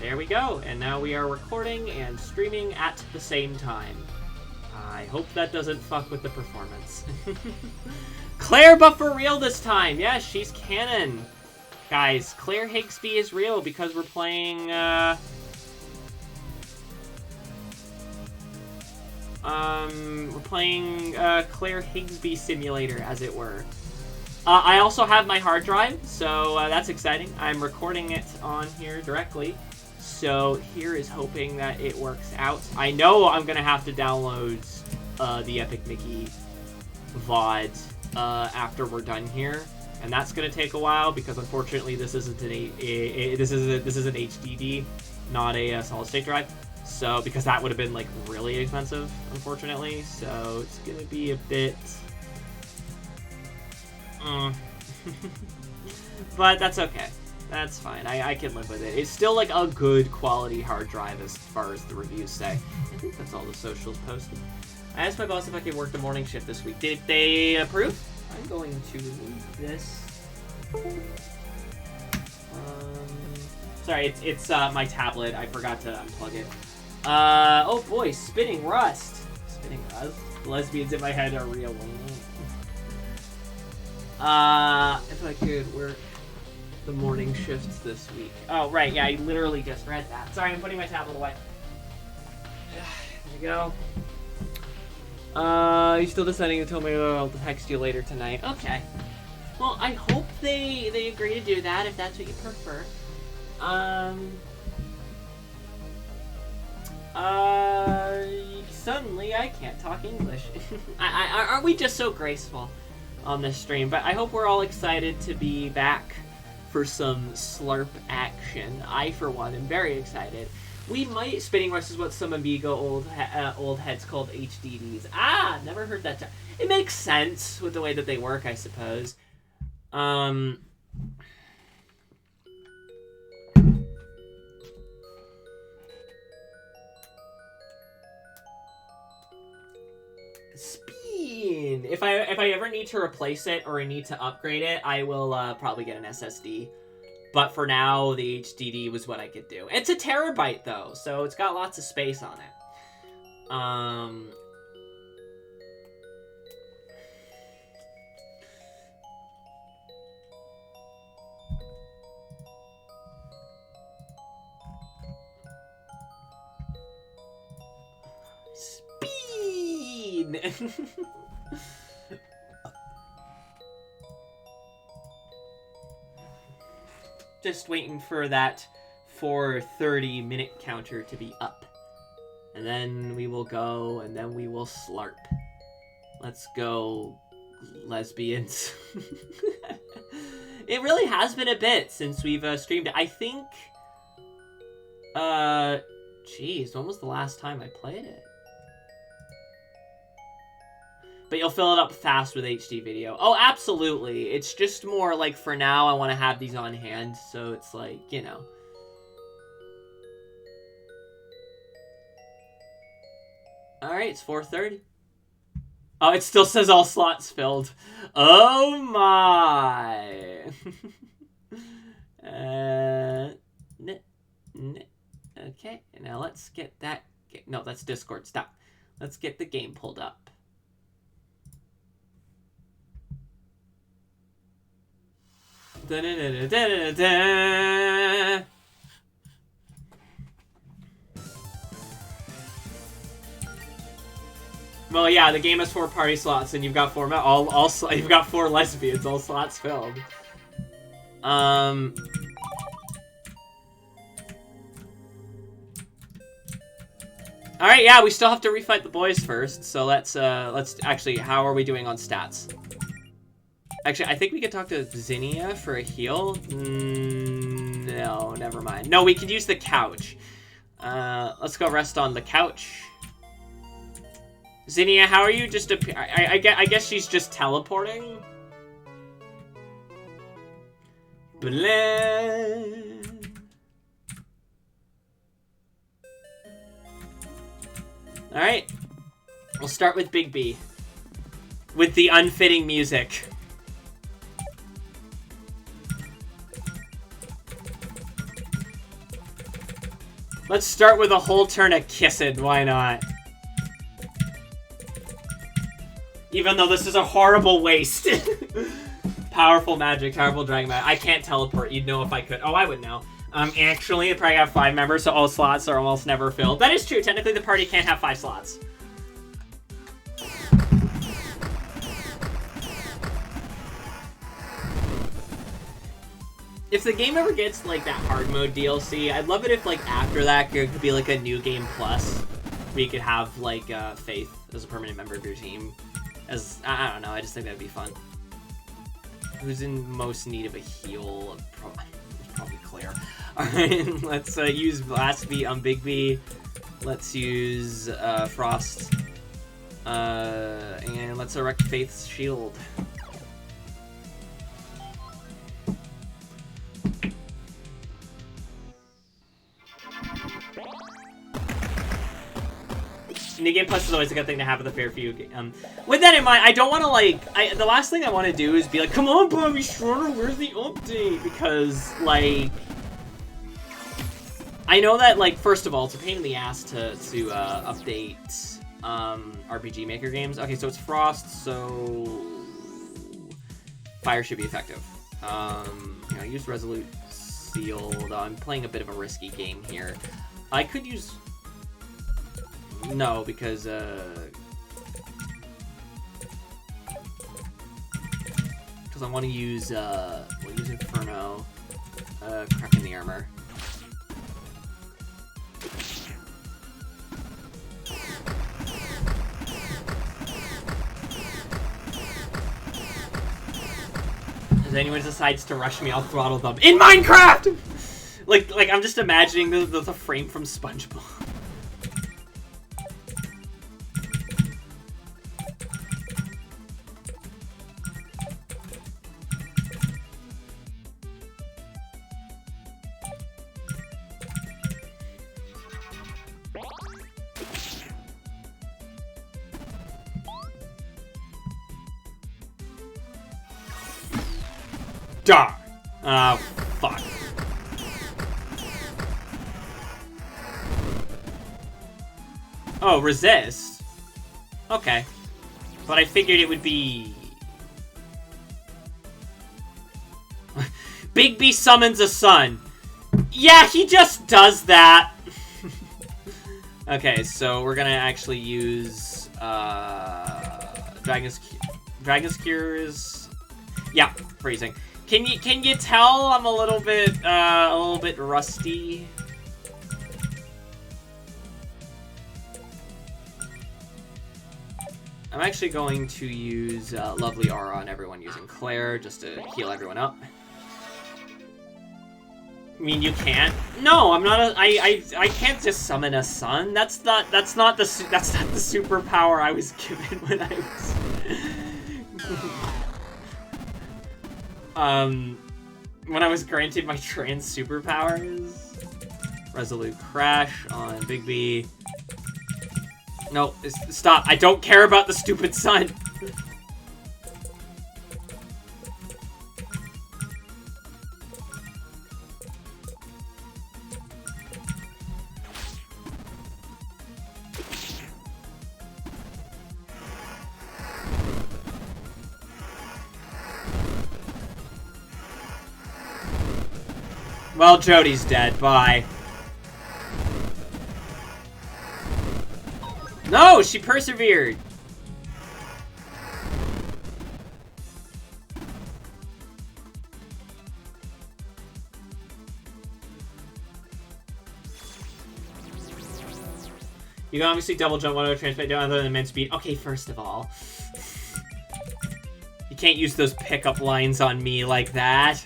There we go. And now we are recording and streaming at the same time. I hope that doesn't fuck with the performance. Claire, but for real this time. Yeah, she's canon. Guys, Claire Higsby is real because we're playing, Claire Higsby Simulator, as it were. I also have my hard drive, so that's exciting. I'm recording it on here directly, so here is hoping that it works out. I know I'm gonna have to download the Epic Mickey VOD after we're done here, and that's gonna take a while because unfortunately this isn't an this is an HDD, not a solid state drive. So because that would have been like really expensive, unfortunately. So it's gonna be a bit. But that's okay. That's fine. I can live with it. It's still like a good quality hard drive as far as the reviews say. I think that's all the socials posted. I asked my boss if I could work the morning shift this week. Did they approve? I'm going to remove this. Sorry, it's my tablet. I forgot to unplug it. Oh boy, Spinning Rust. Spinning Rust. Lesbians in my head are real. If I could work the morning shifts this week. Oh, right, yeah, I literally just read that. Sorry, I'm putting my tablet away. There we go. You still deciding to tell me I'll text you later tonight. Okay. Well, I hope they agree to do that if that's what you prefer. Suddenly I can't talk English. Aren't we just so graceful on this stream? But I hope we're all excited to be back for some slurp action. I, for one, am very excited. We might... Spinning Rust is what some Amiga old heads called HDDs. Ah, never heard that term. It makes sense with the way that they work, I suppose. Speed. If I ever need to replace it or I need to upgrade it, I will probably get an SSD. But for now, the HDD was what I could do. It's a terabyte though, so it's got lots of space on it. Speed. Just waiting for that 4:30 minute counter to be up. And then we will go, and then we will slurp. Let's go, lesbians. It really has been a bit since we've streamed it. I think... Jeez, when was the last time I played it? But you'll fill it up fast with HD video. Oh, absolutely. It's just more like, for now, I want to have these on hand. So it's like, you know. Alright, it's 4:30. Oh, it still says all slots filled. Oh my. Okay, now let's get that... No, that's Discord. Stop. Let's get the game pulled up. Da-da-da-da-da-da-da. Well, yeah, the game has 4 party slots, and you've got 4 you've got 4 lesbians, all slots filled. All right, yeah, we still have to refight the boys first. So let's actually, how are we doing on stats? Actually, I think we could talk to Zinnia for a heal. No, never mind. No, we could use the couch. Let's go rest on the couch. Zinnia, how are you? Just I guess she's just teleporting. Blah. All right, we'll start with Big B with the unfitting music. Let's start with a whole turn of kissing. Why not? Even though this is a horrible waste. Powerful magic, powerful dragon magic. I can't teleport. You'd know if I could. Oh, I would know. Actually, I probably have 5 members, so all slots are almost never filled. That is true. Technically, the party can't have 5 slots. If the game ever gets, like, that hard mode DLC, I'd love it if, like, after that, there could be, like, a new game plus, where you could have, like, Faith as a permanent member of your team. As, I don't know, I just think that'd be fun. Who's in most need of a heal? Probably Claire. Alright, let's use Blast Beat on Big B. Let's use Frost. And let's erect Faith's shield. New Game Plus is always a good thing to have with a fair few. With that in mind, I don't want to, like... the last thing I want to do is be like, come on, Bobby Schroeder, where's the update? Because, like... I know that, like, first of all, it's a pain in the ass to update RPG Maker games. Okay, so it's Frost, so... Fire should be effective. You know, use Resolute Sealed. I'm playing a bit of a risky game here. I could use... No, because, I want to use, we'll use Inferno, crack in the armor. If anyone decides to rush me, I'll throttle them. In Minecraft! Like, I'm just imagining the frame from SpongeBob. Die! Oh, fuck. Oh, resist? Okay. But I figured it would be... Big B summons a sun. Yeah, he just does that. Okay, so we're gonna actually use... Dragon's Cures... Yeah, freezing. Can you tell I'm a little bit rusty? I'm actually going to use Lovely Aura on everyone using Claire just to heal everyone up. I mean, you can't. No, I'm not. I can't just summon a sun. That's not the superpower I was given when I was. When I was granted my trans superpowers. Resolute Crash on Big B. No, stop. I don't care about the stupid sun. Well, Jody's dead. Bye. No, she persevered. You can obviously double jump one transmit down other than immense speed. Okay, first of all, you can't use those pickup lines on me like that.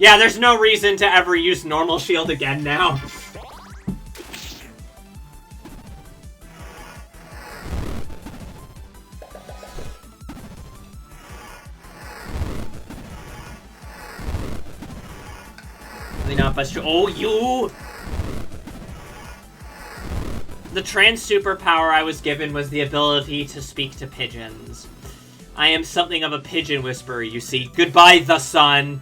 Yeah, there's no reason to ever use normal shield again now. Really not best. Oh, you! The trans superpower I was given was the ability to speak to pigeons. I am something of a pigeon whisperer, you see. Goodbye, the sun.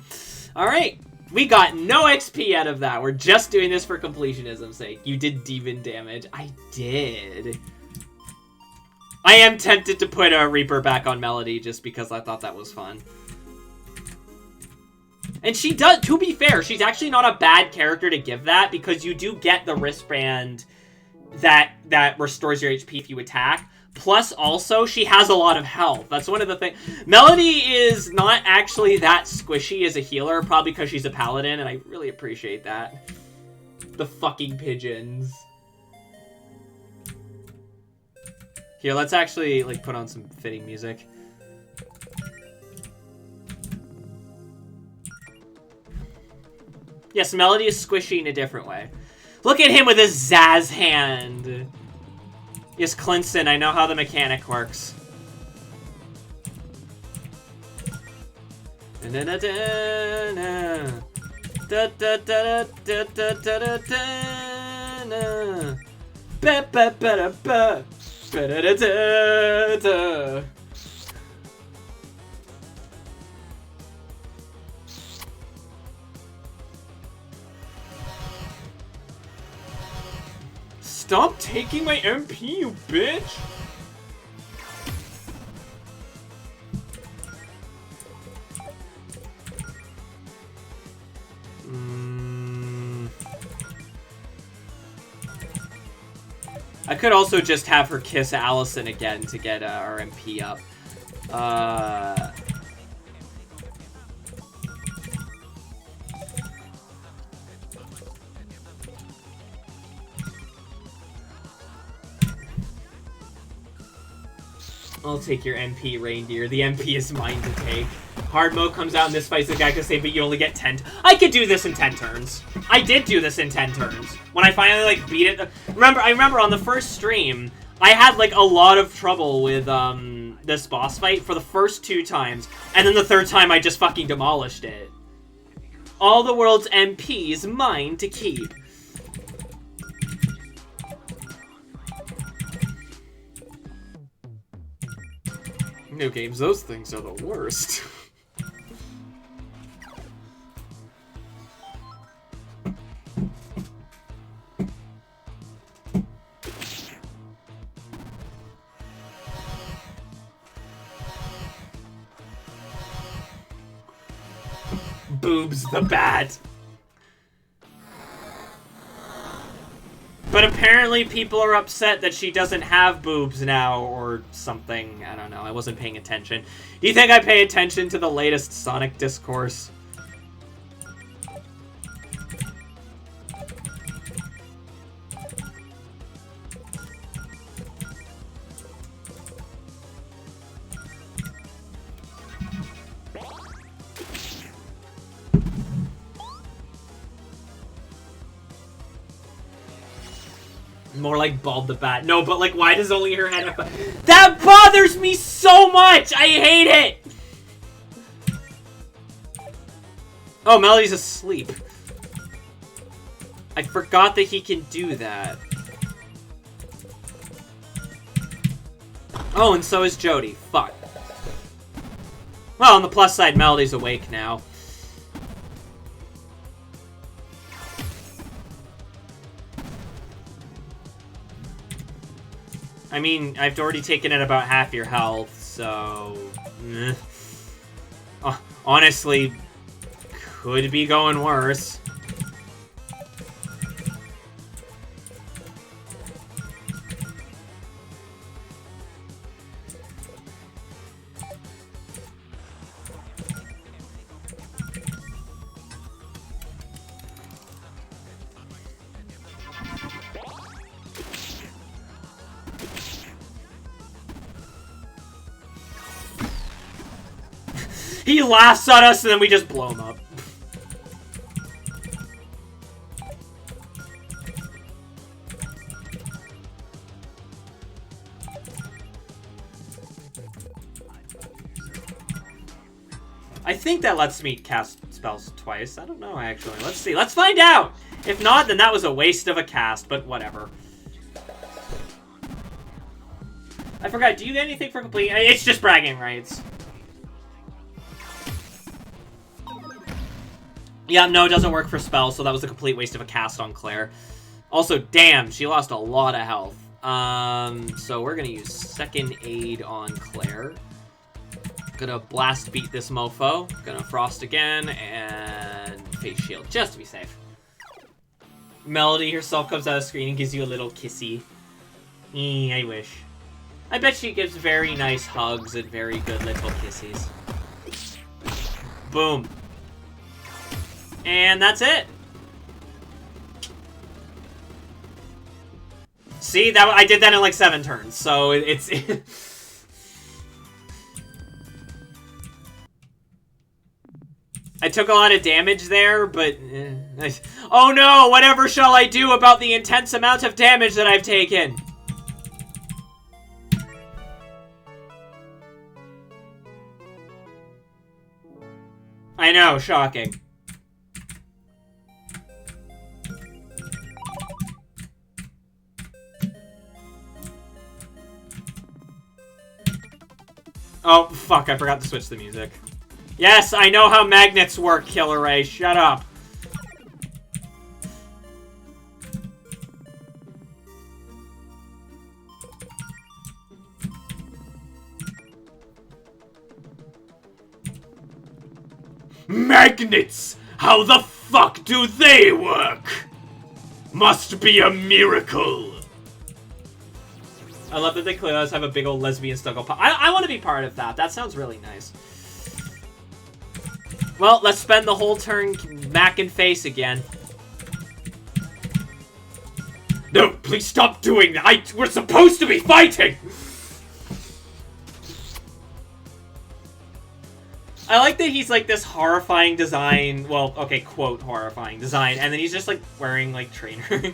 Alright. We got no XP out of that. We're just doing this for completionism's sake. You did demon damage. I did. I am tempted to put a Reaper back on Melody just because I thought that was fun. And she does, to be fair, she's actually not a bad character to give that because you do get the wristband that restores your HP if you attack. Plus, also, she has a lot of health. That's one of the things. Melody is not actually that squishy as a healer, probably because she's a paladin, and I really appreciate that. The fucking pigeons. Here, let's actually, like, put on some fitting music. Yes, Melody is squishy in a different way. Look at him with his Zaz hand. Yes, Clinton, I know how the mechanic works. Stop taking my MP, you bitch! I could also just have her kiss Allison again to get our MP up. I'll take your MP, Reindeer. The MP is mine to take. Hard mode comes out and this fight's the guy can say, but you only get 10. I could do this in 10 turns. I did do this in 10 turns. When I finally, like, beat it. I remember on the first stream, I had, like, a lot of trouble with, this boss fight for the first 2 times. And then the 3rd time, I just fucking demolished it. All the world's MP is mine to keep. New games, those things are the worst. Boobs the bat. But apparently people are upset that she doesn't have boobs now or something. I don't know. I wasn't paying attention. Do you think I pay attention to the latest Sonic discourse? More like Bald the Bat. No, but like, why does only her head have... That bothers me so much! I hate it! Oh, Melody's asleep. I forgot that he can do that. Oh, and so is Jody. Fuck. Well, on the plus side, Melody's awake now. I mean, I've already taken it about half your health, so... honestly, could be going worse. He laughs at us and then we just blow him up. I think that lets me cast spells twice. I don't know, actually. Let's see. Let's find out! If not, then that was a waste of a cast, but whatever. I forgot, do you get anything for complete? It's just bragging rights. Yeah, no, it doesn't work for spells, so that was a complete waste of a cast on Claire. Also, damn, she lost a lot of health. So we're gonna use second aid on Claire. Gonna blast beat this mofo. Gonna frost again, and face shield, just to be safe. Melody herself comes out of the screen and gives you a little kissy. I wish. I bet she gives very nice hugs and very good little kisses. Boom. And that's it. See, that I did that in like 7 turns, so it's... I took a lot of damage there, but... Oh no! Whatever shall I do about the intense amount of damage that I've taken? I know, shocking. Oh, fuck, I forgot to switch the music. Yes, I know how magnets work, Killer Ray. Shut up. Magnets! How the fuck do they work? Must be a miracle. I love that they clearly have a big old lesbian snuggle pop. I want to be part of that. That sounds really nice. Well, let's spend the whole turn macking face again. No, please stop doing that. We're supposed to be fighting! I like that he's like this horrifying design. Well, okay, quote, horrifying design. And then he's just like wearing like trainers.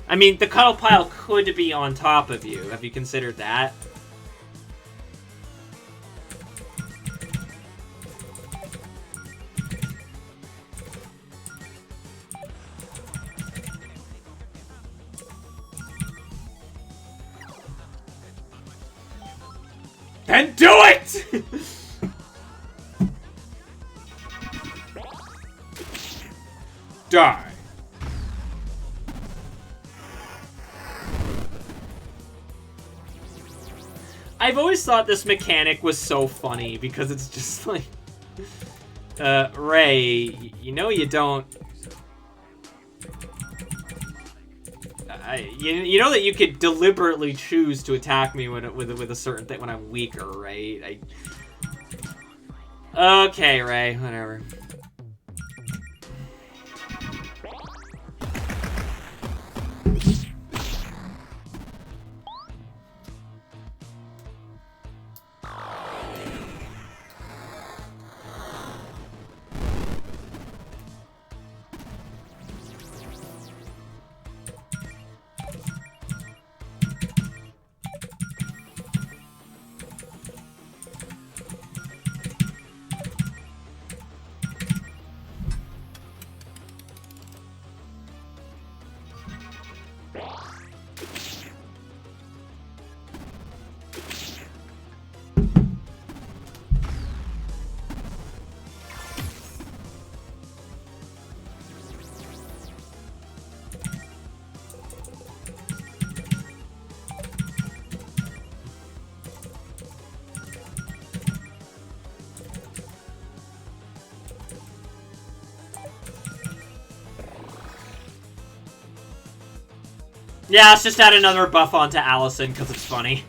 I mean, the cuddle pile could be on top of you. Have you considered that? Then do it! Die. I've always thought this mechanic was so funny because it's just like, Ray, you know you don't. You know that you could deliberately choose to attack me with a certain thing when I'm weaker, right? Okay, Ray, whatever. Yeah, let's just add another buff onto Allison, because it's funny.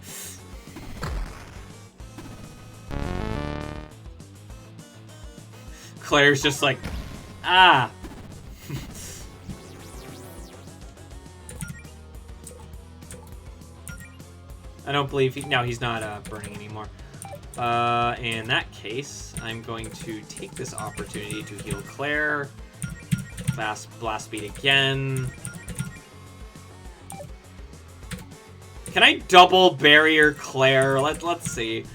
Claire's just like, ah. I don't believe no, he's not burning anymore. In that case, I'm going to take this opportunity to heal Claire. Blast speed again. Can I double barrier Claire? Let's see.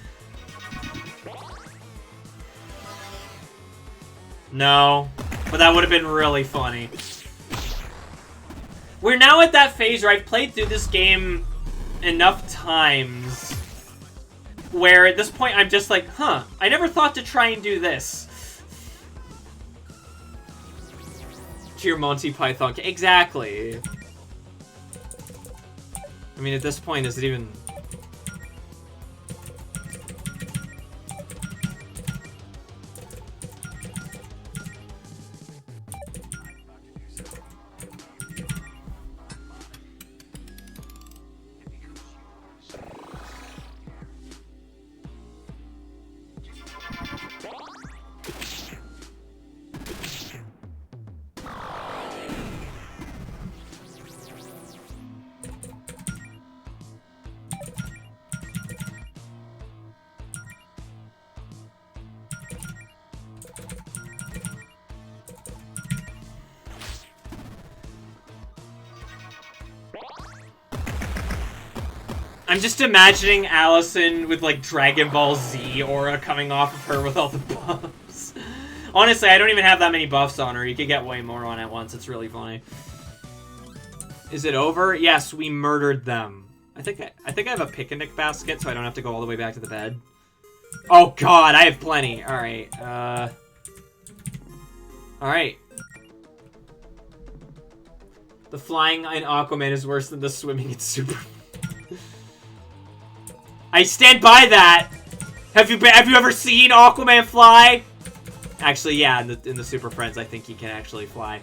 No, but that would have been really funny. We're now at that phase where I've played through this game enough times where at this point I'm just like, huh, I never thought to try and do this. To your Monty Python. Exactly. I mean, at this point, is it even... I'm just imagining Allison with, like, Dragon Ball Z aura coming off of her with all the buffs. Honestly, I don't even have that many buffs on her. You could get way more on at once. It's really funny. Is it over? Yes, we murdered them. I think I have a picnic basket, so I don't have to go all the way back to the bed. Oh, God, I have plenty. All right. All right. The flying in Aquaman is worse than the swimming in Super... I stand by that. Have you ever seen Aquaman fly? Actually, yeah, in the Super Friends, I think he can actually fly.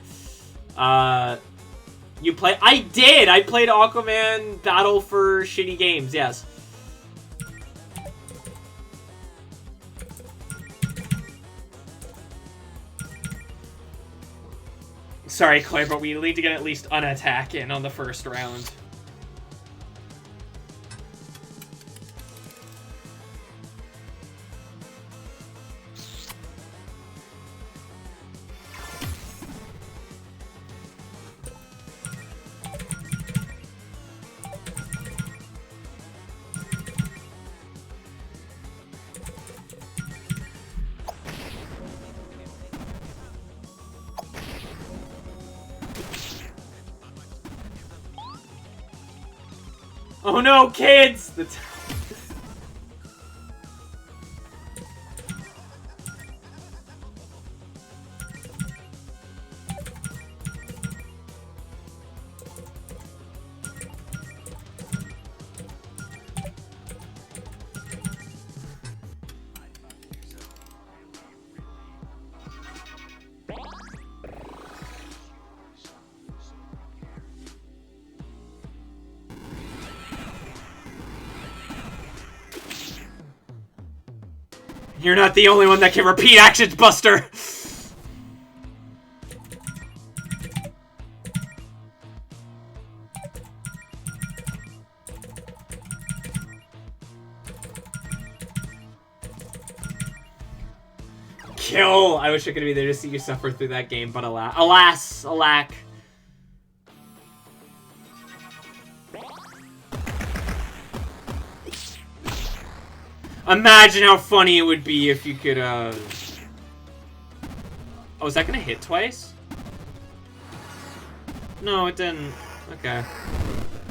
You play? I did. I played Aquaman Battle for Shitty Games. Yes. Sorry, Claire, but we need to get at least an attack in on the first round. Oh no, kids! You're not the only one that can repeat actions, Buster! Kill! I wish I could be there to see you suffer through that game, but alas, alack. Imagine how funny it would be if you could, Oh, is that gonna hit twice? No, it didn't. Okay.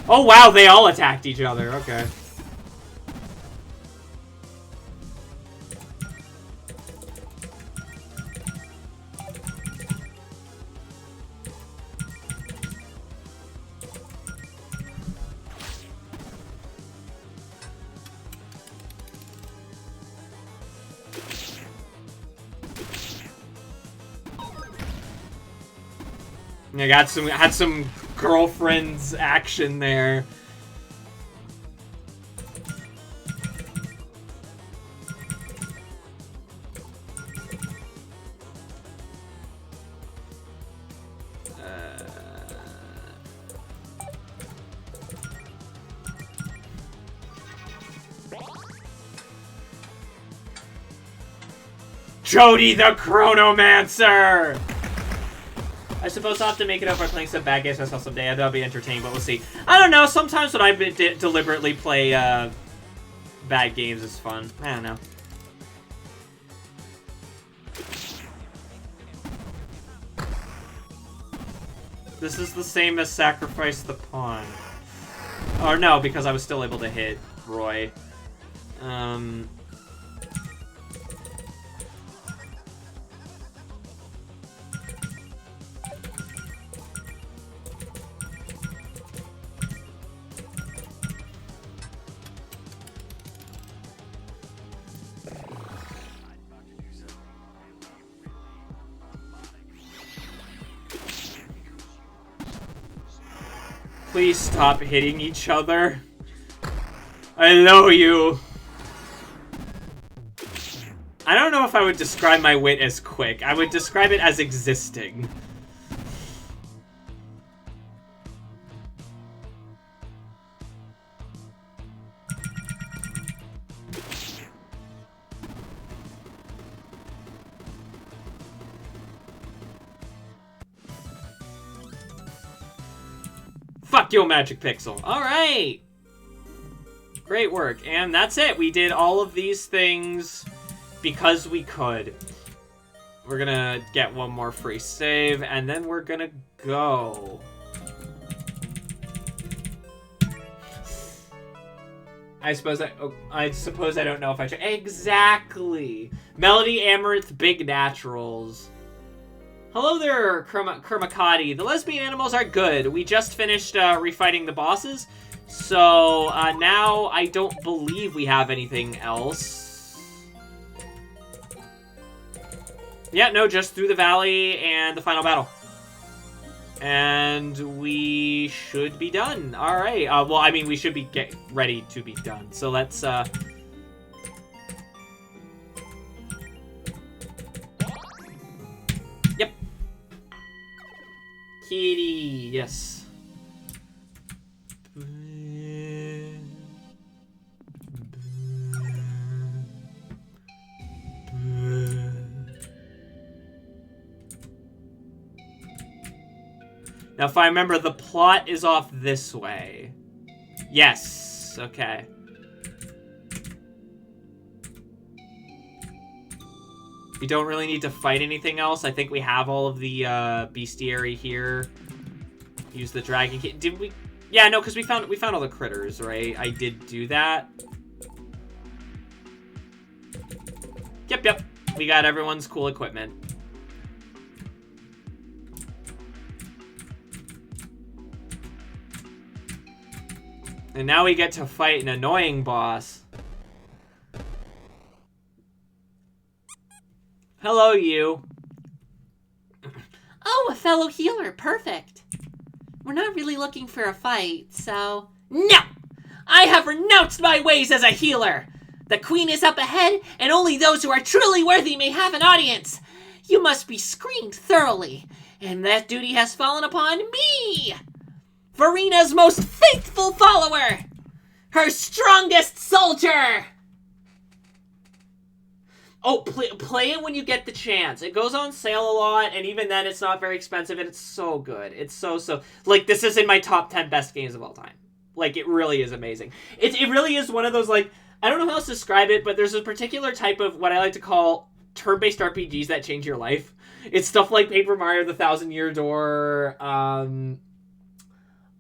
Oh, wow, they all attacked each other. Okay. I had some girlfriend's action there. Jody the Chronomancer! I suppose I'll have to make it up by playing some bad games myself someday. That'll be entertaining, but we'll see. I don't know. Sometimes when I deliberately play bad games, it's fun. I don't know. This is the same as sacrifice the pawn. Or no, because I was still able to hit Roy. Please stop hitting each other. I know you. I don't know if I would describe my wit as quick. I would describe it as existing. Fuck you, Magic Pixel. Alright. Great work. And that's it. We did all of these things because we could. We're gonna get one more free save, and then we're gonna go. I suppose I don't know if I should. Exactly. Melody, Amaranth, Big Naturals. Hello there, Kermakati. The lesbian animals are good. We just finished refighting the bosses, so now I don't believe we have anything else. Yeah, no, just through the valley and the final battle. And we should be done. All right. Well, I mean, we should be get ready to be done. So let's... Yep. Kitty, yes. Now, if I remember, the plot is off this way. Yes, okay. We don't really need to fight anything else. I think we have all of the bestiary here. Use the dragon key. Did we? Yeah, no, because we found all the critters, right? I did do that. Yep. We got everyone's cool equipment. And now we get to fight an annoying boss. Hello, you. Oh, a fellow healer. Perfect. We're not really looking for a fight, so... No! I have renounced my ways as a healer! The queen is up ahead, and only those who are truly worthy may have an audience. You must be screened thoroughly, and that duty has fallen upon me! Verina's most faithful follower! Her strongest soldier! Oh, play it when you get the chance. It goes on sale a lot, and even then it's not very expensive, and it's so good. It's so... Like, this is in my top 10 best games of all time. Like, it really is amazing. It really is one of those, like... I don't know how else to describe it, but there's a particular type of what I like to call turn-based RPGs that change your life. It's stuff like Paper Mario, The Thousand Year Door,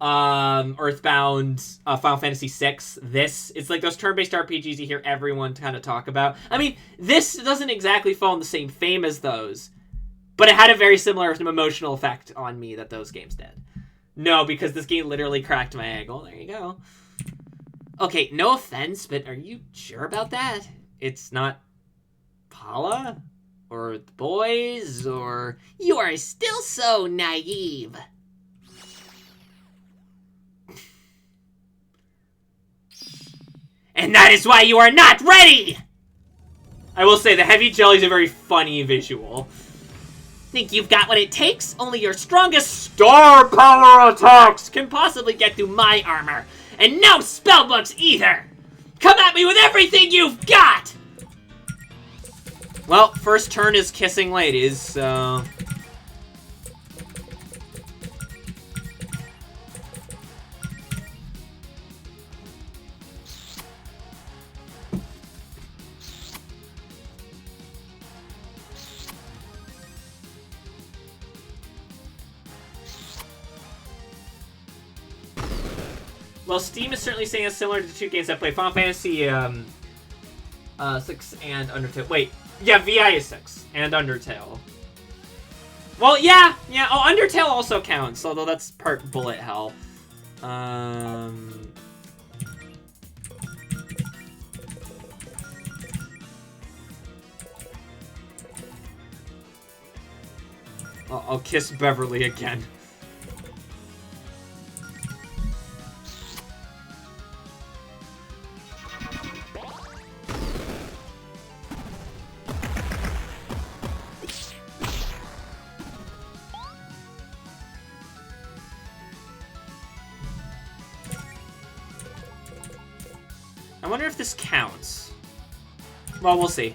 Earthbound, Final Fantasy VI. It's like those turn-based RPGs you hear everyone kind of talk about. I mean, this doesn't exactly fall in the same fame as those, but it had a very similar emotional effect on me that those games did. No, because this game literally cracked my ankle. There you go. Okay, no offense, but are you sure about that? It's not Paula? Or the boys? Or... You are still so naive. And that is why you are not ready! I will say, the heavy jelly is a very funny visual. Think you've got what it takes? Only your strongest star power attacks can possibly get through my armor. And no spellbooks either! Come at me with everything you've got! Well, first turn is kissing ladies, so... Well, Steam is certainly saying it's similar to two games I play. Final Fantasy 6 and Undertale. Wait, yeah, VI is 6 and Undertale. Well, yeah. Oh, Undertale also counts, although that's part bullet hell. I'll kiss Beverly again. I wonder if this counts. Well, we'll see.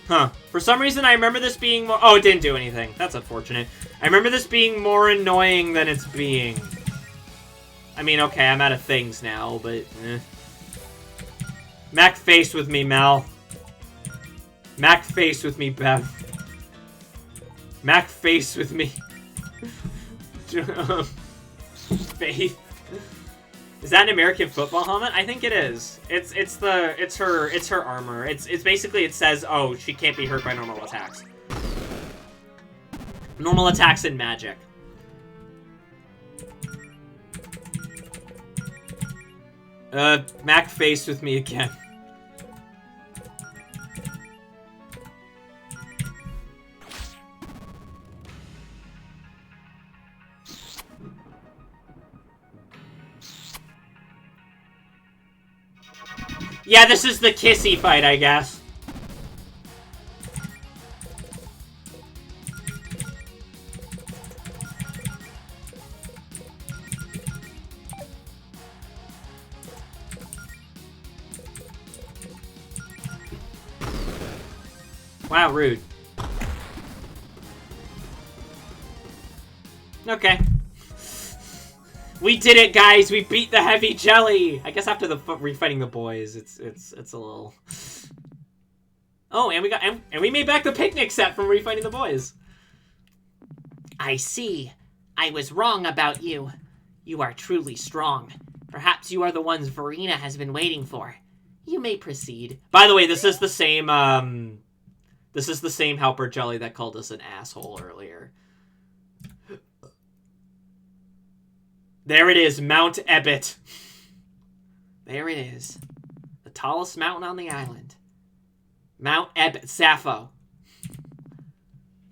Huh. For some reason, I remember this being more... Oh, it didn't do anything. That's unfortunate. I remember this being more annoying than it's being. I mean, okay, I'm out of things now, but... Mac face with me, Mel. Mac face with me, Bev. Mac face with me. Faith. Is that an American football helmet? I think it is. It's her armor. It's basically, it says, oh, she can't be hurt by normal attacks. Normal attacks and magic. Mac face with me again. Yeah, this is the kissy fight, I guess. Wow, rude. Okay. We did it, guys! We beat the heavy jelly! I guess after the refighting the boys, it's a little... Oh, and we made back the picnic set from refighting the boys. I see. I was wrong about you. You are truly strong. Perhaps you are the ones Verena has been waiting for. You may proceed. By the way, this is the same helper jelly that called us an asshole earlier. There it is, Mount Ebbet. There it is. The tallest mountain on the island. Mount Ebbet, Sappho.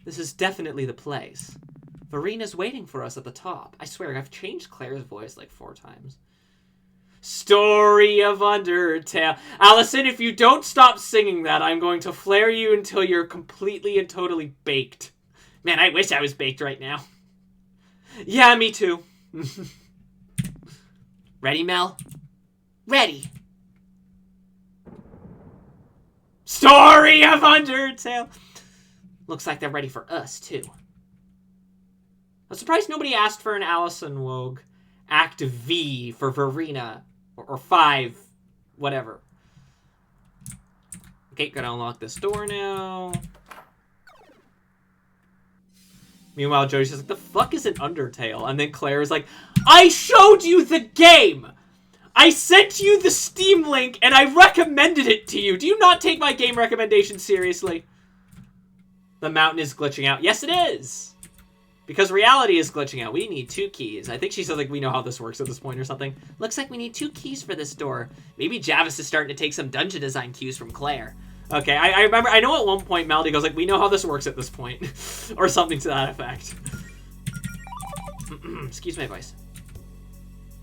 This is definitely the place. Verena's waiting for us at the top. I swear, I've changed Claire's voice like 4 times. Story of Undertale. Allison, if you don't stop singing that, I'm going to flare you until you're completely and totally baked. Man, I wish I was baked right now. Yeah, me too. Ready, Mel? Ready. Story of Undertale. Looks like they're ready for us, too. I'm surprised nobody asked for an Allison Wogue. Act V for Verena. Or 5. Whatever. Okay, gotta unlock this door now. Meanwhile, Jody's just like, the fuck is an Undertale? And then Claire is like, I showed you the game! I sent you the Steam link, and I recommended it to you. Do you not take my game recommendation seriously? The mountain is glitching out. Yes, it is! Because reality is glitching out. We need 2 keys. I think she said, like, we know how this works at this point or something. Looks like we need 2 keys for this door. Maybe Javis is starting to take some dungeon design cues from Claire. Okay, I remember, I know at one point Melody goes like, we know how this works at this point. Or something to that effect. Excuse my voice.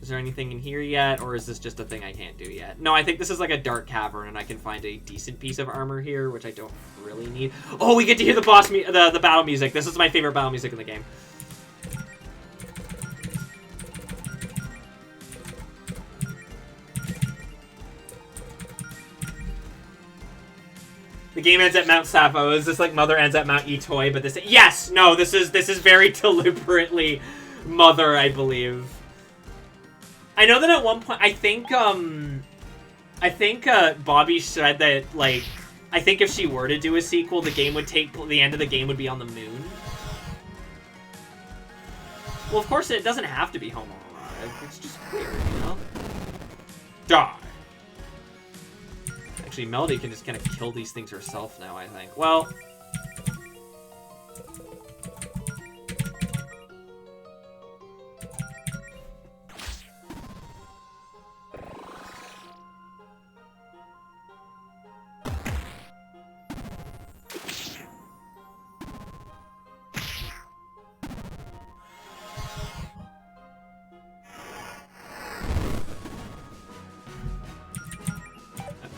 Is there anything in here yet, or is this just a thing I can't do yet? No, I think this is like a dark cavern, and I can find a decent piece of armor here, which I don't really need. Oh, we get to hear the the battle music. This is my favorite battle music in the game. The game ends at Mount Sappho. Is this like Mother ends at Mount Etoy? But this... Yes! No, this is very deliberately Mother, I believe. I know that at one point... I think Bobby said that, like... I think if she were to do a sequel, the game would take... The end of the game would be on the moon. Well, of course, it doesn't have to be homoerotic. It's just weird, you know? Die! Actually, Melody can just kind of kill these things herself now, I think. Well...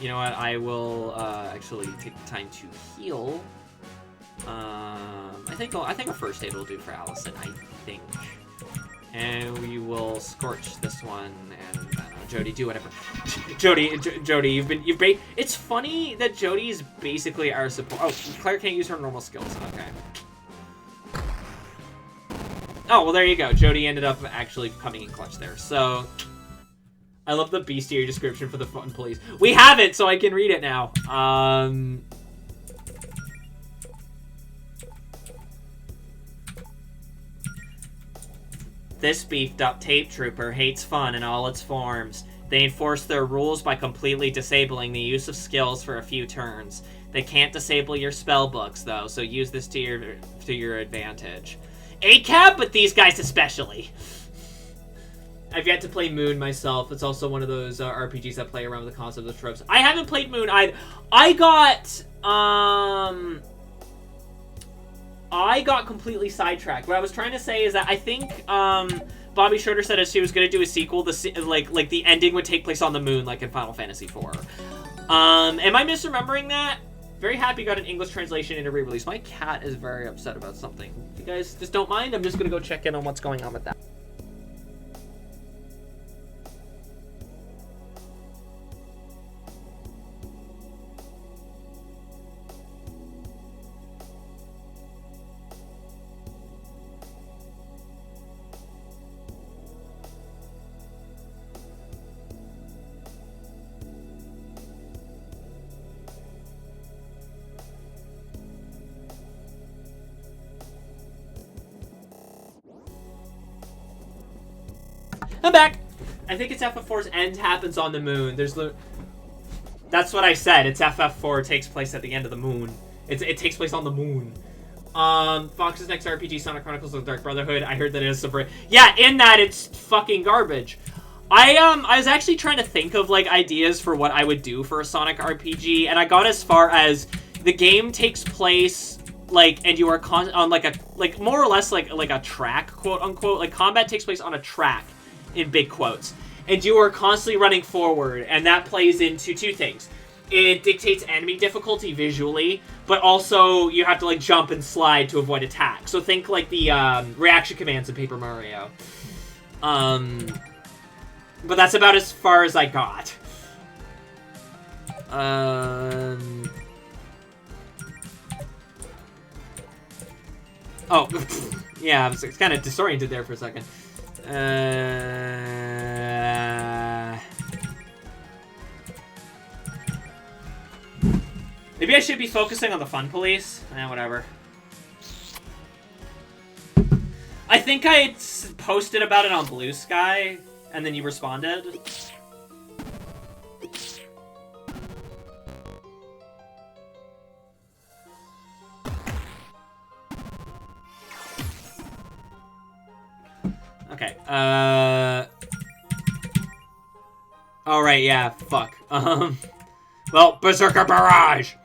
You know what? I will actually take the time to heal. I think a first aid will do for Allison. I think, and we will scorch this one. And I don't know, Jody, do whatever. Jody, you've been. It's funny that Jody's basically our support. Oh, Claire can't use her normal skills. Okay. Oh well, there you go. Jody ended up actually coming in clutch there. So. I love the bestiary description for the fun police. We have it, so I can read it now. This beefed-up tape trooper hates fun in all its forms. They enforce their rules by completely disabling the use of skills for a few turns. They can't disable your spell books, though, so use this to your advantage. ACAB, but these guys especially. I've yet to play Moon myself. It's also one of those RPGs that play around with the concept of tropes. I haven't played Moon either. I got completely sidetracked. What I was trying to say is that I think Bobby Schroeder said as she was going to do a sequel, like the ending would take place on the moon, like in Final Fantasy IV. Am I misremembering that? Very happy got an English translation into re-release. My cat is very upset about something. If you guys just don't mind, I'm just going to go check in on what's going on with that. I'm back! I think it's FF4's end happens on the moon. That's what I said. It's FF4 takes place at the end of the moon. It takes place on the moon. Fox's next RPG, Sonic Chronicles of the Dark Brotherhood. I heard that it is yeah, in that it's fucking garbage. I was actually trying to think of like ideas for what I would do for a Sonic RPG, and I got as far as the game takes place like, and you are on like more or less like a track, quote unquote. Like combat takes place on a track. In big quotes, and you are constantly running forward, and that plays into two things. It dictates enemy difficulty visually, but also you have to like jump and slide to avoid attack. So think like the reaction commands in Paper Mario. But that's about as far as I got. Oh, yeah, I was kind of disoriented there for a second. Maybe I should be focusing on the fun police. Whatever. I think I posted about it on Blue Sky, and then you responded. Okay, alright, yeah, fuck. Well, Berserker Barrage!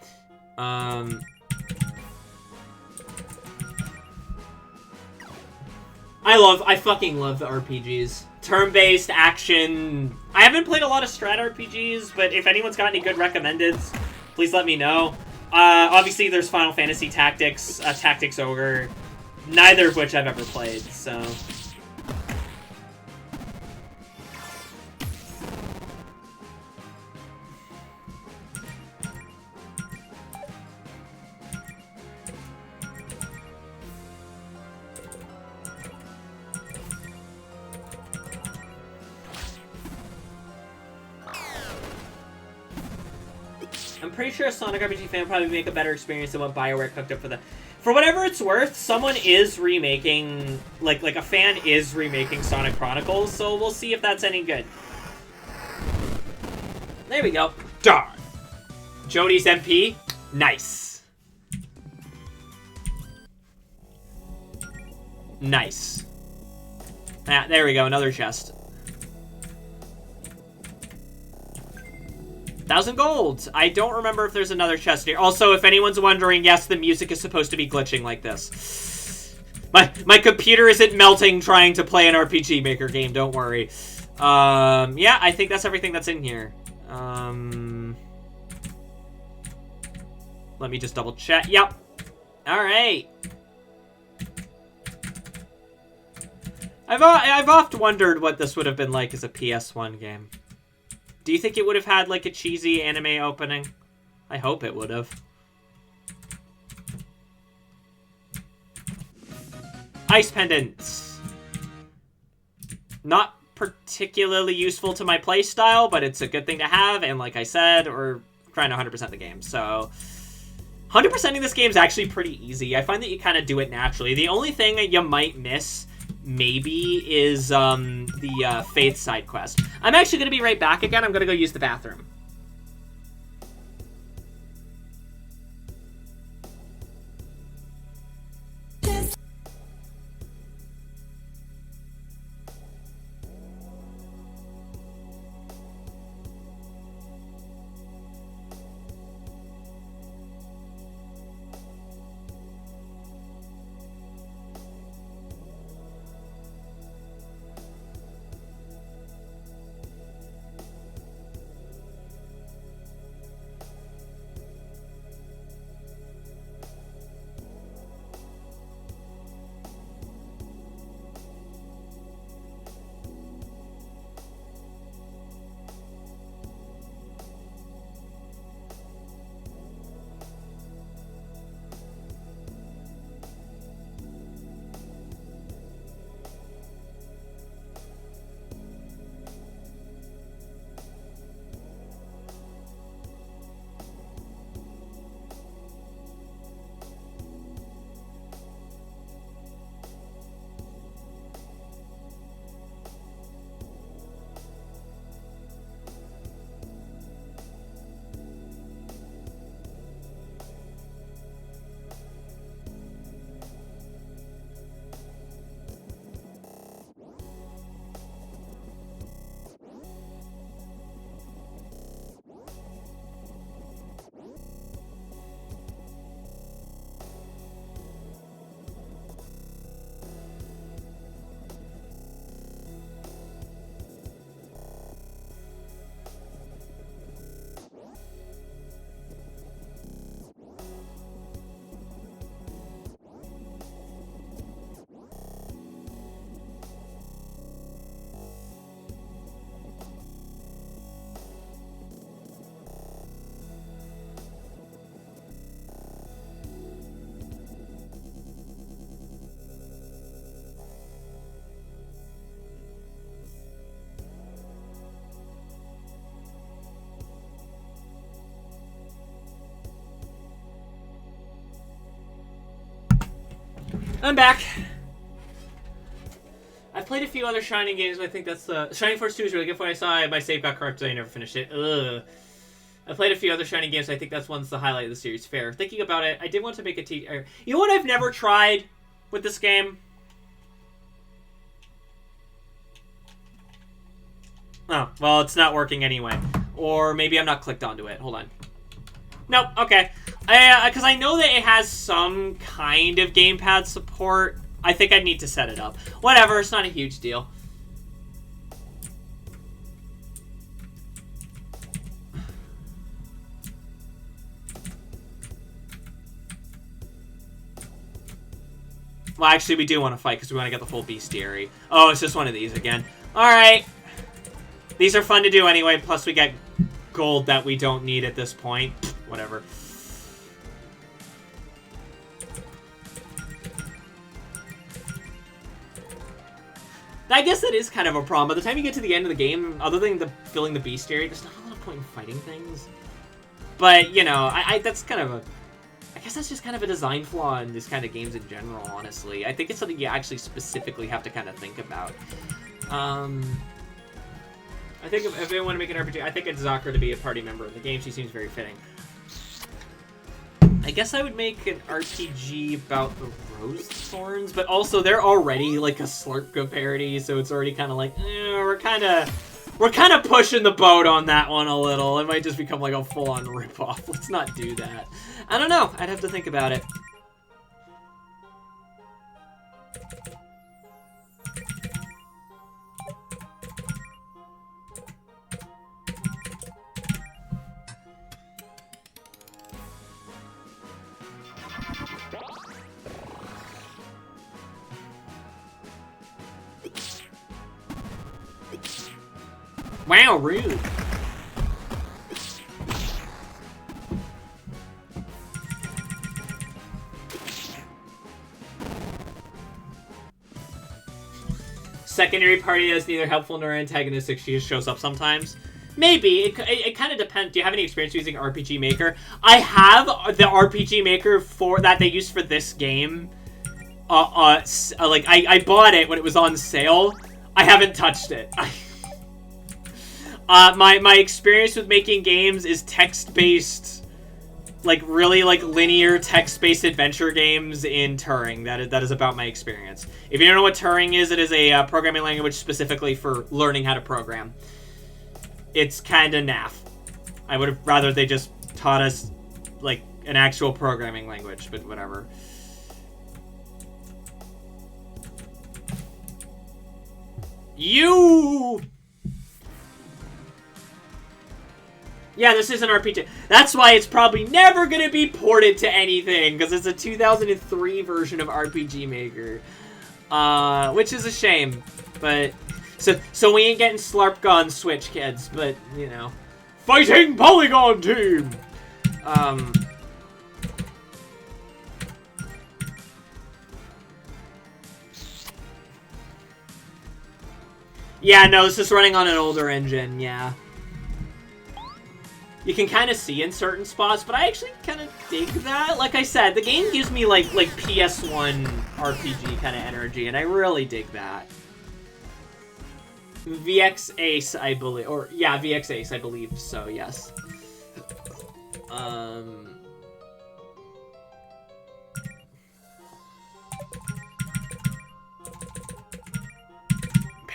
I fucking love the RPGs. Turn-based, action... I haven't played a lot of strat RPGs, but if anyone's got any good recommendeds, please let me know. Obviously, there's Final Fantasy Tactics, Tactics Ogre, neither of which I've ever played, so... I'm pretty sure a Sonic RPG fan would probably make a better experience than what BioWare cooked up for the... For whatever it's worth, someone is remaking... Like a fan is remaking Sonic Chronicles, so we'll see if that's any good. There we go. Darn. Jody's MP. Nice. Nice. Ah, there we go. Another chest. 1,000 gold. I don't remember if there's another chest here. Also, if anyone's wondering, yes, the music is supposed to be glitching like this. My computer isn't melting trying to play an RPG Maker game. Don't worry. Yeah, I think that's everything that's in here. Let me just double check. Yep. All right. I've oft wondered what this would have been like as a PS1 game. Do you think it would have had, like, a cheesy anime opening? I hope it would have. Ice pendants. Not particularly useful to my playstyle, but it's a good thing to have, and like I said, we're trying to 100% the game, so... 100%ing this game is actually pretty easy. I find that you kind of do it naturally. The only thing that you might miss... maybe is the Faith side quest. I'm actually going to be right back again. I'm going to go use the bathroom. I'm back. I've played a few other Shining games, but I think that's the... Shining Force 2 is really good. When I saw my save got corrupted, I never finished it. Ugh. I played a few other Shining games, I think that's one's the highlight of the series. Fair. Thinking about it, I did want to make a You know what I've never tried with this game? Oh, well, it's not working anyway. Or maybe I'm not clicked onto it. Hold on. Nope, okay. Because I know that it has some kind of gamepad support. I think I'd need to set it up. Whatever, it's not a huge deal. Well, actually, we do want to fight because we want to get the full bestiary. Oh, it's just one of these again. Alright. These are fun to do anyway, plus we get gold that we don't need at this point. Whatever. I guess that is kind of a problem. By the time you get to the end of the game, other than filling the bestiary, there's not a lot of point in fighting things. But, you know, that's kind of a... I guess that's just kind of a design flaw in this kind of games in general, honestly. I think it's something you actually specifically have to kind of think about. I think if they want to make an RPG, I think it's Zakra to be a party member in the game. She seems very fitting. I guess I would make an RPG about the Rose Thorns, but also they're already like a Slurpka parody, so it's already kind of like, we're kind of pushing the boat on that one a little. It might just become like a full-on ripoff. Let's not do that. I don't know. I'd have to think about it. Wow, rude. Secondary party that's neither helpful nor antagonistic. She just shows up sometimes. Maybe. It kind of depends. Do you have any experience using RPG Maker? I have the RPG Maker for that they used for this game. Like, I bought it when it was on sale. I haven't touched it. My experience with making games is text-based, like, really, like, linear text-based adventure games in Turing. That is about my experience. If you don't know what Turing is, it is a programming language specifically for learning how to program. It's kind of naff. I would have rather they just taught us, like, an actual programming language, but whatever. You... Yeah, this is an RPG. That's why it's probably never going to be ported to anything, because it's a 2003 version of RPG Maker. Which is a shame. But, so we ain't getting Slarpka on Switch, kids, but, you know. Fighting Polygon Team! Yeah, no, this is running on an older engine, yeah. You can kind of see in certain spots, but I actually kind of dig that. Like I said, the game gives me like PS1 RPG kind of energy, and I really dig that. VX Ace, I believe, or yeah, VX Ace, I believe. So yes.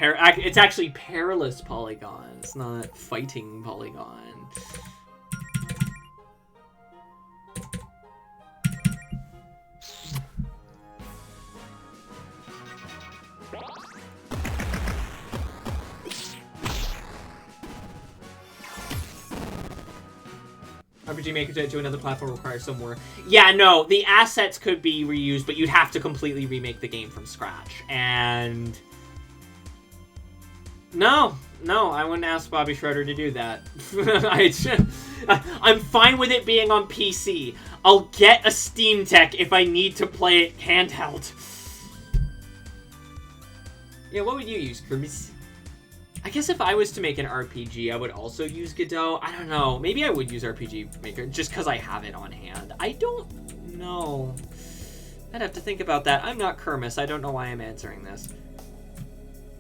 It's actually Perilous Polygon. It's not Fighting Polygon. RPG Maker to another platform requires some more. Yeah, no, the assets could be reused, but you'd have to completely remake the game from scratch. And no, I wouldn't ask Bobby Schroeder to do that. I'm fine with it being on PC. I'll get a Steam Deck if I need to play it handheld. Yeah, what would you use, Kermis? I guess if I was to make an RPG, I would also use Godot. I don't know. Maybe I would use RPG Maker just because I have it on hand. I don't know. I'd have to think about that. I'm not Kermis. I don't know why I'm answering this.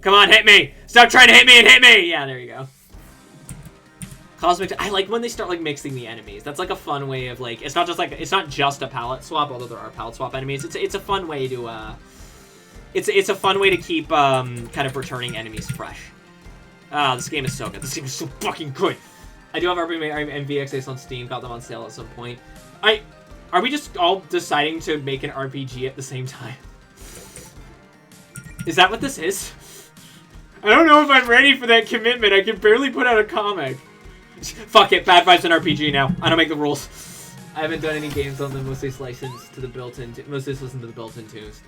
Come on, hit me! Stop trying to hit me and hit me! Yeah, there you go. Cosmic... I like when they start, like, mixing the enemies. That's, like, a fun way of, like... It's not just a palette swap, although there are palette swap enemies. It's a fun way to, It's a fun way to keep, kind of returning enemies fresh. Ah, this game is so good. This game is so fucking good. I do have RPG and VXAs on Steam. Got them on sale at some point. Are we just all deciding to make an RPG at the same time? Is that what this is? I don't know if I'm ready for that commitment. I can barely put out a comic. Fuck it. Bad Vibes and RPG now. I don't make the rules. I haven't done any games on them. Mostly licensed to the built-in... Mostly listen to the built-in tunes.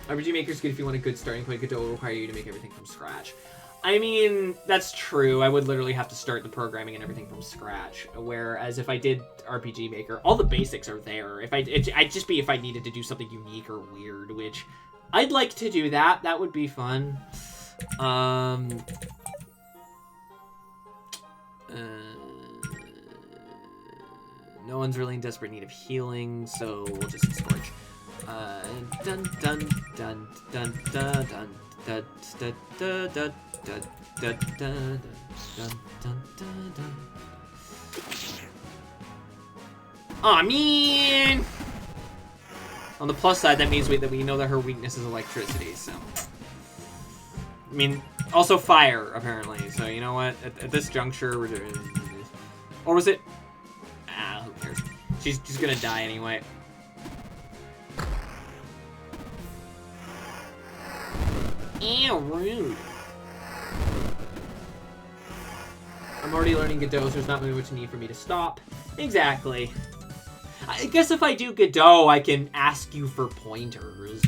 RPG Maker's good if you want a good starting point. Godot will require you to make everything from scratch. I mean, that's true. I would literally have to start the programming and everything from scratch. Whereas if I did RPG Maker, all the basics are there. I'd just be if I needed to do something unique or weird, which I'd like to do that. That would be fun. No one's really in desperate need of healing, so we'll just scorch. Dun dun dun dun dun dun dun dun dun dun dun dun dun dun dun dun. Aw, man! On the plus side, that means that we know that her weakness is electricity, so... I mean, also fire, apparently, so you know what? At this juncture, we're doing... Or was it... Ah, who cares? She's gonna die anyway. Ew, rude. I'm already learning Godot, so there's not really much need for me to stop. Exactly. I guess if I do Godot, I can ask you for pointers.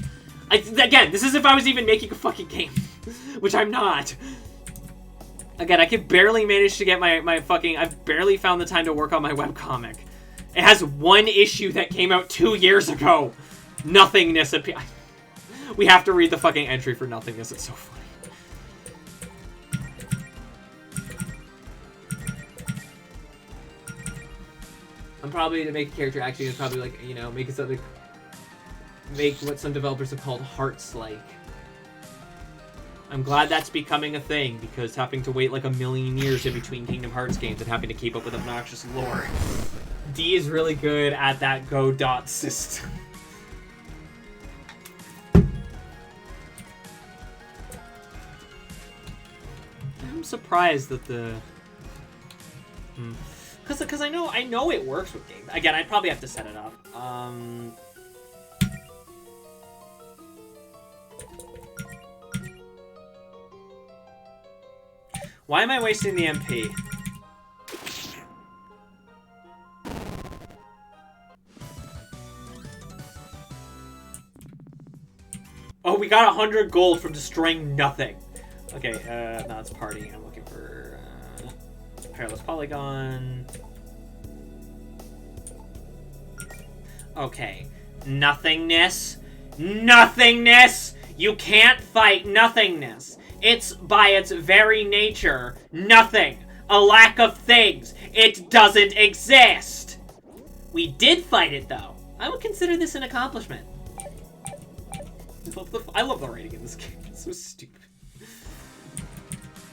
Again, this is if I was even making a fucking game. Which I'm not. Again, I can barely manage to get my fucking... I've barely found the time to work on my webcomic. It has one issue that came out 2 years ago. Nothingness appear. We have to read the fucking entry for nothingness. It's so funny. I'm probably, to make a character actually, is probably like, you know, make it something... Make what some developers have called hearts-like. I'm glad that's becoming a thing, because having to wait like 1,000,000 years in between Kingdom Hearts games and having to keep up with obnoxious lore. D is really good at that go dot system. I'm surprised that the... Because I know it works with games. Again, I'd probably have to set it up. Why am I wasting the MP? Oh, we got 100 gold from destroying nothing. Okay, no, it's party. I'm looking for Perilous Polygon. Okay. Nothingness. Nothingness! You can't fight nothingness. It's, by its very nature, nothing. A lack of things. It doesn't exist. We did fight it, though. I would consider this an accomplishment. I love the rating in this game. It's so stupid.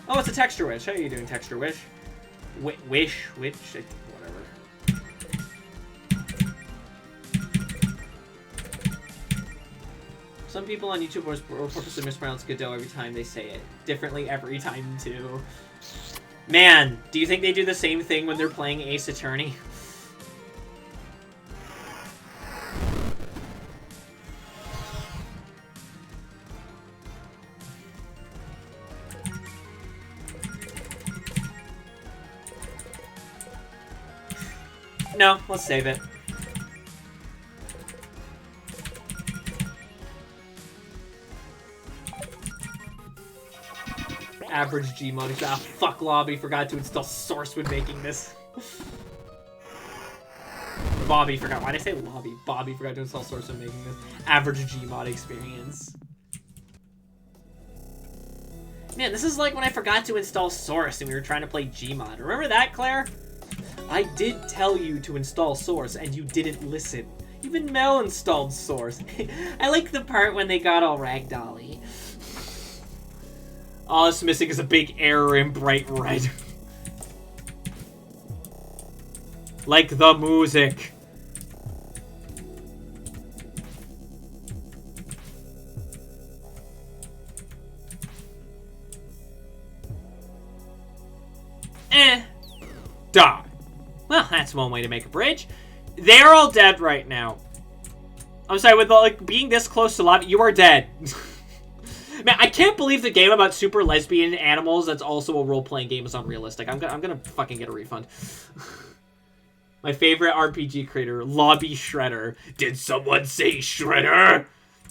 Oh, it's a Texture Wish. How are you doing, Texture Wish? Wish? Whatever. Some people on YouTube will purposely mispronounce Godot every time they say it. Differently every time, too. Man, do you think they do the same thing when they're playing Ace Attorney? No, let's save it. Average Gmod. Ah, fuck Lobby. Forgot to install Source when making this. Bobby forgot. Why did I say Lobby? Bobby forgot to install Source when making this. Average Gmod experience. Man, this is like when I forgot to install Source and we were trying to play Gmod. Remember that, Claire? I did tell you to install Source and you didn't listen. Even Mel installed Source. I like the part when they got all ragdolly. All it's missing is a big error in bright red. Like the music. Die. Well, that's one way to make a bridge. They're all dead right now. I'm sorry, with like being this close to lobby, you are dead. Man, I can't believe the game about super lesbian animals that's also a role-playing game is unrealistic. I'm gonna fucking get a refund. My favorite RPG creator, Lobby Shredder. Did someone say Shredder?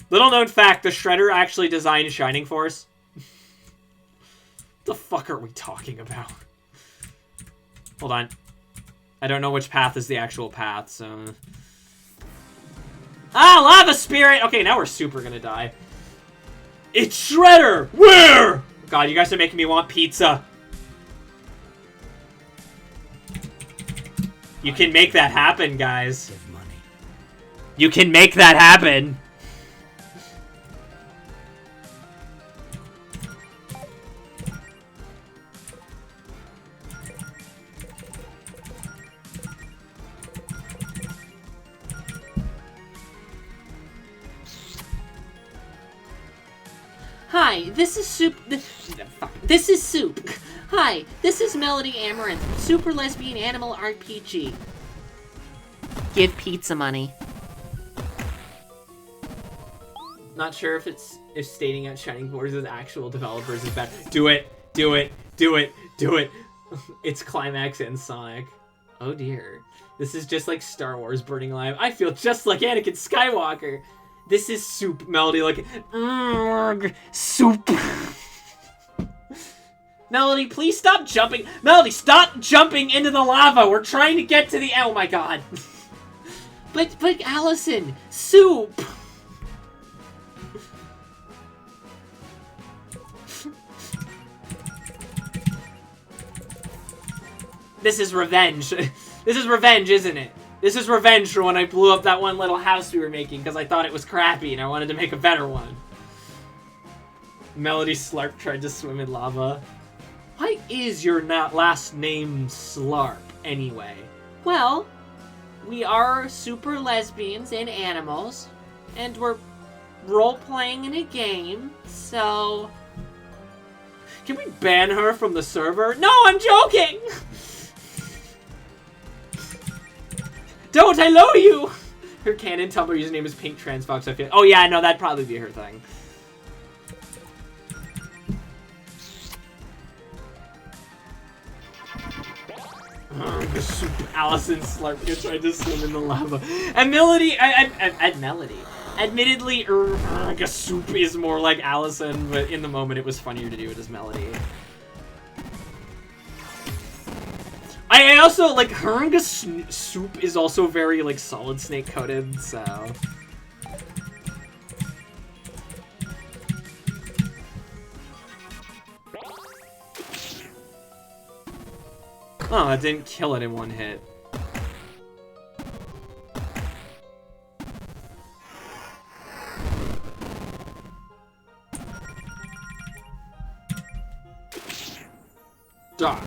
Little known fact, the Shredder actually designed Shining Force. What the fuck are we talking about? Hold on. I don't know which path is the actual path, so... Ah, Lava Spirit! Okay, now we're super gonna die. It's Shredder! Where? God, you guys are making me want pizza. You can make that happen, guys. You can make that happen. Hi, this is Soup. This is Soup. Hi, this is Melody Amaranth, Super Lesbian Animal RPG. Give pizza money. Not sure if stating at Shining Forces actual developers is bad. Do it, do it, do it, do it. It's Climax and Sonic. Oh dear. This is just like Star Wars burning alive. I feel just like Anakin Skywalker. This is Soup, Melody, like, Soup. Melody, please stop jumping. Melody, stop jumping into the lava. We're trying to get to the, oh my god. But Allison, Soup. This is revenge. This is revenge, isn't it? This is revenge for when I blew up that one little house we were making because I thought it was crappy and I wanted to make a better one. Melody Slarp tried to swim in lava. Why is your last name Slarp, anyway? Well, we are super lesbians and animals, and we're role-playing in a game, so... Can we ban her from the server? No, I'm joking! Don't, I lower you! Her canon Tumblr username is Pink Trans Fox, I feel. Oh yeah, no, that'd probably be her thing. Allison Slarpka tried to swim in the lava. And Melody, admittedly, Soup is more like Allison, but in the moment it was funnier to do it as Melody. I also, like, Heringa Soup is also very, like, Solid Snake coated, so... Oh, that didn't kill it in one hit. Die.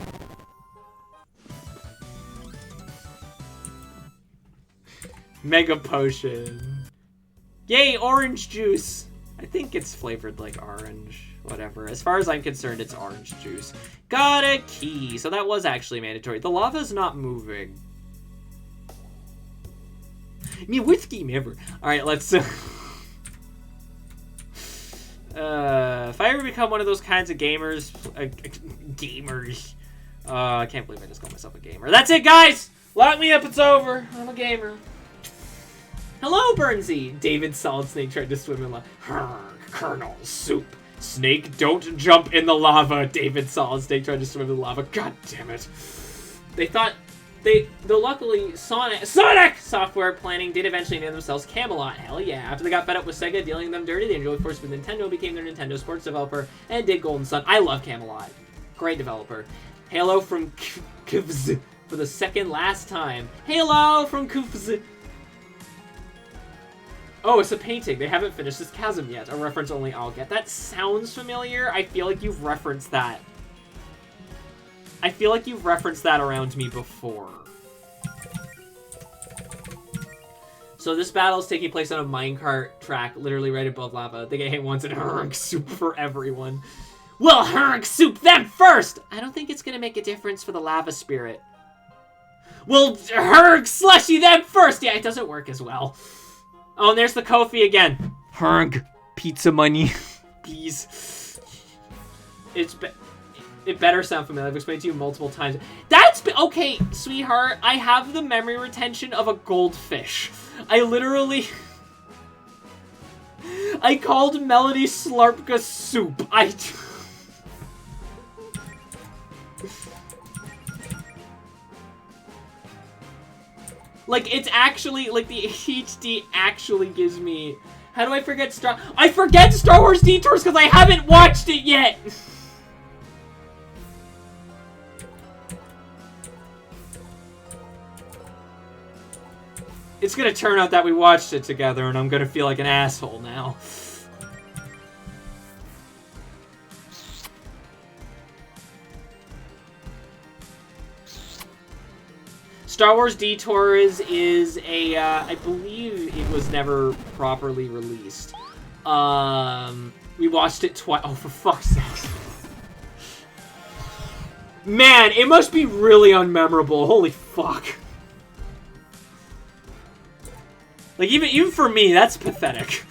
Mega Potion. Yay, orange juice! I think it's flavored like orange. Whatever. As far as I'm concerned, it's orange juice. Got a key. So that was actually mandatory. The lava's not moving. Me worst game ever. Alright, let's... if I ever become one of those kinds of gamers... I can't believe I just called myself a gamer. That's it, guys! Lock me up, it's over. I'm a gamer. Hello, Burnsy! David Solid Snake tried to swim in lava. Colonel Soup. Snake, don't jump in the lava. David Solid Snake tried to swim in the lava. God damn it. They thought... Though luckily, Sonic Software Planning did eventually name themselves Camelot. Hell yeah. After they got fed up with Sega dealing them dirty, they enjoyed force with Nintendo, became their Nintendo sports developer, and did Golden Sun. I love Camelot. Great developer. Halo from Kufz for the second last time. Halo from Kufz. Oh, it's a painting. They haven't finished this chasm yet. A reference only I'll get. That sounds familiar. I feel like you've referenced that. I feel like you've referenced that around me before. So this battle is taking place on a minecart track, literally right above lava. They get hit once and Heringa Soup for everyone. Well, Heringa Soup them first! I don't think it's gonna make a difference for the lava spirit. Well, Heringa Slushy them first! Yeah, it doesn't work as well. Oh, and there's the Kofi again. Heringa pizza money. Please. It better sound familiar. I've explained to you multiple times. Okay, sweetheart. I have the memory retention of a goldfish. I literally... I called Melody Slarpka Soup. Like, it's actually, like, the HD actually gives me... How do I forget I forget Star Wars Detours because I haven't watched it yet! It's gonna turn out that we watched it together, and I'm gonna feel like an asshole now. Star Wars Detours is a, I believe it was never properly released. We watched it twice. Oh, for fuck's sake. Man, it must be really unmemorable. Holy fuck. Like, even for me, that's pathetic.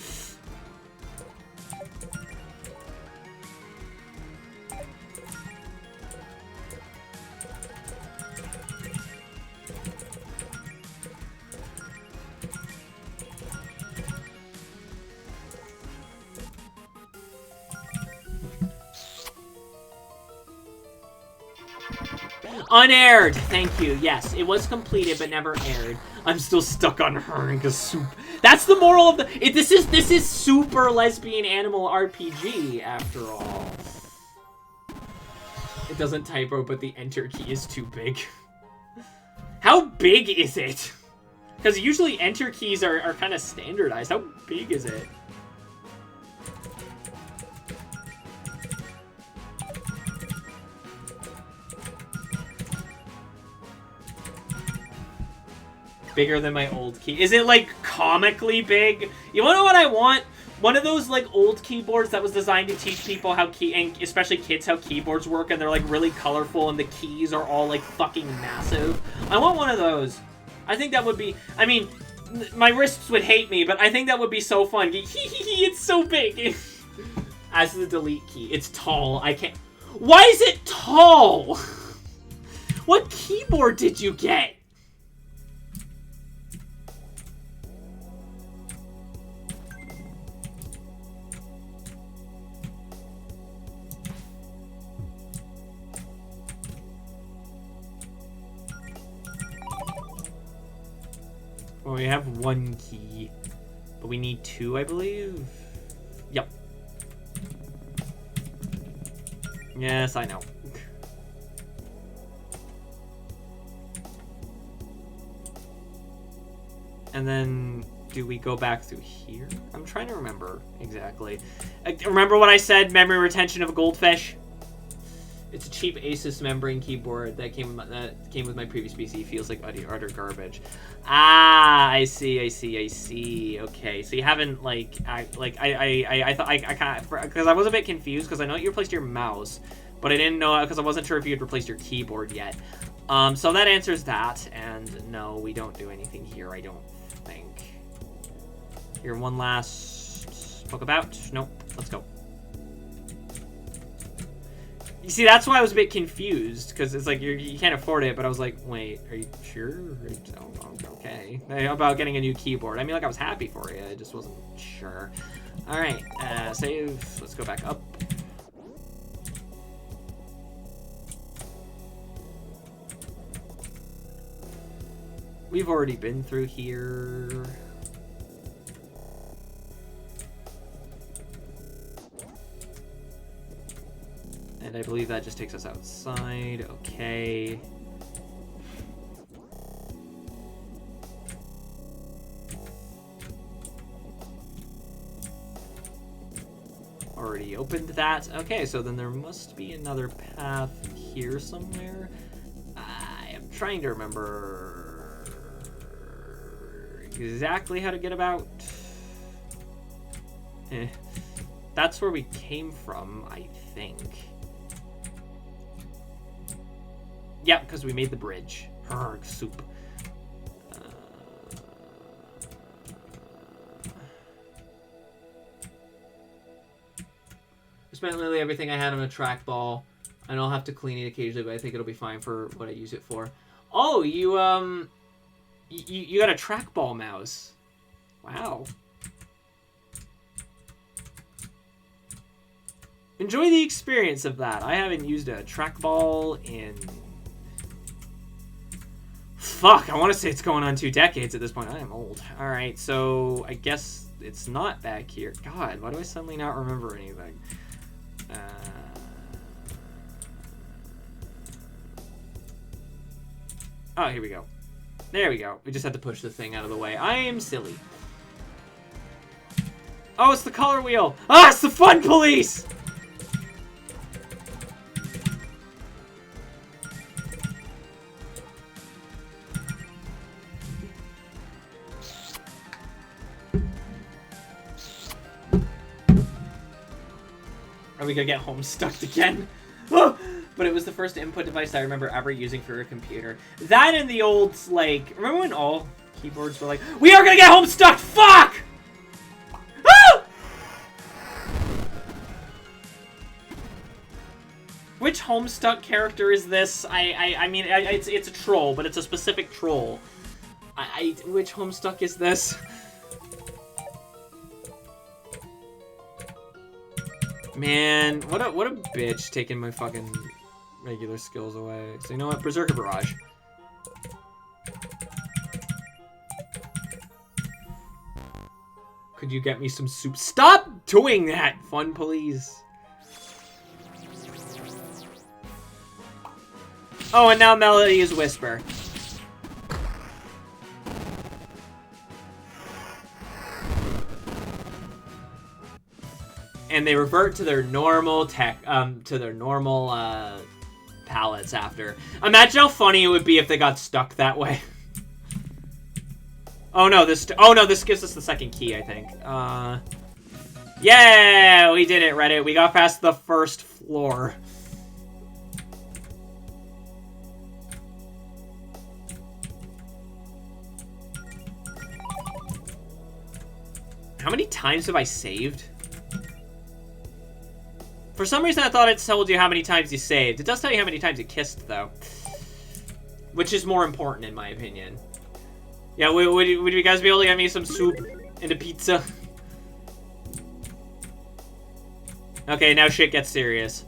Unaired! Thank you. Yes, it was completed but never aired. I'm still stuck on her because soup. That's the moral of the. This is super lesbian animal RPG after all. It doesn't typo, but the enter key is too big. How big is it? Because usually enter keys are kind of standardized. How big is it? Bigger than my old key. Is it like comically big? You wanna know what I want? One of those like old keyboards that was designed to teach people how and especially kids how keyboards work, and they're like really colorful and the keys are all like fucking massive. I want one of those. I think that would be, I mean, my wrists would hate me, but I think that would be so fun. It's so big. As the delete key. It's tall. I can't. Why is it tall? What keyboard did you get? Well, we have one key, but we need two, I believe. Yep. Yes, I know. And then, do we go back through here? I'm trying to remember exactly. Remember what I said, memory retention of a goldfish? It's a cheap Asus membrane keyboard that came with my previous PC. Feels like utter garbage. Ah, I see. Okay, so you haven't I thought I kind of, because I was a bit confused because I know you replaced your mouse, but I didn't know because I wasn't sure if you had replaced your keyboard yet. So that answers that, and no, we don't do anything here. I don't think. Here, one last poke about. Nope. Let's go. You see, that's why I was a bit confused, because it's like you can't afford it, but I was like, wait, are you sure? Oh, okay. About getting a new keyboard. I mean, like, I was happy for you, I just wasn't sure. Alright, save. Let's go back up. We've already been through here. And I believe that just takes us outside. Okay. Already opened that. Okay, so then there must be another path here somewhere. I am trying to remember exactly how to get about. That's where we came from, I think. Yeah, because we made the bridge. Arrgh, soup. I spent literally everything I had on a trackball. I know I'll have to clean it occasionally, but I think it'll be fine for what I use it for. Oh, you got a trackball mouse. Wow. Enjoy the experience of that. I haven't used a trackball in... Fuck, I want to say it's going on 2 decades at this point. I am old. Alright, so I guess it's not back here. God, why do I suddenly not remember anything? Oh, here we go. There we go. We just had to push the thing out of the way. I am silly. Oh, it's the color wheel. Ah, it's the fun police! Are we gonna get homestuck again? But it was the first input device I remember ever using for a computer. That and the old, like... Remember when all keyboards were like, we are gonna get homestuck! Fuck! Ah! Which homestuck character is this? I mean, it's a troll, but it's a specific troll. Which homestuck is this? Man, what a bitch taking my fucking regular skills away. So you know what? Berserker Barrage. Could you get me some soup? Stop doing that, fun police. Oh, and now Melody is Whisper. And they revert to their normal palettes after. Imagine how funny it would be if they got stuck that way. Oh no, this gives us the second key, I think. Yeah, we did it, Reddit. We got past the first floor. How many times have I saved? For some reason, I thought it told you how many times you saved. It does tell you how many times you kissed, though. Which is more important, in my opinion. Yeah, would you guys be able to get me some soup and a pizza? Okay, now shit gets serious.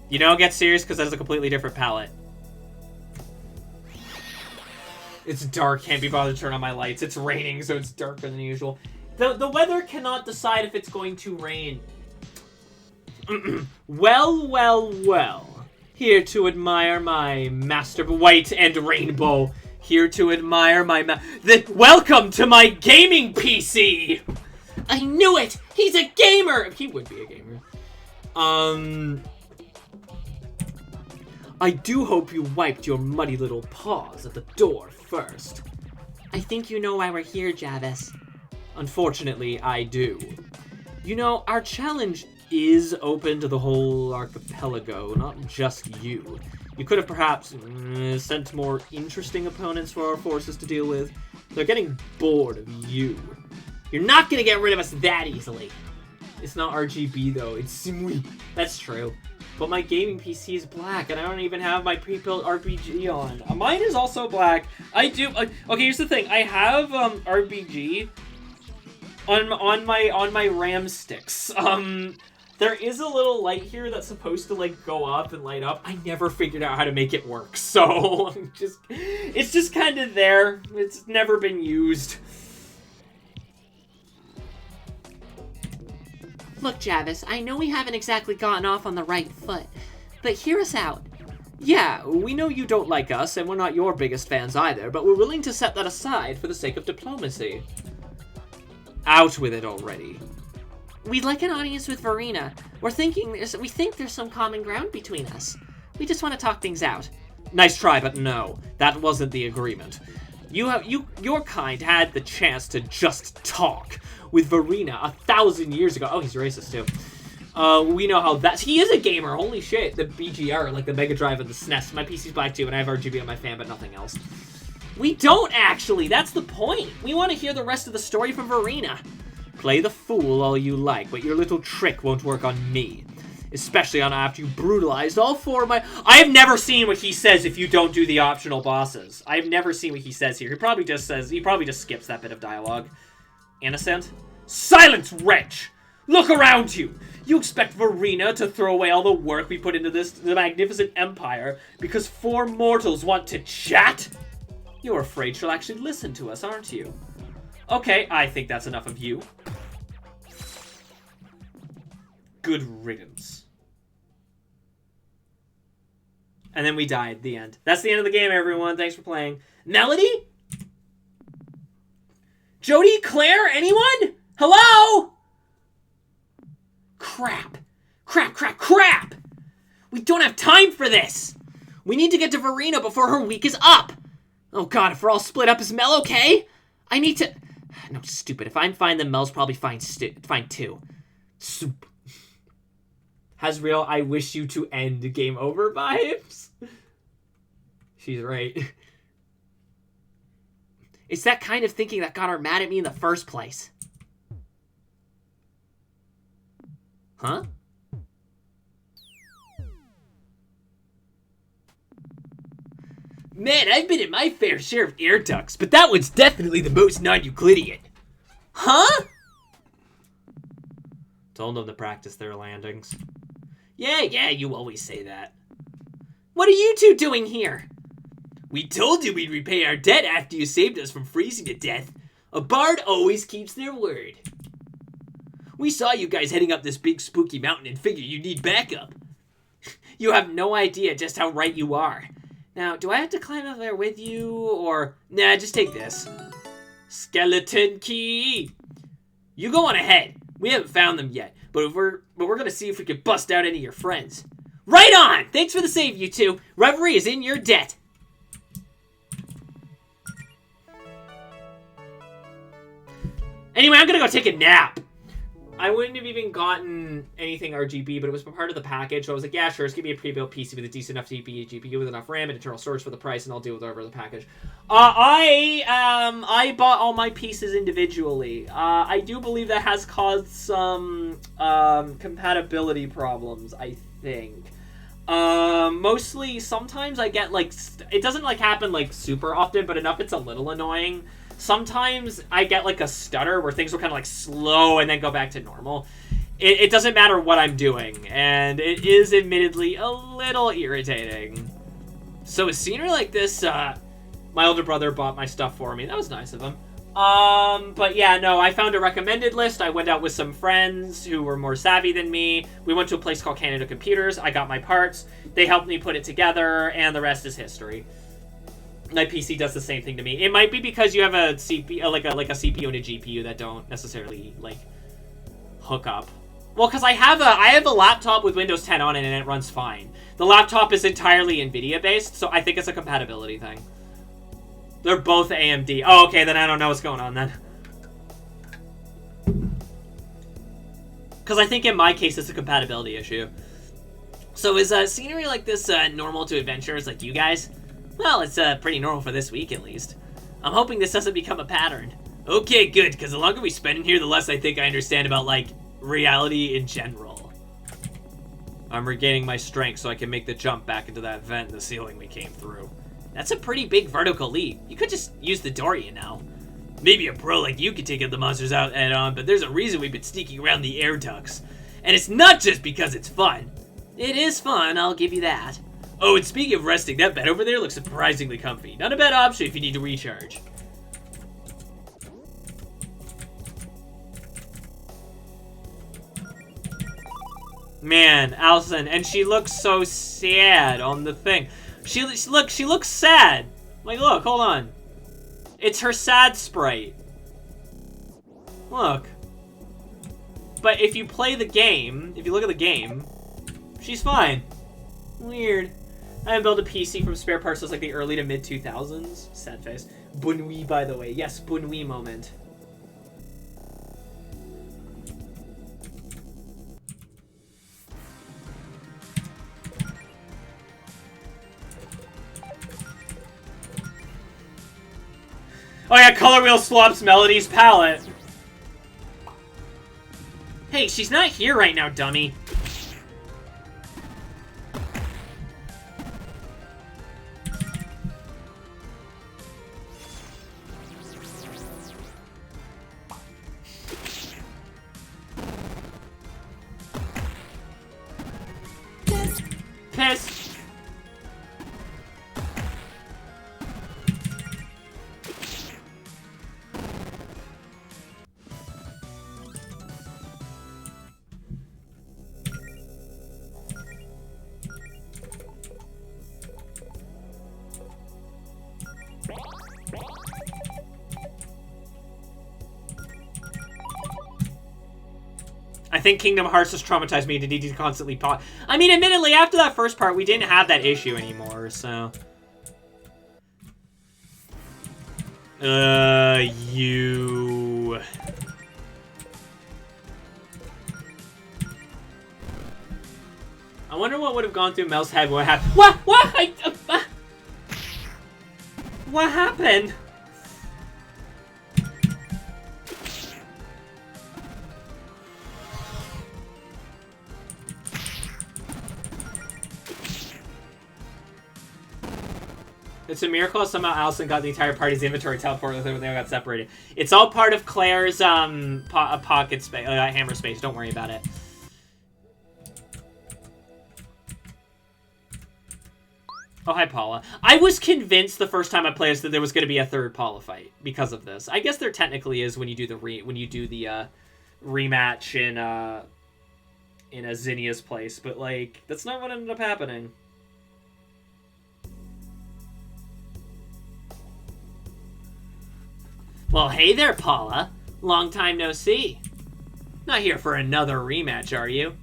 You know it gets serious because that's a completely different palette. It's dark, can't be bothered to turn on my lights. It's raining, so it's darker than usual. The weather cannot decide if it's going to rain. Well. Here to admire my master white and rainbow. Here to admire my welcome to my gaming PC! I knew it! He's a gamer! He would be a gamer. I do hope you wiped your muddy little paws at the door first. I think you know why we're here, Javis. Unfortunately, I do. You know, our challenge is open to the whole archipelago, not just you. You could have perhaps sent more interesting opponents for our forces to deal with. They're getting bored of you. You're not gonna get rid of us that easily. It's not RGB though, it's Simui. That's true. But my gaming PC is black, and I don't even have my pre-built RPG on. Mine is also black. I do. Okay, here's the thing. I have RBG on my RAM sticks. There is a little light here that's supposed to like go up and light up. I never figured out how to make it work, so it's just kind of there. It's never been used. Look, Javis, I know we haven't exactly gotten off on the right foot, but hear us out. Yeah, we know you don't like us, and we're not your biggest fans either, but we're willing to set that aside for the sake of diplomacy. Out with it already. We'd like an audience with Verena. We think there's some common ground between us. We just want to talk things out. Nice try, but no. That wasn't the agreement. Your kind had the chance to just talk with Verena 1,000 years ago. Oh, he's racist too. We know how he is a gamer. Holy shit. The BGR, like the Mega Drive and the SNES. My PC's black too, and I have RGB on my fan, but nothing else. We don't actually. That's the point. We want to hear the rest of the story from Verena. Play the fool all you like, but your little trick won't work on me. Especially on after you brutalized all four of my... I have never seen what he says if you don't do the optional bosses. I have never seen what he says here. He probably just skips that bit of dialogue. Innocent? Silence, wretch! Look around you! You expect Verena to throw away all the work we put into the magnificent empire because 4 mortals want to chat? You're afraid she'll actually listen to us, aren't you? Okay, I think that's enough of you. Good riddance. And then we died. The end. That's the end of the game, everyone. Thanks for playing. Melody? Jody? Claire? Anyone? Hello? Crap. Crap. We don't have time for this. We need to get to Verena before her week is up. Oh god, if we're all split up, is Mel okay? I need to... No, stupid. If I'm fine, then Mel's probably fine too. Soup. Hasriel, I wish you to end game over vibes. She's right. It's that kind of thinking that got her mad at me in the first place. Huh? Man, I've been in my fair share of air ducts, but that one's definitely the most non-Euclidean. Huh? Told them to practice their landings. Yeah, you always say that. What are you two doing here? We told you we'd repay our debt after you saved us from freezing to death. A bard always keeps their word. We saw you guys heading up this big spooky mountain and figured you need backup. You have no idea just how right you are. Now, do I have to climb up there with you, or... Nah, just take this. Skeleton key! You go on ahead. We haven't found them yet, but we're gonna see if we can bust out any of your friends. Right on! Thanks for the save, you two. Reverie is in your debt. Anyway, I'm gonna go take a nap. I wouldn't have even gotten anything RGB, but it was part of the package, so I was like, yeah, sure, just give me a pre-built PC with a decent enough GPU with enough RAM and internal storage for the price, and I'll deal with whatever the package. I bought all my pieces individually. I do believe that has caused some compatibility problems, I think. Mostly, sometimes I get, like, it doesn't, like, happen, like, super often, but enough it's a little annoying. Sometimes I get, like, a stutter where things will kind of, like, slow and then go back to normal. It doesn't matter what I'm doing, and it is admittedly a little irritating. So a scenery like this, my older brother bought my stuff for me. That was nice of him. But yeah, no, I found a recommended list. I went out with some friends who were more savvy than me. We went to a place called Canada Computers. I got my parts. They helped me put it together, and the rest is history. My PC does the same thing to me. It might be because you have a CPU, like a CPU and a GPU that don't necessarily, like, hook up. Well, because I have a laptop with Windows 10 on it, and it runs fine. The laptop is entirely NVIDIA-based, so I think it's a compatibility thing. They're both AMD. Oh, okay, then I don't know what's going on then. Because I think in my case, it's a compatibility issue. So is scenery like this normal to adventurers like you guys? Well, it's pretty normal for this week, at least. I'm hoping this doesn't become a pattern. Okay, good, because the longer we spend in here, the less I think I understand about, like, reality in general. I'm regaining my strength so I can make the jump back into that vent in the ceiling we came through. That's a pretty big vertical leap. You could just use the door, you know. Maybe a pro like you could take the monsters out head-on, but there's a reason we've been sneaking around the air ducts. And it's not just because it's fun. It is fun, I'll give you that. Oh, and speaking of resting, that bed over there looks surprisingly comfy. Not a bad option if you need to recharge. Man, Allison, and she looks so sad on the thing. She looks sad. Like, look, hold on. It's her sad sprite. Look. But if you play the game, if you look at the game, she's fine. Weird. I haven't built a PC from spare parts since like the early to mid 2000s. Sad face. Bonne nuit, by the way. Yes, bonne nuit moment. Oh yeah, Color Wheel swaps Melody's palette. Hey, she's not here right now, dummy. Piss. think Kingdom Hearts has traumatized me to need to constantly pause. I mean, admittedly, after that first part, we didn't have that issue anymore, so... You... I wonder what would have gone through Mel's head. What happened? What? What happened? It's a miracle somehow Allison got the entire party's inventory teleported when they all got separated. It's all part of Claire's pocket space, hammer space. Don't worry about it. Oh, hi, Paula. I was convinced the first time I played this that there was going to be a third Paula fight because of this. I guess there technically is when you do the rematch in a Zinnia's place, but like that's not what ended up happening. Well, hey there, Paula. Long time no see. Not here for another rematch, are you?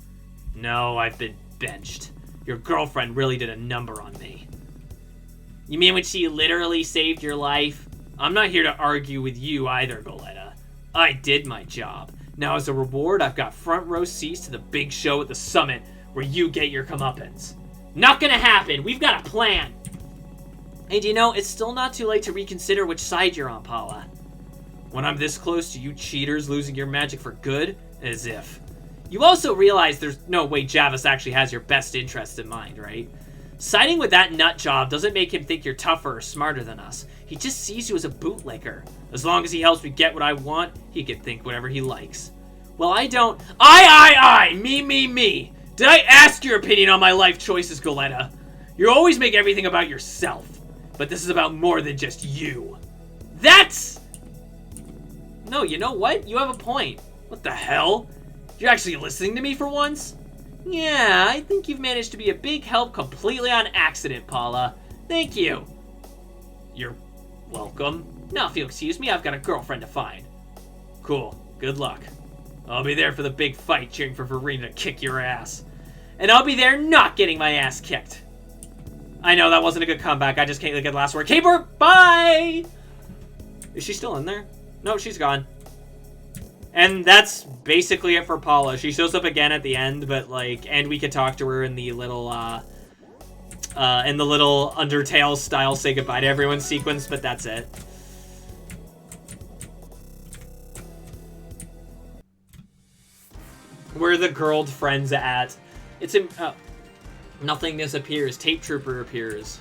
No, I've been benched. Your girlfriend really did a number on me. You mean when she literally saved your life? I'm not here to argue with you either, Goletta. I did my job. Now as a reward, I've got front row seats to the big show at the summit where you get your comeuppance. Not gonna happen. We've got a plan. And you know, it's still not too late to reconsider which side you're on, Paula. When I'm this close to you cheaters losing your magic for good? As if. You also realize there's no way Javis actually has your best interest in mind, right? Siding with that nut job doesn't make him think you're tougher or smarter than us. He just sees you as a bootlicker. As long as he helps me get what I want, he can think whatever he likes. Well, I don't... I! Me! Did I ask your opinion on my life choices, Goletta? You always make everything about yourself. But this is about more than just you. That's... No, you know what? You have a point. What the hell? You're actually listening to me for once? Yeah, I think you've managed to be a big help completely on accident, Paula. Thank you. You're welcome. Now, if you'll excuse me, I've got a girlfriend to find. Cool. Good luck. I'll be there for the big fight, cheering for Verena to kick your ass. And I'll be there not getting my ass kicked. I know, that wasn't a good comeback. I just can't get the last word. Caper, bye! Is she still in there? No, she's gone. And that's basically it for Paula. She shows up again at the end, but like, and we could talk to her in the little, Undertale style say goodbye to everyone sequence, but that's it. Where are the girl friends at? It's in, nothingness appears. Tape Trooper appears.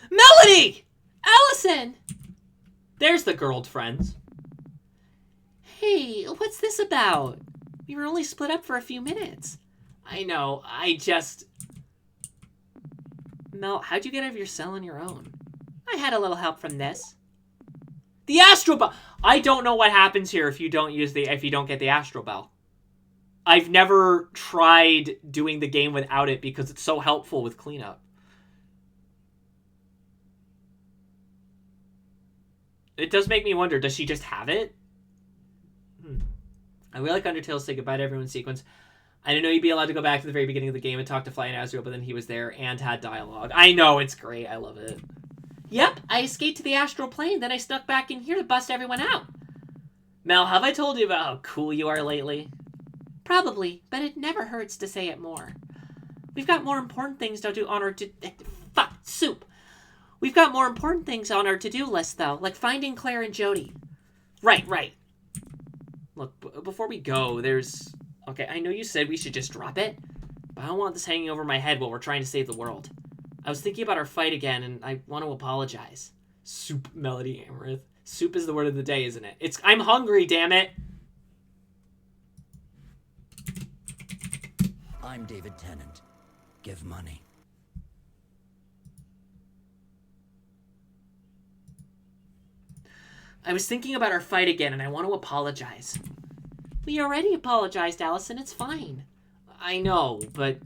Melody! Allison! There's the girl friends. Hey, what's this about? We were only split up for a few minutes. I know, Mel, how'd you get out of your cell on your own? I had a little help from this. The Astro Bell! I don't know what happens here if you don't get the Astro Bell. I've never tried doing the game without it because it's so helpful with cleanup. It does make me wonder, does she just have it? I really like Undertale say goodbye to everyone sequence. I didn't know you'd be allowed to go back to the very beginning of the game and talk to Fly and Azrael, but then he was there and had dialogue. I know, it's great. I love it. Yep, I escaped to the astral plane, then I snuck back in here to bust everyone out. Mel, have I told you about how cool you are lately? Probably, but it never hurts to say it more. We've got more important things to do on our fuck soup. We've got more important things on our to-do list though, like finding Claire and Jody. Right. Look, before we go, there's... Okay, I know you said we should just drop it, but I don't want this hanging over my head while we're trying to save the world. I was thinking about our fight again, and I want to apologize. Soup, Melody Amaranth. Soup is the word of the day, isn't it? I'm hungry, damn it! I'm David Tennant. Give money. I was thinking about our fight again, and I want to apologize. We already apologized, Allison. It's fine. I know, but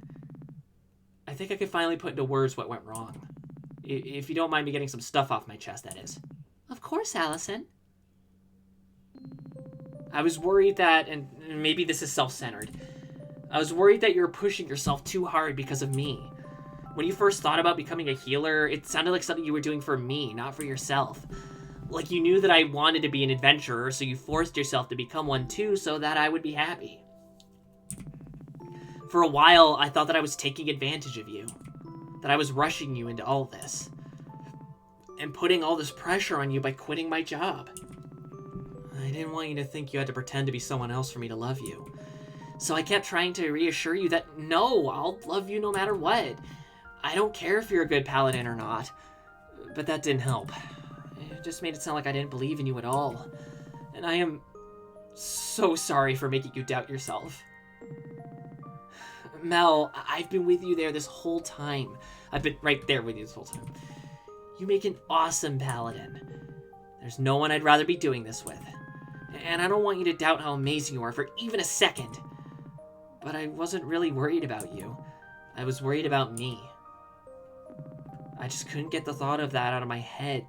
I think I could finally put into words what went wrong. If you don't mind me getting some stuff off my chest, that is. Of course, Allison. I was worried that, and maybe this is self-centered, I was worried that you were pushing yourself too hard because of me. When you first thought about becoming a healer, it sounded like something you were doing for me, not for yourself. Like you knew that I wanted to be an adventurer, so you forced yourself to become one too so that I would be happy. For a while, I thought that I was taking advantage of you. That I was rushing you into all this. And putting all this pressure on you by quitting my job. I didn't want you to think you had to pretend to be someone else for me to love you. So I kept trying to reassure you that, no, I'll love you no matter what. I don't care if you're a good paladin or not. But that didn't help. It just made it sound like I didn't believe in you at all. And I am so sorry for making you doubt yourself. Mel, I've been with you there this whole time. I've been right there with you this whole time. You make an awesome paladin. There's no one I'd rather be doing this with. And I don't want you to doubt how amazing you are for even a second. But I wasn't really worried about you. I was worried about me. I just couldn't get the thought of that out of my head,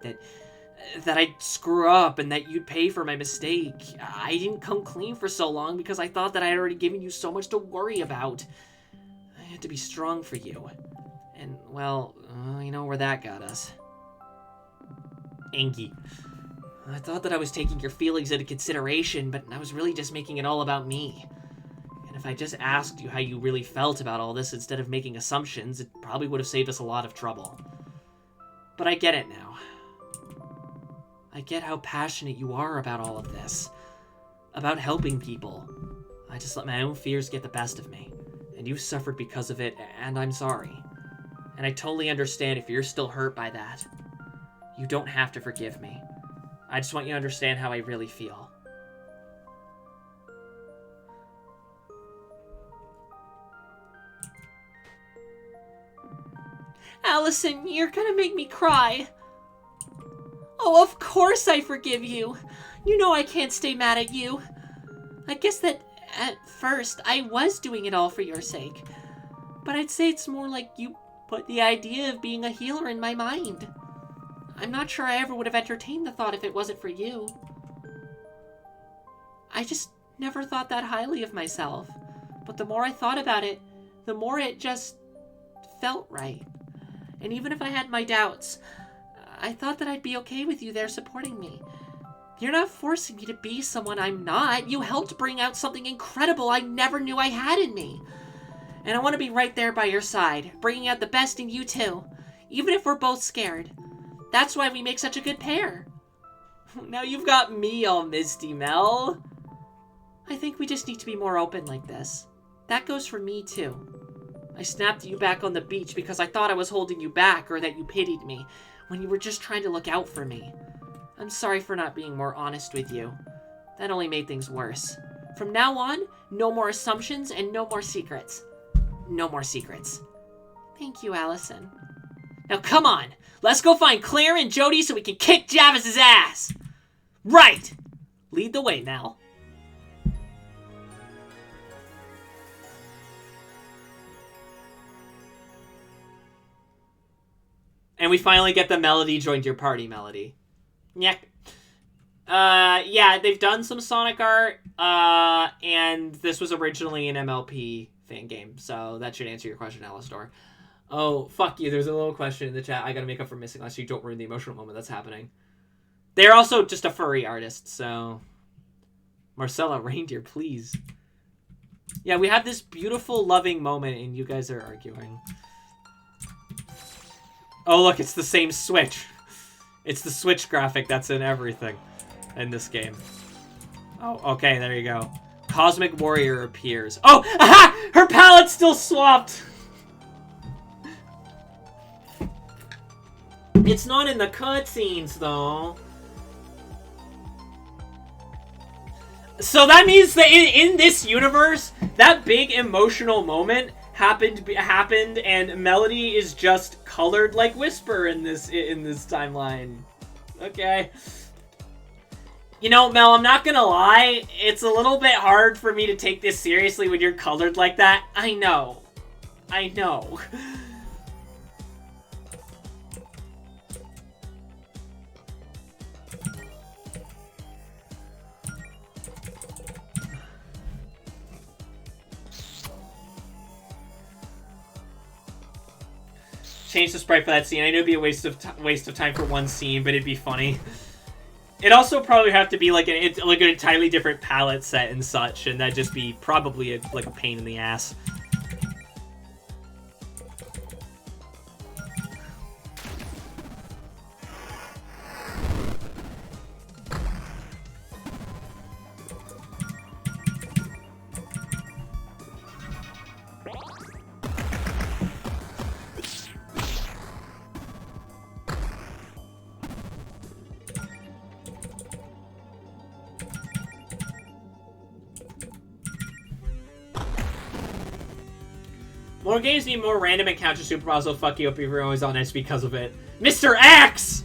that I'd screw up and that you'd pay for my mistake. I didn't come clean for so long because I thought that I had already given you so much to worry about. I had to be strong for you. And, well, you know where that got us. Angie. I thought that I was taking your feelings into consideration, but I was really just making it all about me. And if I just asked you how you really felt about all this instead of making assumptions, it probably would have saved us a lot of trouble. But I get it now. I get how passionate you are about all of this. About helping people. I just let my own fears get the best of me. And you suffered because of it, and I'm sorry. And I totally understand if you're still hurt by that. You don't have to forgive me. I just want you to understand how I really feel. Allison, you're gonna make me cry. Oh, of course I forgive you. You know I can't stay mad at you. I guess that at first I was doing it all for your sake. But I'd say it's more like you put the idea of being a healer in my mind. I'm not sure I ever would have entertained the thought if it wasn't for you. I just never thought that highly of myself. But the more I thought about it, the more it just felt right. And even if I had my doubts, I thought that I'd be okay with you there supporting me. You're not forcing me to be someone I'm not. You helped bring out something incredible I never knew I had in me. And I want to be right there by your side, bringing out the best in you too, even if we're both scared. That's why we make such a good pair. Now you've got me all misty, Mel. I think we just need to be more open like this. That goes for me too. I snapped at you back on the beach because I thought I was holding you back or that you pitied me, when you were just trying to look out for me. I'm sorry for not being more honest with you. That only made things worse. From now on, no more assumptions and no more secrets. No more secrets. Thank you, Allison. Now come on, let's go find Claire and Jody so we can kick Javis's ass! Right! Lead the way, Mel. And we finally get the Melody joined your party melody. Yeah. Yeah, they've done some Sonic art, and this was originally an MLP fan game, so that should answer your question, Alistor. Oh, fuck you, there's a little question in the chat I gotta make up for missing last so you don't ruin the emotional moment that's happening. They're also just a furry artist, so... Marcella, reindeer, please. Yeah, we had this beautiful, loving moment, and you guys are arguing. Oh, look, it's the same Switch. It's the Switch graphic that's in everything in this game. Oh, okay, there you go. Cosmic Warrior appears. Oh, aha! Her palette's still swapped! It's not in the cutscenes, though. So that means that in this universe, that big emotional moment happened, and Melody is just colored like Whisper in this timeline. Okay. You know, Mel, I'm not gonna lie, it's a little bit hard for me to take this seriously when you're colored like that. I know. I know. Change the sprite for that scene. I know it'd be a waste of time for one scene, but it'd be funny. It'd also probably have to be like an entirely different palette set and such, and that'd just be probably like a pain in the ass. More games need more random encounter superpowers, so fuck you up if you're always on edge because of it. Mr. X!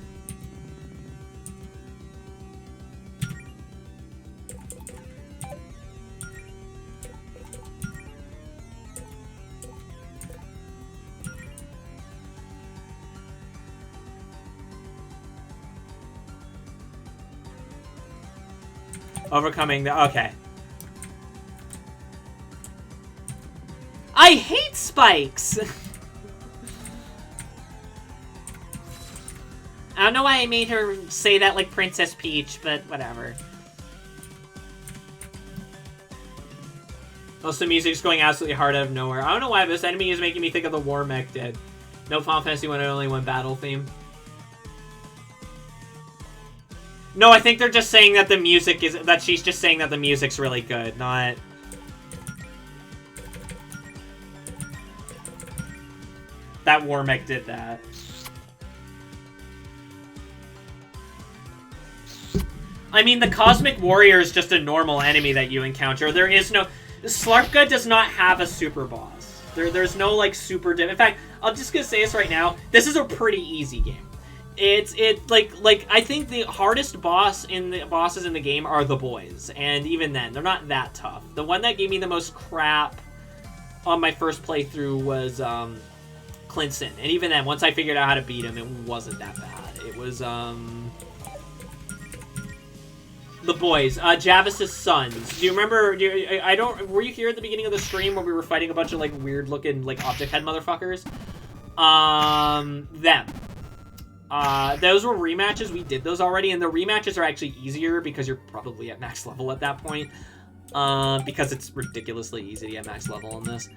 Overcoming the... Okay. I hate spikes! I don't know why I made her say that like Princess Peach, but whatever. Also, the music's going absolutely hard out of nowhere. I don't know why, but this enemy is making me think of the War Mech did. No Final Fantasy 1 and only one battle theme. No, I think they're just saying that the music is... That she's just saying that the music's really good, not... That War Mech did that. I mean, the Cosmic Warrior is just a normal enemy that you encounter. There is no... Slarpka does not have a super boss. There's no, like, super... In fact, I'm just gonna say this right now. This is a pretty easy game. Like I think the hardest bosses in the game are the boys, and even then, they're not that tough. The one that gave me the most crap on my first playthrough was Clinton, and even then, once I figured out how to beat him, it wasn't that bad. It was the boys, Javis's sons. Do you remember? Were you here at the beginning of the stream when we were fighting a bunch of like weird looking like object head motherfuckers? Them. Those were rematches. We did those already, and the rematches are actually easier because you're probably at max level at that point. Because it's ridiculously easy to get max level on this.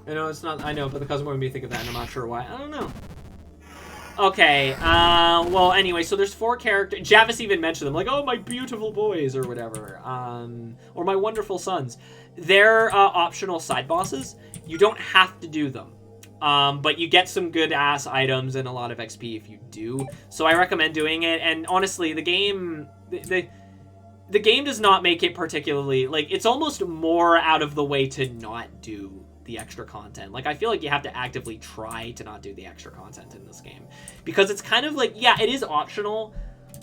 I know it's not. I know, but the cousin made me think of that, and I'm not sure why. I don't know. Okay. Well, anyway, so there's 4 characters. Javis even mentioned them, like, oh, my beautiful boys, or whatever. Or my wonderful sons. They're optional side bosses. You don't have to do them. But you get some good ass items and a lot of XP if you do. So I recommend doing it. And honestly, the game, the game does not make it particularly, like, it's almost more out of the way to not do the extra content. Like, I feel like you have to actively try to not do the extra content in this game. Because it's kind of like, yeah, it is optional,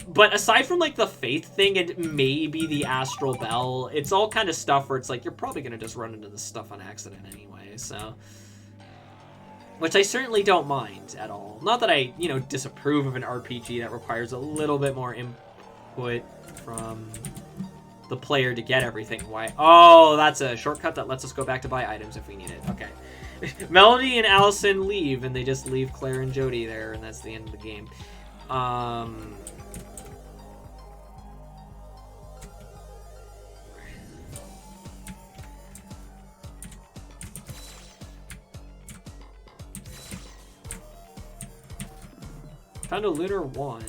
but aside from, like, the faith thing and maybe the astral bell, it's all kind of stuff where it's like, you're probably going to just run into this stuff on accident anyway, so... Which I certainly don't mind at all. Not that I, you know, disapprove of an RPG that requires a little bit more input from the player to get everything. Why? Oh, that's a shortcut that lets us go back to buy items if we need it. Okay. Melody and Allison leave, and they just leave Claire and Jody there, and that's the end of the game. Found a lunar wand.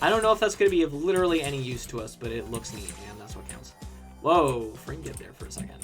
I don't know if that's going to be of literally any use to us, but it looks neat, man. That's what counts. Whoa, Fringit there for a second.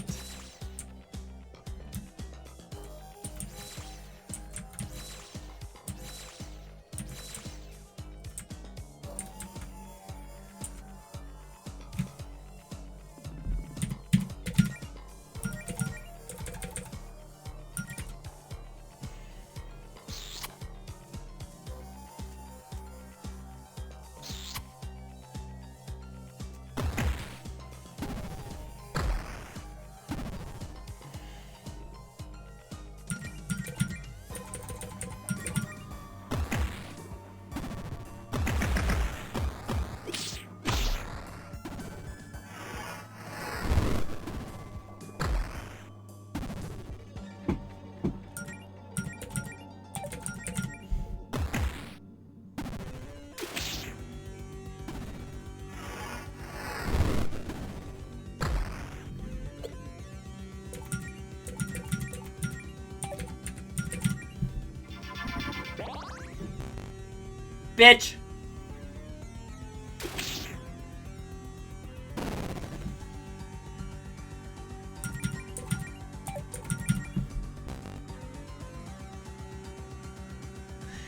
Bitch!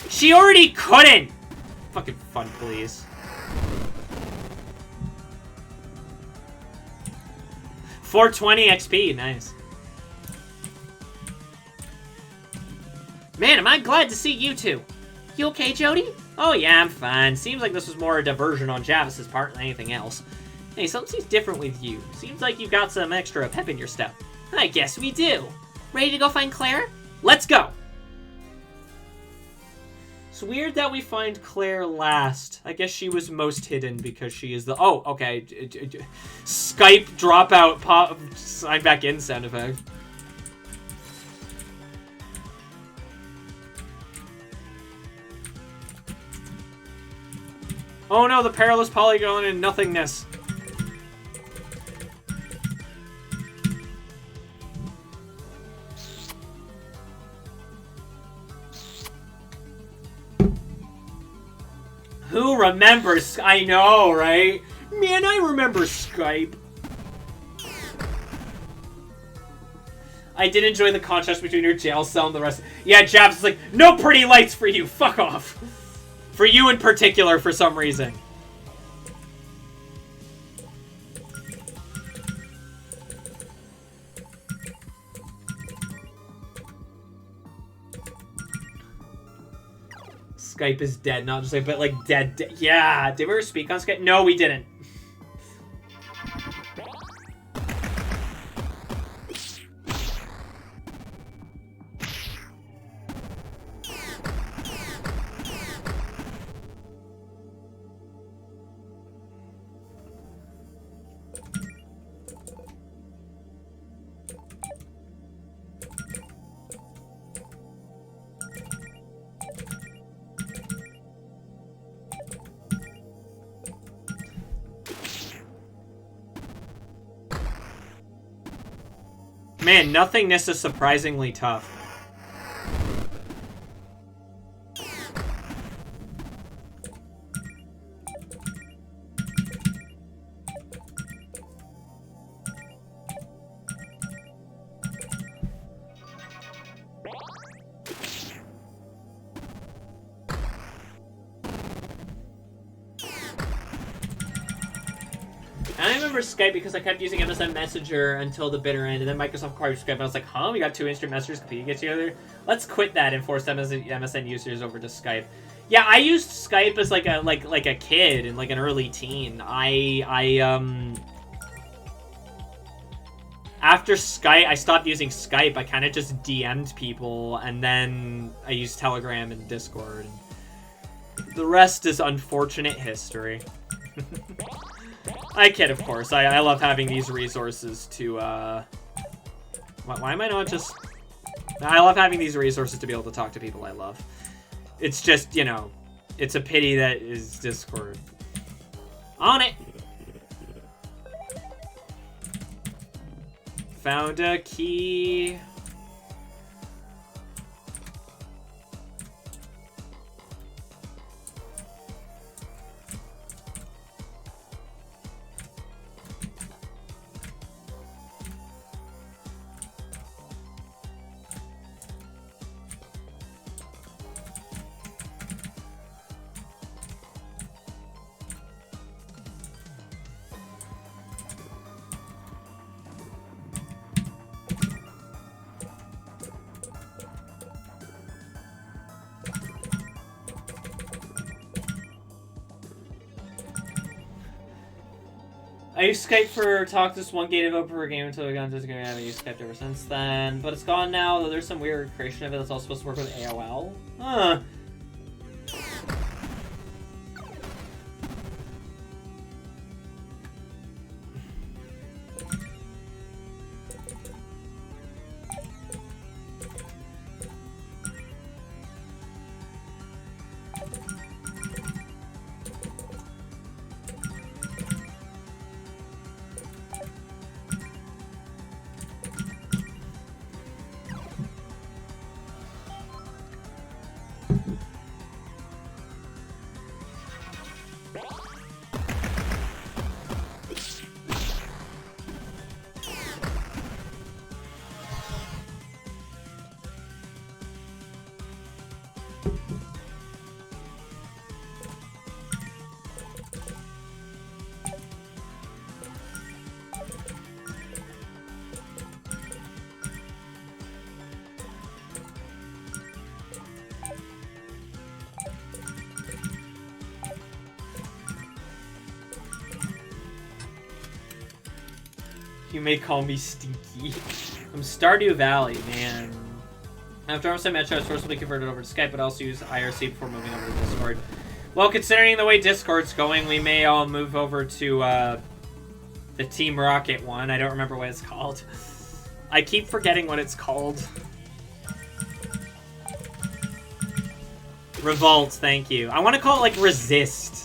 She already couldn't! Fucking fun, please. $420 XP, nice. Man, am I glad to see you two. You okay, Jody? Oh yeah, I'm fine. Seems like this was more a diversion on Javis's part than anything else. Hey, something seems different with you. Seems like you've got some extra pep in your step. I guess we do. Ready to go find Claire? Let's go! It's weird that we find Claire last. I guess she was most hidden because she is the... Oh, okay. Skype dropout pop... Sign back in sound effect. Oh no, the perilous polygon and nothingness. Who remembers? I know, right? Man, I remember Skype. I did enjoy the contrast between your jail cell and the rest. Yeah, Jav's like, no pretty lights for you. Fuck off. For you in particular, for some reason. Skype is dead, not just like, but like dead. Yeah, did we ever speak on Skype? No, we didn't. Man, nothingness is surprisingly tough. I remember Skype because I kept using MSN Messenger until the bitter end, and then Microsoft acquired Skype, and I was like, huh? We got two instant messengers competing against each other? Let's quit that and force MSN users over to Skype. Yeah, I used Skype as like a kid and like an early teen. After Skype, I stopped using Skype. I kind of just DM'd people, and then I used Telegram and Discord. The rest is unfortunate history. I kid, of course. I love having these resources to, why am I not just... I love having these resources to be able to talk to people I love. It's just, you know, It's a pity that is Discord. On it! Found a key. I used Skype for talk this one game developer per game until I got into this game. I haven't used Skype ever since then. But it's gone now, though there's some weird creation of it that's also supposed to work with AOL. Huh. You may call me Stinky. I'm Stardew Valley, man. After almost I mentioned, I was forcibly converted over to Skype, but I also use IRC before moving over to Discord. Well, considering the way Discord's going, we may all move over to the Team Rocket one. I don't remember what it's called. I keep forgetting what it's called. Revolt, thank you. I want to call it like Resist.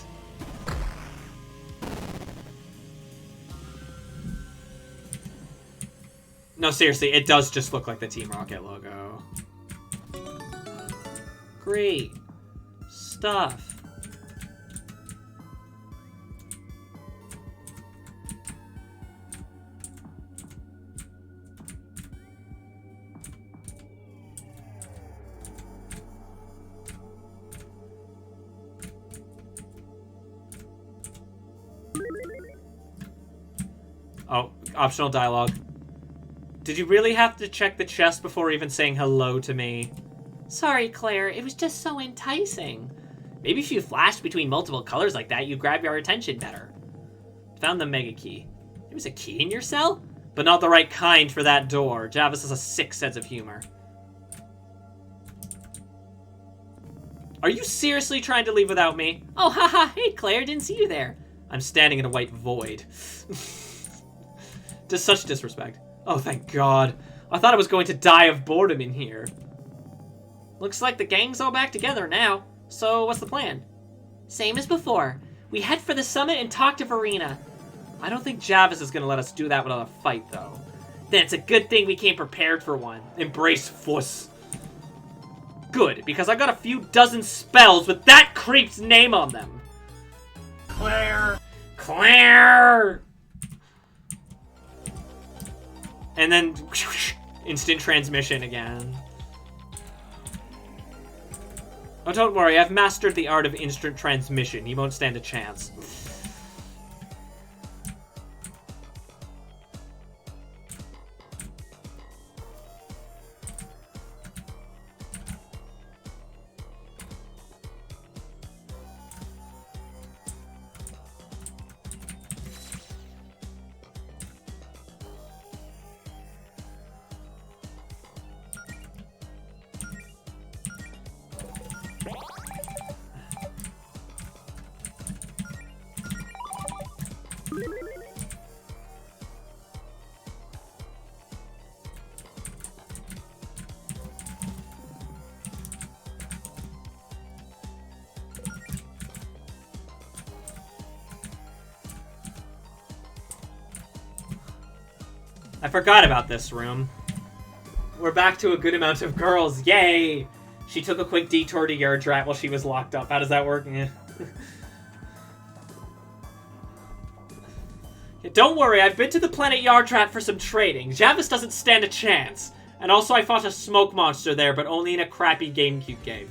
No, seriously, it does just look like the Team Rocket logo. Great stuff. Oh, optional dialogue. Did you really have to check the chest before even saying hello to me? Sorry, Claire. It was just so enticing. Maybe if you flashed between multiple colors like that, you'd grab your attention better. Found the mega key. There was a key in your cell? But not the right kind for that door. Javis has a sick sense of humor. Are you seriously trying to leave without me? Oh, haha. Hey, Claire. Didn't see you there. I'm standing in a white void. Just such disrespect. Oh, thank God. I thought I was going to die of boredom in here. Looks like the gang's all back together now. So, what's the plan? Same as before. We head for the summit and talk to Verena. I don't think Javis is going to let us do that without a fight, though. Then it's a good thing we came prepared for one. Embrace Fuss. Good, because I got a few dozen spells with that creep's name on them. Claire! Claire! And then, instant transmission again. Oh, don't worry, I've mastered the art of instant transmission. He won't stand a chance. I forgot about this room. We're back to a good amount of girls. Yay! She took a quick detour to Yardrat while she was locked up. How does that work? Yeah. Yeah, don't worry, I've been to the planet Yardrat for some trading. Javis doesn't stand a chance. And also I fought a smoke monster there, but only in a crappy GameCube game.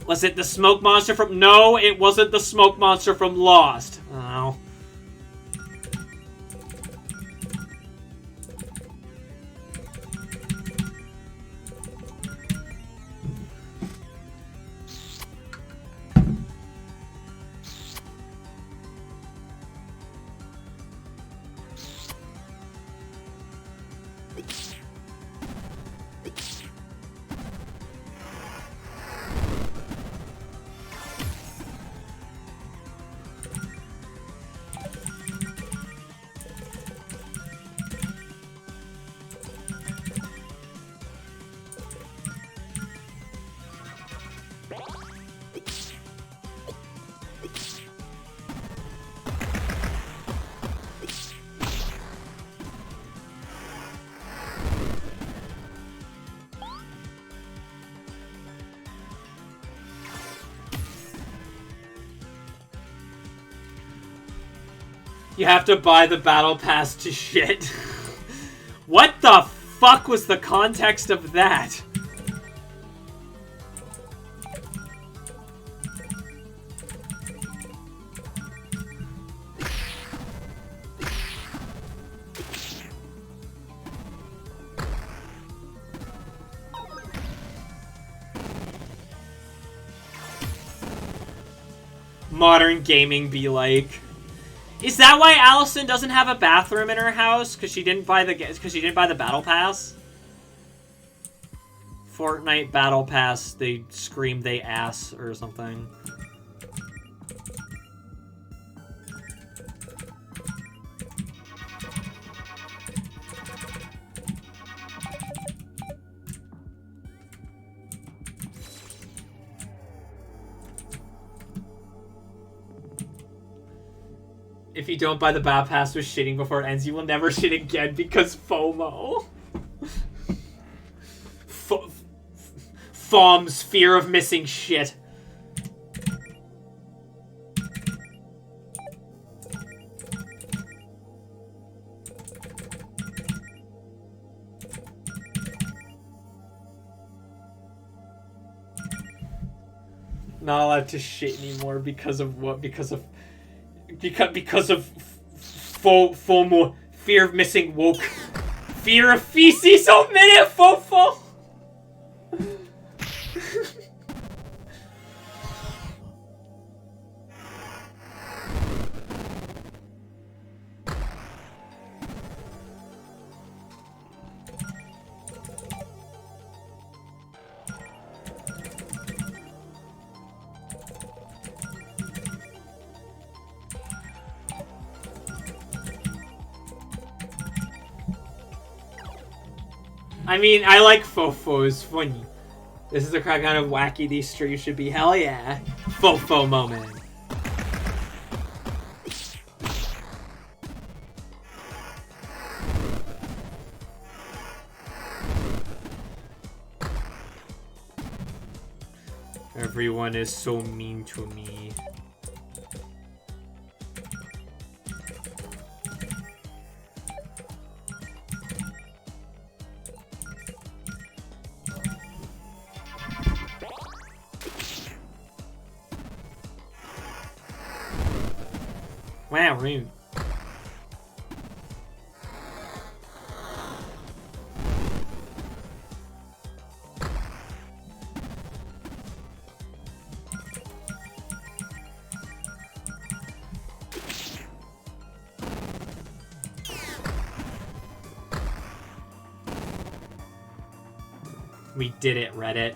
Was it the smoke monster from... No, it wasn't the smoke monster from Lost. Oh. You have to buy the battle pass to shit. What the fuck was the context of that? Modern gaming be like... Is that why Allison doesn't have a bathroom in her house? Because she didn't buy the battle pass? Fortnite battle pass, they scream they ass or something. If you don't buy the battle pass with shitting before it ends, you will never shit again because FOMO. FOM's fear of missing shit. Not allowed to shit anymore because of what? Because of FOMO, fear of missing woke, fear of feces. Oh minute, fofo. I mean, I like Fofo, it's funny. This is the kind of wacky these streams should be. Hell yeah. Fofo moment. Everyone is so mean to me. Wow, rude. We did it, Reddit.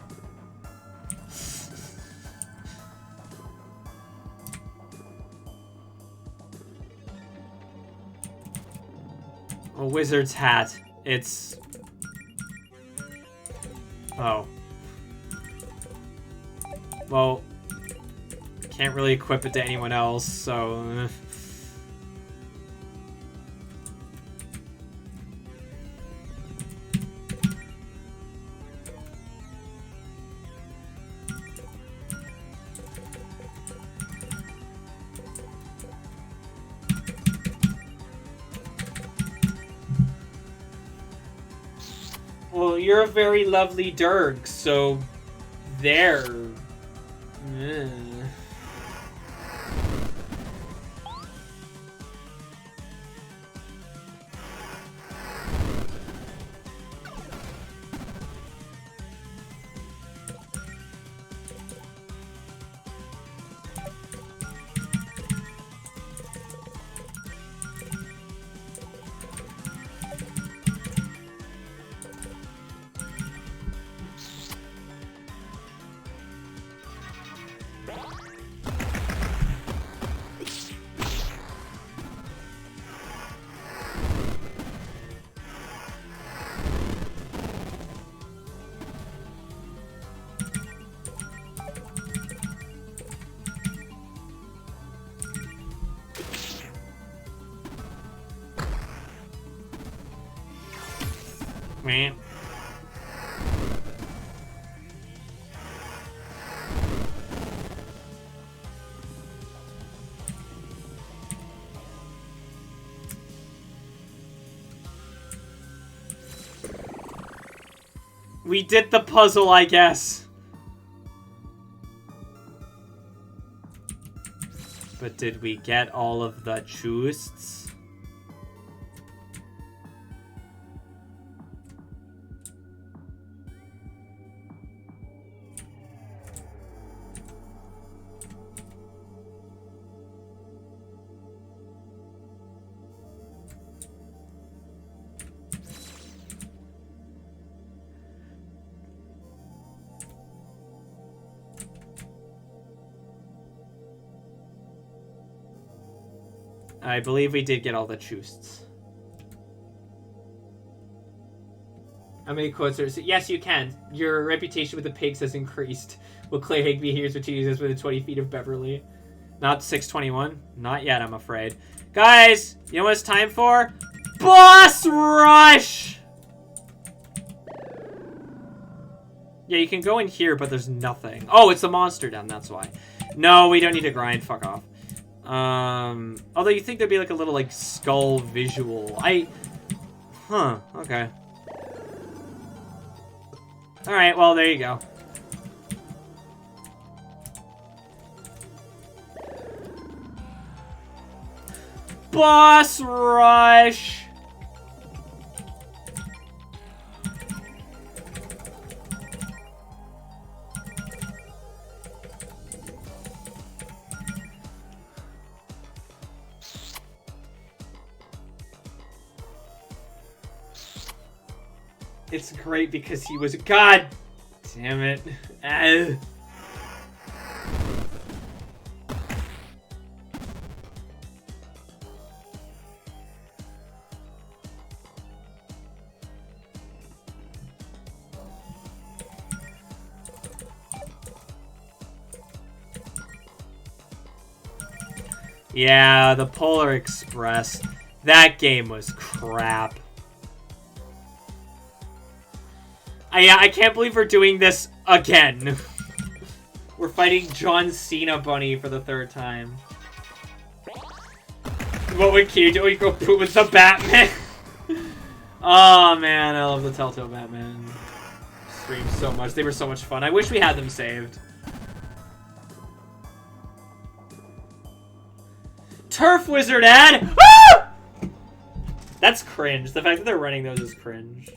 A wizard's hat. It's... Oh. Well, can't really equip it to anyone else, so... you're a very lovely Durg, so there. Ugh. Man. We did the puzzle, I guess. But did we get all of the choosts? I believe we did get all the choosts. How many quotes are... Yes, you can. Your reputation with the pigs has increased. Will Claire Higby hears what she uses within 20 feet of Beverly? Not 621? Not yet, I'm afraid. Guys, you know what it's time for? Boss Rush! Yeah, you can go in here, but there's nothing. Oh, it's the monster den, that's why. No, we don't need to grind. Fuck off. Although you think there'd be like a little like skull visual. Huh, okay. Alright, well, there you go. Boss Rush! It's great because he was... God damn it. Yeah, the Polar Express. That game was crap. Yeah, I can't believe we're doing this again. We're fighting John Cena Bunny for the third time. What would Q do? We go poop with the Batman. Oh man, I love the Telltale Batman streams so much. They were so much fun. I wish we had them saved. Turf Wizard ad! Ah! That's cringe. The fact that they're running those is cringe.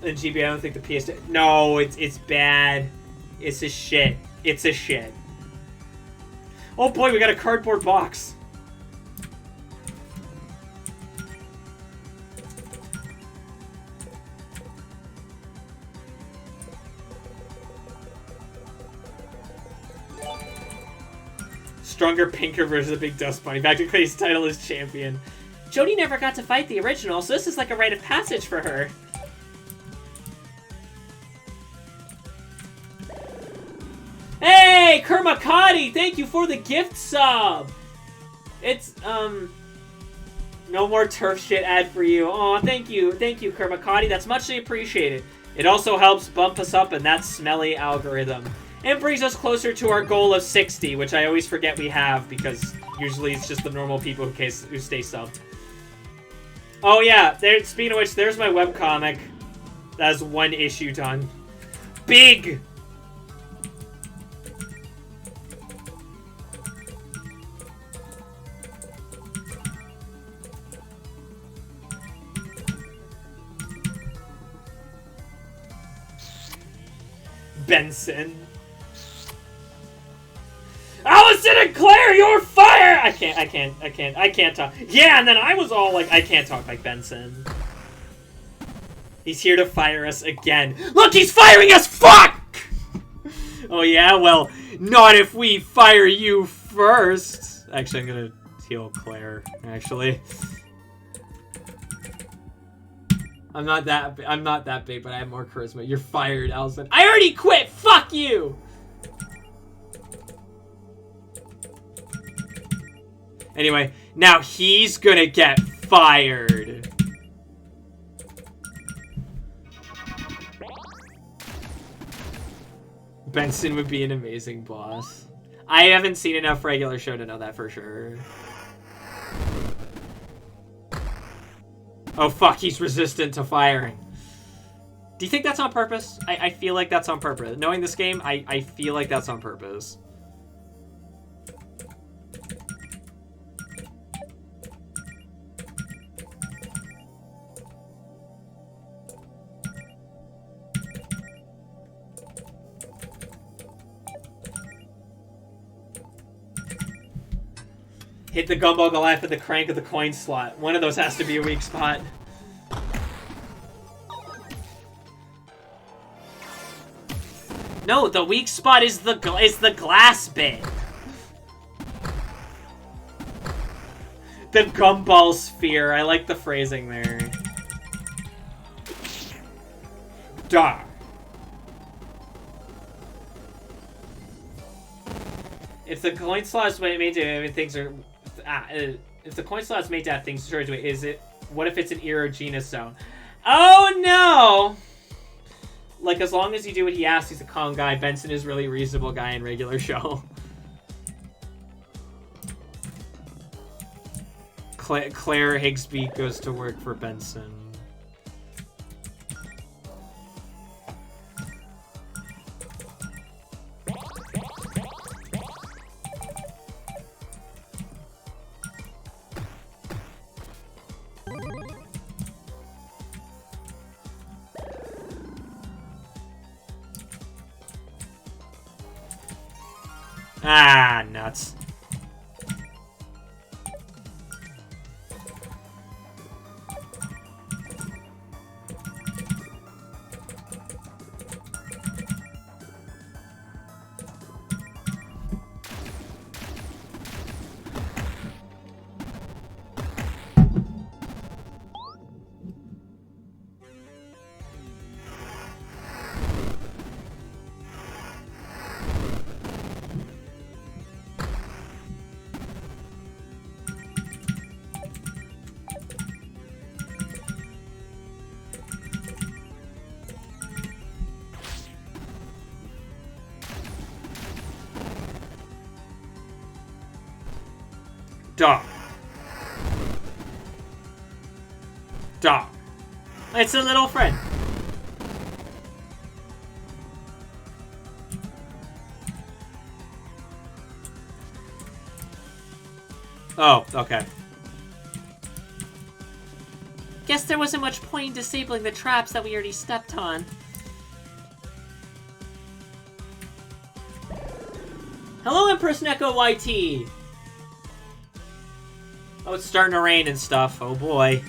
And GB, I don't think the PS... No, it's bad. It's a shit. It's a shit. Oh boy, we got a cardboard box. Stronger, pinker version of Big Dust Bunny. Back to Clay's title as champion. Jodie never got to fight the original, so this is like a rite of passage for her. Hey, Kermakati, thank you for the gift sub. It's No more turf shit ad for you. Oh, thank you, Kermakati. That's muchly appreciated. It also helps bump us up in that smelly algorithm. And brings us closer to our goal of 60, which I always forget we have, because usually it's just the normal people who stay subbed. Oh yeah, speaking of which, there's my webcomic. That's 1 issue done. Big! Benson. Allison and Claire, you're fire! I can't talk. Yeah, and then I was all like, I can't talk like Benson. He's here to fire us again. Look, he's firing us! Fuck! Oh yeah, well, not if we fire you first. Actually, I'm gonna heal Claire, actually. I'm not that big, but I have more charisma. You're fired, Allison. I already quit! Fuck you! Anyway, now he's gonna get fired. Benson would be an amazing boss. I haven't seen enough regular show to know that for sure. Oh fuck, he's resistant to firing. Do you think that's on purpose? I feel like that's on purpose. Knowing this game, I feel like that's on purpose. Hit the gumball Goliath with the crank of the coin slot. One of those has to be a weak spot. No, the weak spot is the glass bit. The gumball sphere. I like the phrasing there. Die. If the coin slot is made to have things are, if the coin slot is made to have things destroyed, is it? What if it's an erogenous zone? Oh no! Like, as long as you do what he asks, he's a calm guy. Benson is really reasonable guy in regular show. Claire Higsby goes to work for Benson. Ah, nuts. Dog. Dog. It's a little friend. Oh, okay. Guess there wasn't much point in disabling the traps that we already stepped on. Hello, Empress Neko YT. Oh, it's starting to rain and stuff. Oh boy.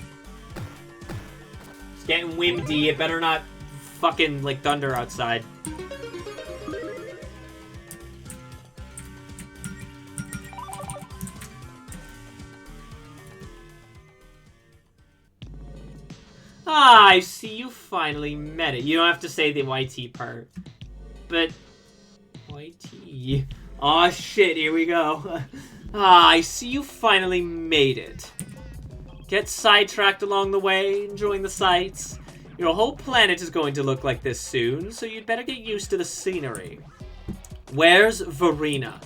It's getting windy. It better not fucking like thunder outside. Ah, I see you finally met it. You don't have to say the YT part. But... YT... Aw, shit, here we go. Ah, I see you finally made it. get sidetracked along the way, enjoying the sights. Your whole planet is going to look like this soon, so you'd better get used to the scenery. Where's Verena?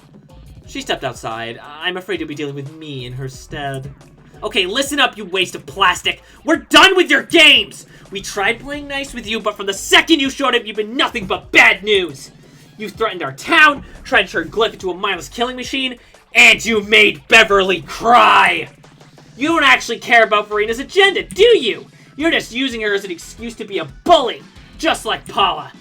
She stepped outside. I'm afraid you'll be dealing with me in her stead. Okay, listen up, you waste of plastic. We're done with your games! We tried playing nice with you, but from the second you showed up, you've been nothing but bad news. You threatened our town, tried to turn Glyph into a mindless killing machine, and you made Beverly cry! You don't actually care about Verena's agenda, do you? You're just using her as an excuse to be a bully, just like Paula.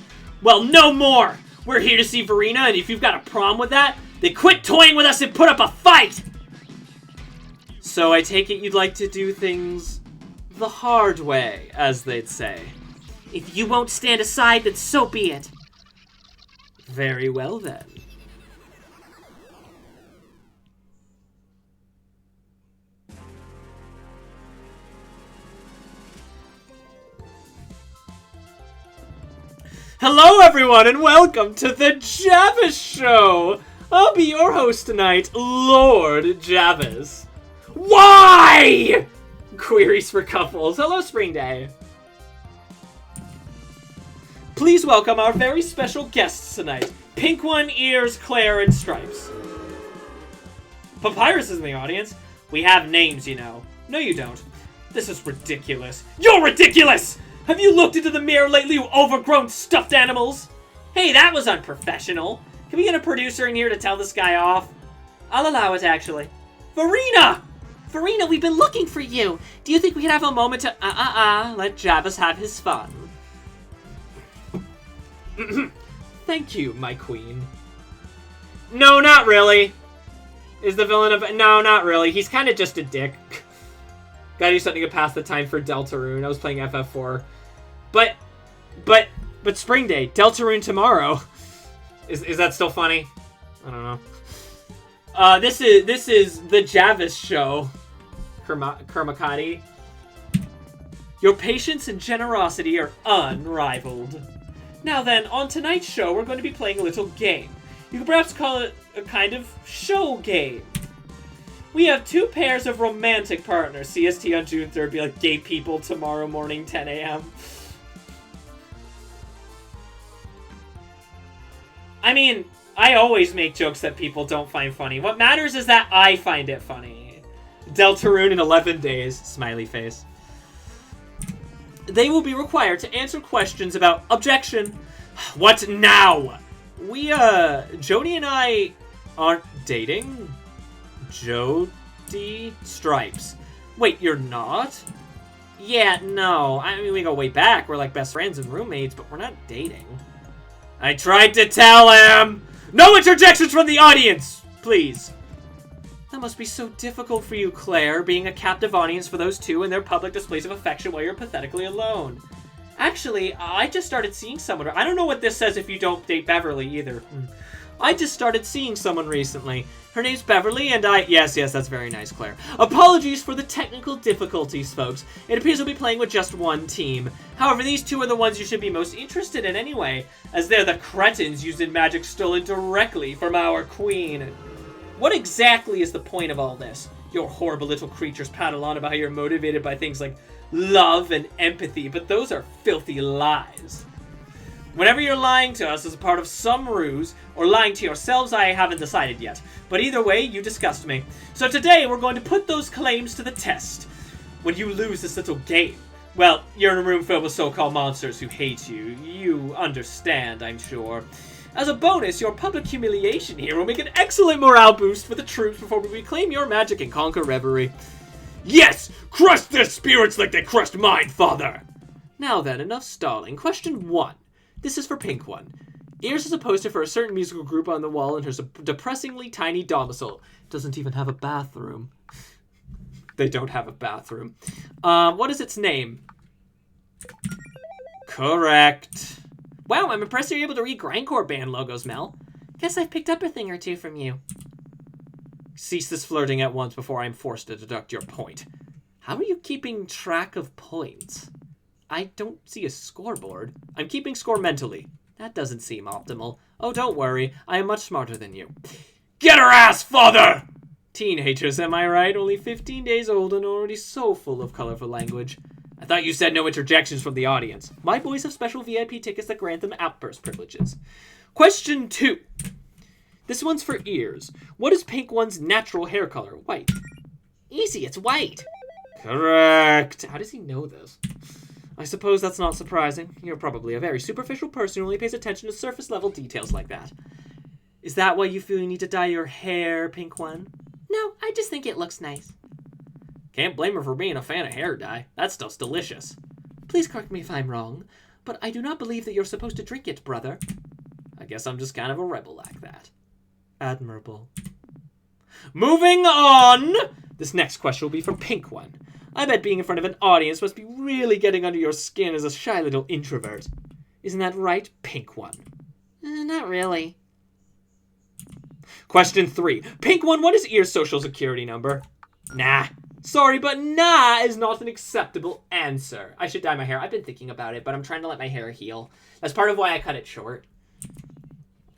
Well, no more! We're here to see Verena, and if you've got a problem with that, then quit toying with us and put up a fight! So I take it you'd like to do things the hard way, as they'd say. If you won't stand aside, then so be it. Very well, then. Hello, everyone, and welcome to the Javis Show! I'll be your host tonight, Lord Javis. Why? Queries for couples. Hello, Spring Day. Please welcome our very special guests tonight. Pink One, Ears, Claire, and Stripes. Papyrus is in the audience. We have names, you know. No, you don't. This is ridiculous. You're ridiculous! Have you looked into the mirror lately, you overgrown stuffed animals? Hey, that was unprofessional. Can we get a producer in here to tell this guy off? I'll allow it, actually. Verena! Verena, we've been looking for you. Do you think we could have a moment to... Let Javis have his fun. Thank you, my queen. No, not really. Is the villain of... No, not really. He's kind of just a dick. Gotta do something to pass the time for Deltarune. I was playing FF4. But Spring Day. Deltarune tomorrow. Is that still funny? I don't know. This is the Javis Show. Kermakati. Your patience and generosity are unrivaled. Now then, on tonight's show, we're going to be playing a little game. You could perhaps call it a kind of show game. We have two pairs of romantic partners. CST on June 3rd, be like gay people tomorrow morning, 10 a.m. I mean, I always make jokes that people don't find funny. What matters is that I find it funny. Deltarune in 11 days. Smiley face. They will be required to answer questions about objection. What now? Jody and I aren't dating. Jody Stripes. Wait, you're not? Yeah, no. I mean, we go way back. We're like best friends and roommates, but we're not dating. I tried to tell him! No interjections from the audience! Please. That must be so difficult for you, Claire, being a captive audience for those two and their public displays of affection while you're pathetically alone. Actually, I just started seeing someone. I don't know what this says if you don't date Beverly, either. I just started seeing someone recently. Her name's Beverly, and Yes, that's very nice, Claire. Apologies for the technical difficulties, folks. It appears we'll be playing with just one team. However, these two are the ones you should be most interested in anyway, as they're the cretins using magic stolen directly from our queen. What exactly is the point of all this? Your horrible little creatures paddle on about how you're motivated by things like love and empathy, but those are filthy lies. Whenever you're lying to us as a part of some ruse, or lying to yourselves, I haven't decided yet. But either way, you disgust me. So today, we're going to put those claims to the test. When you lose this little game, well, you're in a room filled with so-called monsters who hate you. You understand, I'm sure. As a bonus, your public humiliation here will make an excellent morale boost for the troops before we reclaim your magic and conquer Reverie. Yes! Crush their spirits like they crushed mine, father! Now then, enough stalling. Question 1. This is for Pink One. Ears is a poster for a certain musical group on the wall in her depressingly tiny domicile. Doesn't even have a bathroom. They don't have a bathroom. What is its name? Correct. Wow, I'm impressed you're able to read grindcore band logos, Mel. Guess I've picked up a thing or two from you. Cease this flirting at once before I'm forced to deduct your point. How are you keeping track of points? I don't see a scoreboard. I'm keeping score mentally. That doesn't seem optimal. Oh, don't worry. I am much smarter than you. Get her ass, father! Teenagers, am I right? Only 15 days old and already so full of colorful language. I thought you said no interjections from the audience. My boys have special VIP tickets that grant them outburst privileges. Question 2. This one's for ears. What is Pink One's natural hair color? White. Easy, it's white. Correct. How does he know this? I suppose that's not surprising. You're probably a very superficial person who only pays attention to surface-level details like that. Is that why you feel you need to dye your hair, Pink One? No, I just think it looks nice. Can't blame her for being a fan of hair dye. That stuff's delicious. Please correct me if I'm wrong, but I do not believe that you're supposed to drink it, brother. I guess I'm just kind of a rebel like that. Admirable. Moving on! This next question will be for Pink One. I bet being in front of an audience must be really getting under your skin as a shy little introvert. Isn't that right, Pink One? Not really. Question 3. Pink One, what is Ear's social security number? Nah. Sorry, but nah is not an acceptable answer. I should dye my hair. I've been thinking about it, but I'm trying to let my hair heal. That's part of why I cut it short.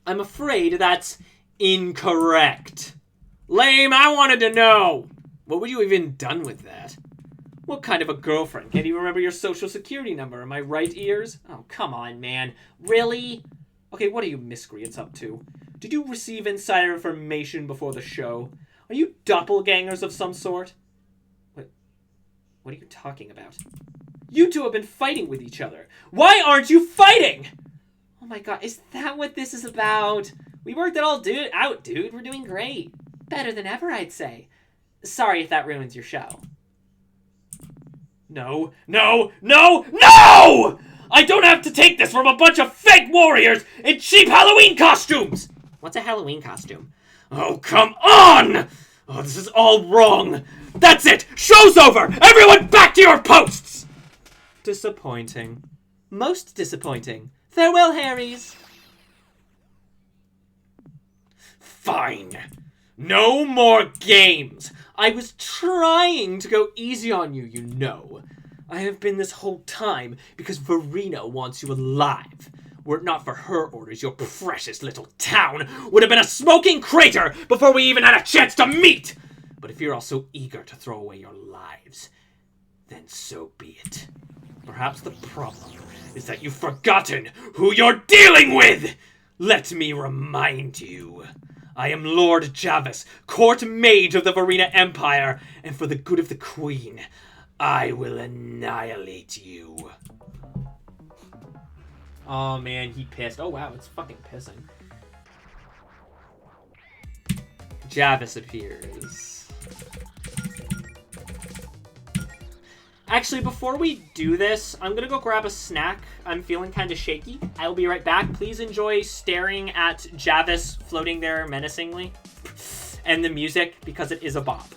I'm afraid that's incorrect. Lame, I wanted to know. What would you even done with that? What kind of a girlfriend? Can't you remember your social security number? Am I right, Ears? Oh, come on, man. Really? Okay, what are you miscreants up to? Did you receive insider information before the show? Are you doppelgangers of some sort? What are you talking about? You two have been fighting with each other. Why aren't you fighting? Oh my god, is that what this is about? We worked it all out, dude. We're doing great. Better than ever, I'd say. Sorry if that ruins your show. No! I don't have to take this from a bunch of fake warriors in cheap Halloween costumes! What's a Halloween costume? Oh, come on! Oh, this is all wrong. That's it! Show's over! Everyone back to your posts! Disappointing. Most disappointing. Farewell, Harrys. Fine. No more games. I was trying to go easy on you, you know. I have been this whole time because Verena wants you alive. Were it not for her orders, your precious little town would have been a smoking crater before we even had a chance to meet. But if you're all so eager to throw away your lives, then so be it. Perhaps the problem is that you've forgotten who you're dealing with. Let me remind you. I am Lord Javis, court mage of the Verena Empire, and for the good of the Queen, I will annihilate you. Oh man, he pissed. Oh wow, it's fucking pissing. Javis appears. Actually, before we do this, I'm gonna go grab a snack. I'm feeling kind of shaky. I will be right back. Please enjoy staring at Javis floating there menacingly. And the music, because it is a bop.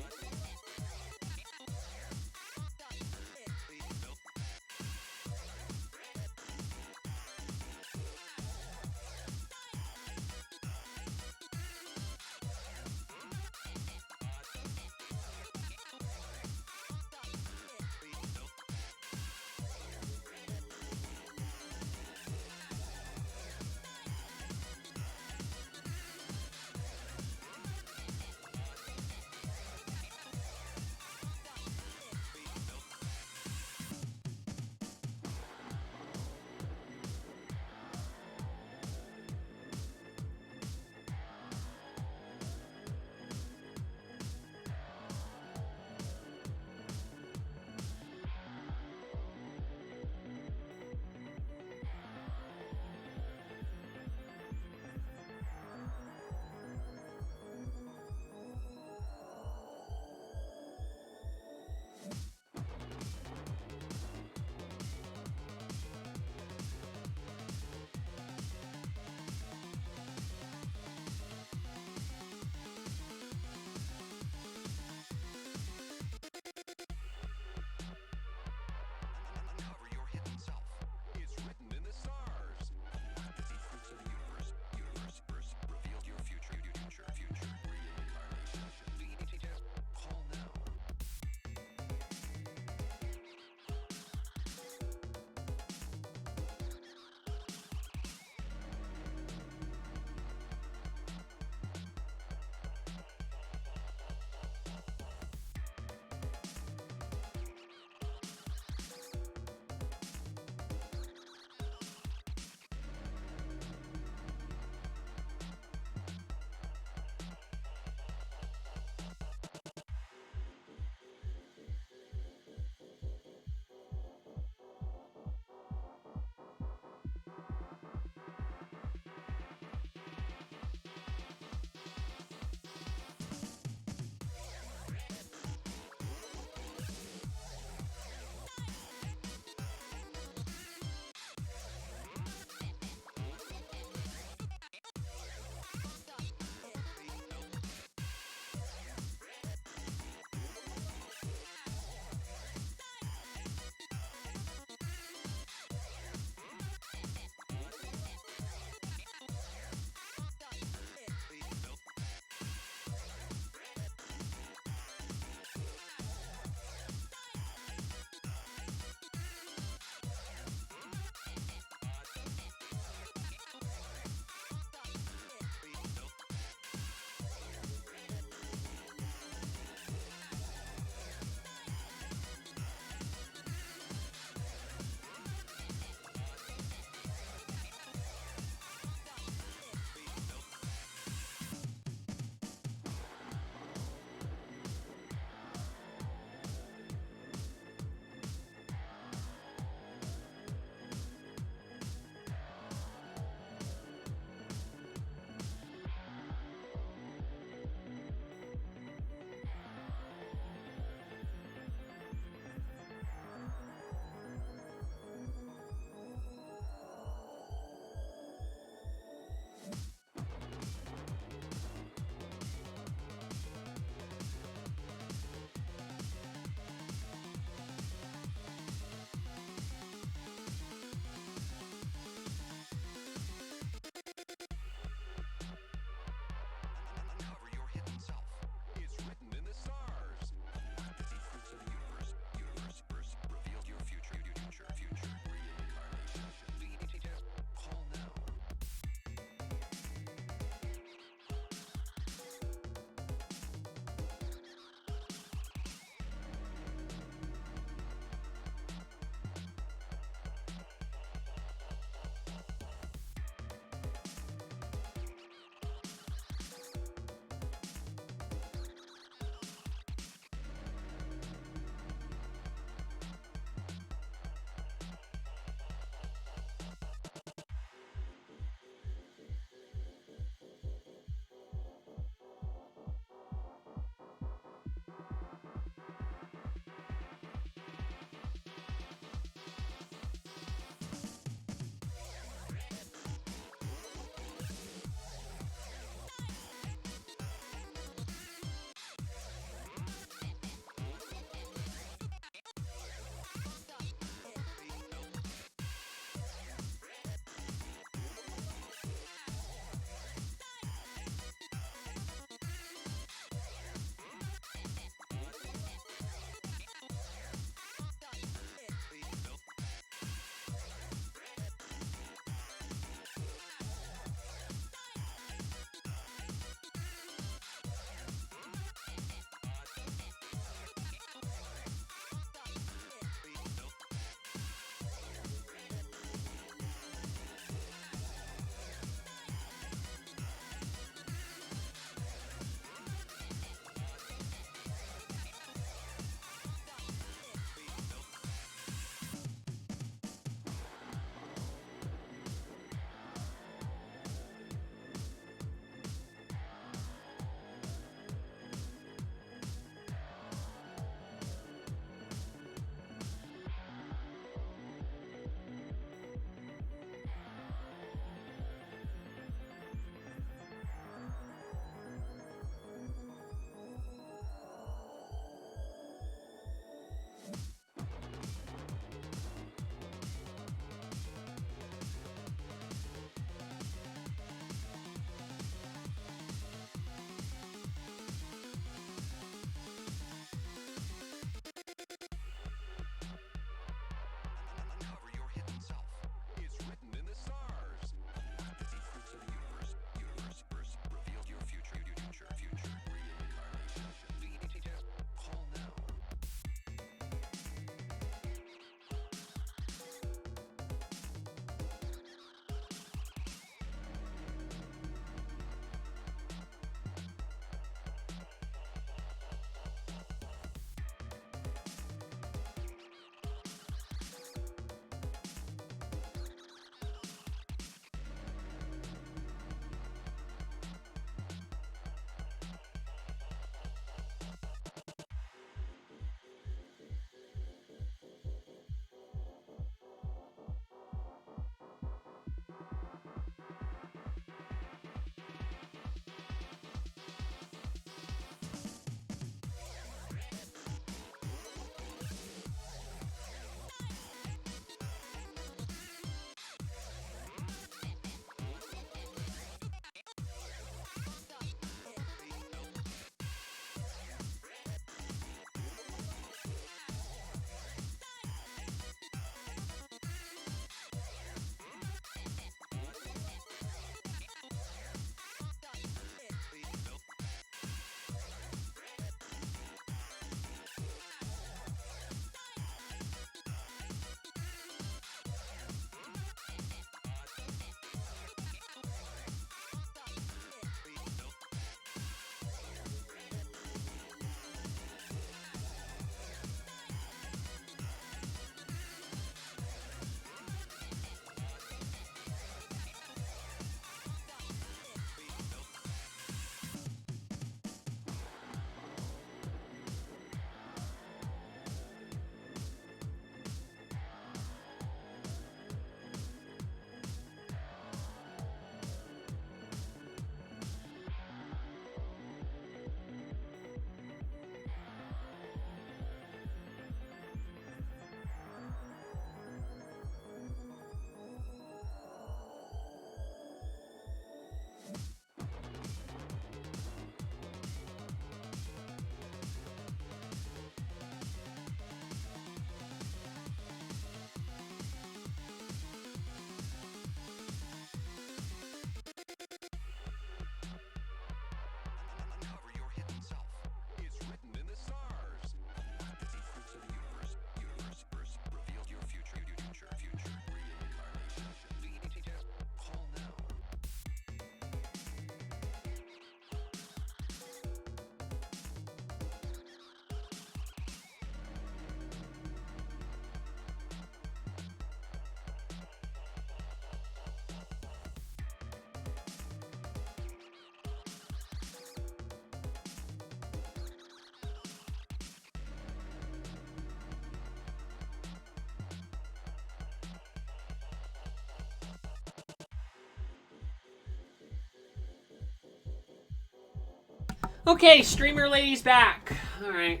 Okay, streamer lady's back. Alright.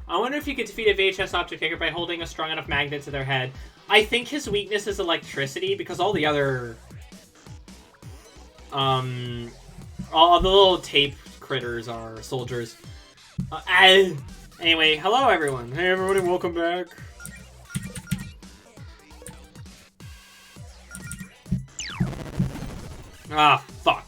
I wonder if you could defeat a VHS object kicker by holding a strong enough magnet to their head. I think his weakness is electricity, because all the other... all the little tape critters are soldiers. Anyway, hello everyone. Hey everybody, welcome back. Ah, fuck.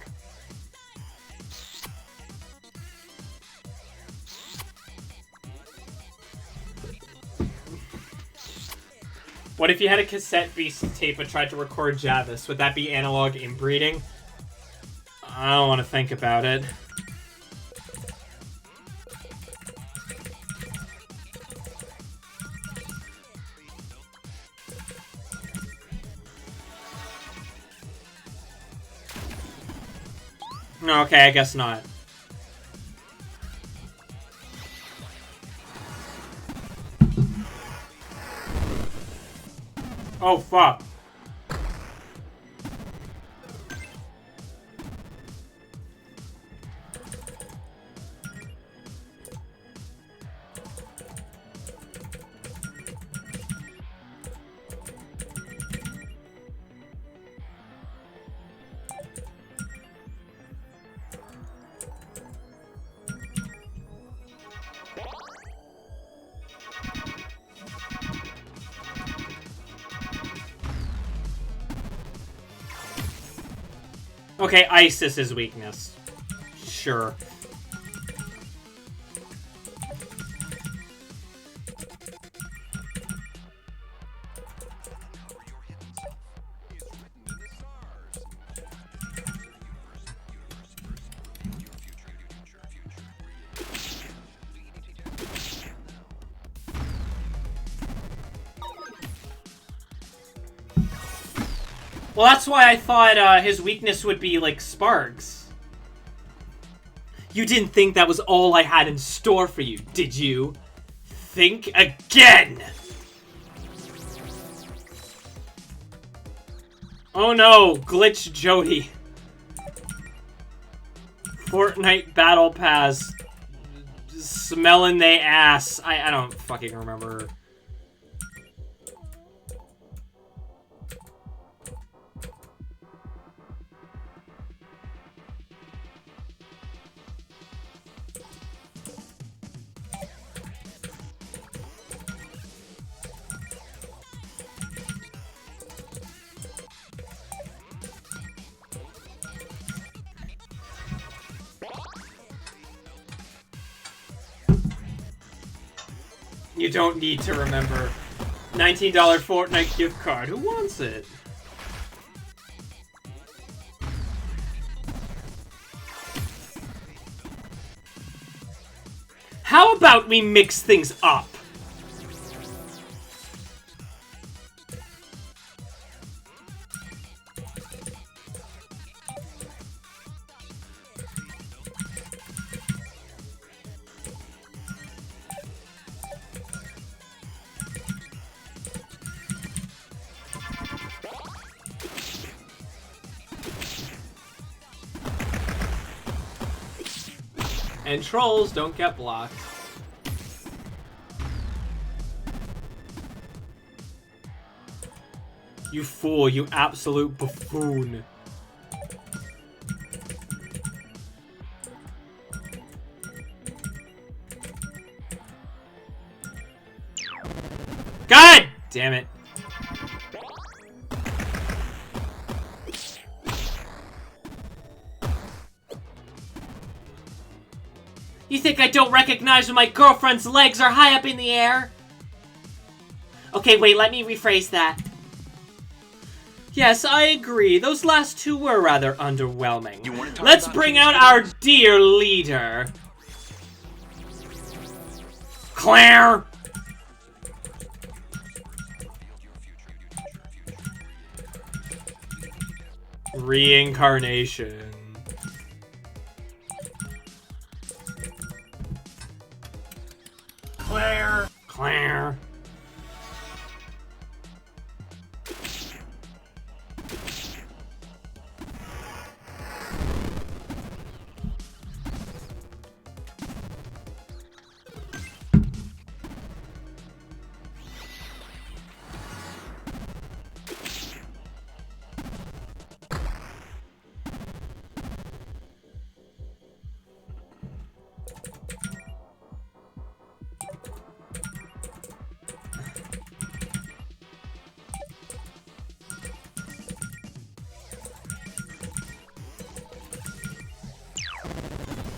What if you had a cassette beast tape and tried to record Javis? Would that be analog inbreeding? I don't want to think about it. Okay, I guess not. Oh, fuck. Okay, ice is his weakness. Sure. Well, that's why I thought his weakness would be, like, sparks. You didn't think that was all I had in store for you, did you? Think again! Oh no, Glitch Jody. Fortnite Battle Pass. Smelling they ass. I don't fucking remember. You don't need to remember. $19 Fortnite gift card. Who wants it? How about we mix things up? And trolls don't get blocked. You fool, you absolute buffoon. God damn it. You think I don't recognize when my girlfriend's legs are high up in the air? Okay, wait, let me rephrase that. Yes, I agree. Those last two were rather underwhelming. Let's bring out our dear leader. Claire! Reincarnation. Claire! Claire!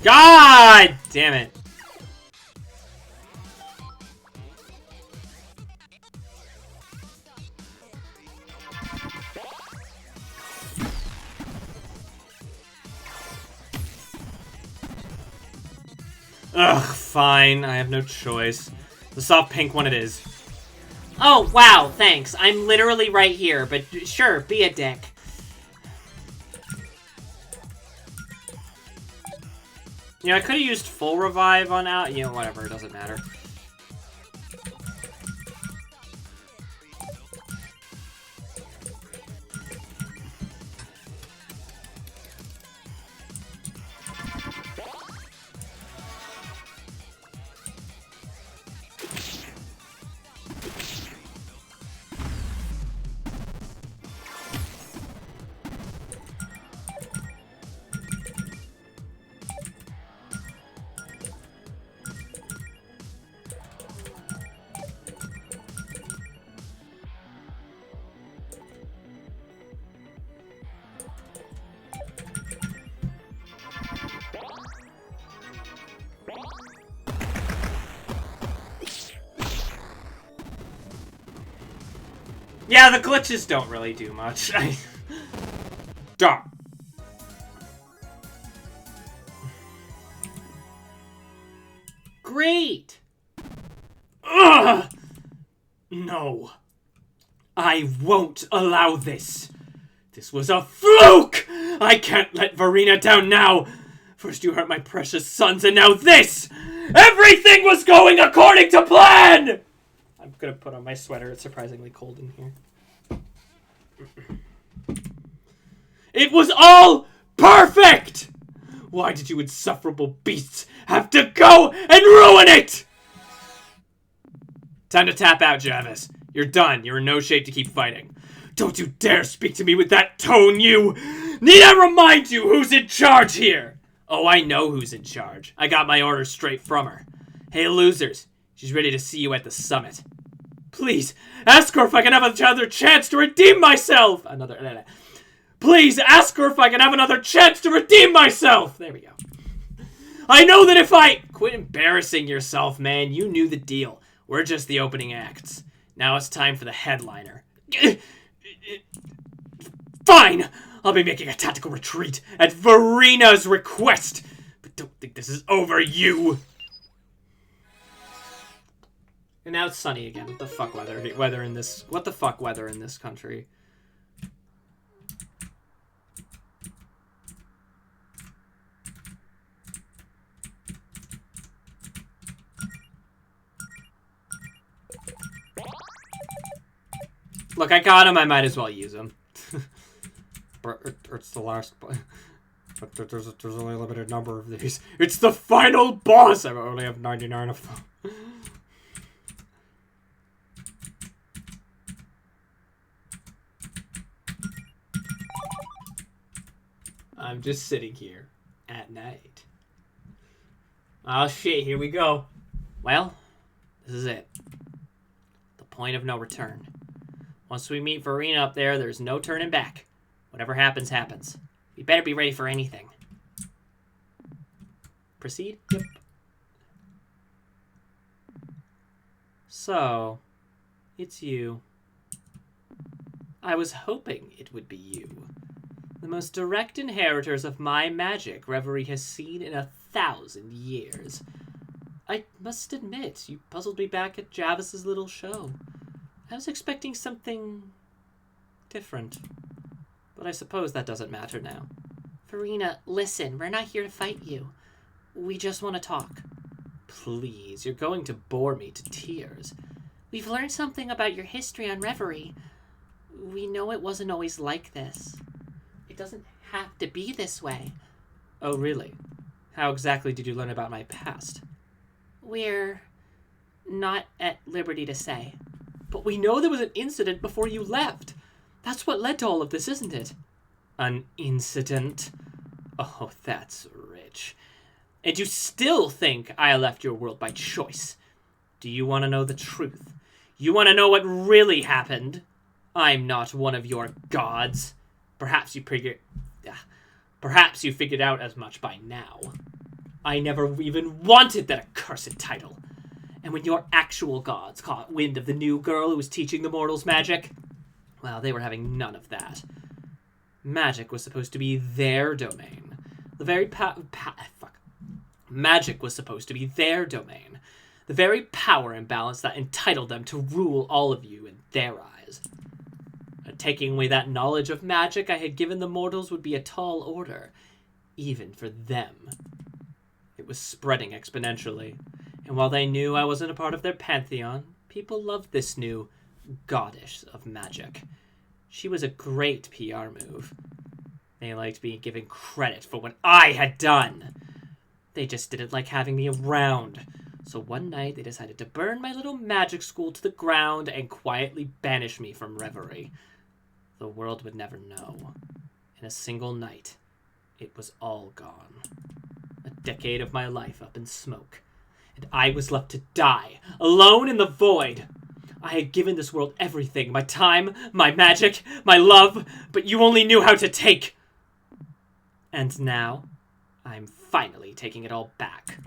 God damn it. Ugh, fine. I have no choice. The soft pink one it is. Oh, wow, thanks. I'm literally right here, but sure, be a dick. You know, I could have used full revive on out. You know, whatever. It doesn't matter. Yeah, the glitches don't really do much. Duh. Great! Ugh! No. I won't allow this. This was a fluke! I can't let Verena down now. First you hurt my precious sons, and now this! Everything was going according to plan! I'm gonna put on my sweater. It's surprisingly cold in here. It was all perfect! Why did you insufferable beasts have to go and ruin it? Time to tap out, Javis. You're done. You're in no shape to keep fighting. Don't you dare speak to me with that tone, you! Need I remind you who's in charge here? Oh, I know who's in charge. I got my orders straight from her. Hey, losers. She's ready to see you at the summit. Please, ask her if I can have another chance to redeem myself! Please, ask her if I can have another chance to redeem myself! There we go. I know that if I... Quit embarrassing yourself, man. You knew the deal. We're just the opening acts. Now it's time for the headliner. Fine! I'll be making a tactical retreat at Verena's request. But don't think this is over, you! And now it's sunny again. What the fuck weather in this... What the fuck weather in this country? Look, I got him. I might as well use him. It's the last... But there's only a limited number of these. It's the final boss! I only have 99 of them. I'm just sitting here at night. Oh shit, here we go. Well, this is it. The point of no return. Once we meet Verena up there, there's no turning back. Whatever happens, happens. We better be ready for anything. Proceed? Yep. So, it's you. I was hoping it would be you. The most direct inheritors of my magic Reverie has seen in 1,000 years. I must admit, you puzzled me back at Javis's little show. I was expecting something different. But I suppose that doesn't matter now. Verena, listen, we're not here to fight you. We just want to talk. Please, you're going to bore me to tears. We've learned something about your history on Reverie. We know it wasn't always like this. It doesn't have to be this way. Oh, really? How exactly did you learn about my past? We're not at liberty to say. But we know there was an incident before you left. That's what led to all of this, isn't it? An incident? Oh, that's rich. And you still think I left your world by choice. Do you want to know the truth? You want to know what really happened? I'm not one of your gods. Perhaps you figured out as much by now. I never even wanted that accursed title. And when your actual gods caught wind of the new girl who was teaching the mortals magic, well, they were having none of that. Magic was supposed to be their domain. The very Magic was supposed to be their domain. The very power imbalance that entitled them to rule all of you in their eyes. Taking away that knowledge of magic I had given the mortals would be a tall order, even for them. It was spreading exponentially, and while they knew I wasn't a part of their pantheon, people loved this new goddess of magic. She was a great PR move. They liked being given credit for what I had done. They just didn't like having me around. So one night they decided to burn my little magic school to the ground and quietly banish me from Reverie. The world would never know. In a single night, it was all gone. A decade of my life up in smoke. And I was left to die, alone in the void. I had given this world everything, my time, my magic, my love, but you only knew how to take. And now, I'm finally taking it all back.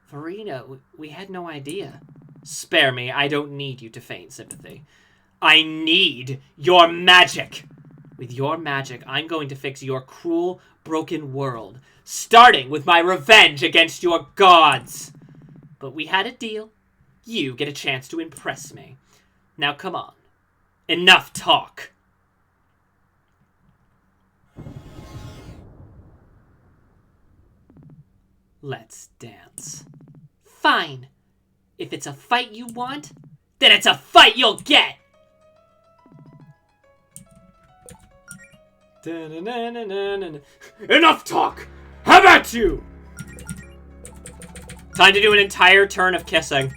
Farina, we had no idea. Spare me, I don't need you to feign sympathy. I need your magic. With your magic, I'm going to fix your cruel, broken world, starting with my revenge against your gods. But we had a deal. You get a chance to impress me. Now come on. Enough talk. Let's dance. Fine. If it's a fight you want, then it's a fight you'll get! Enough talk! How about you? Time to do an entire turn of kissing.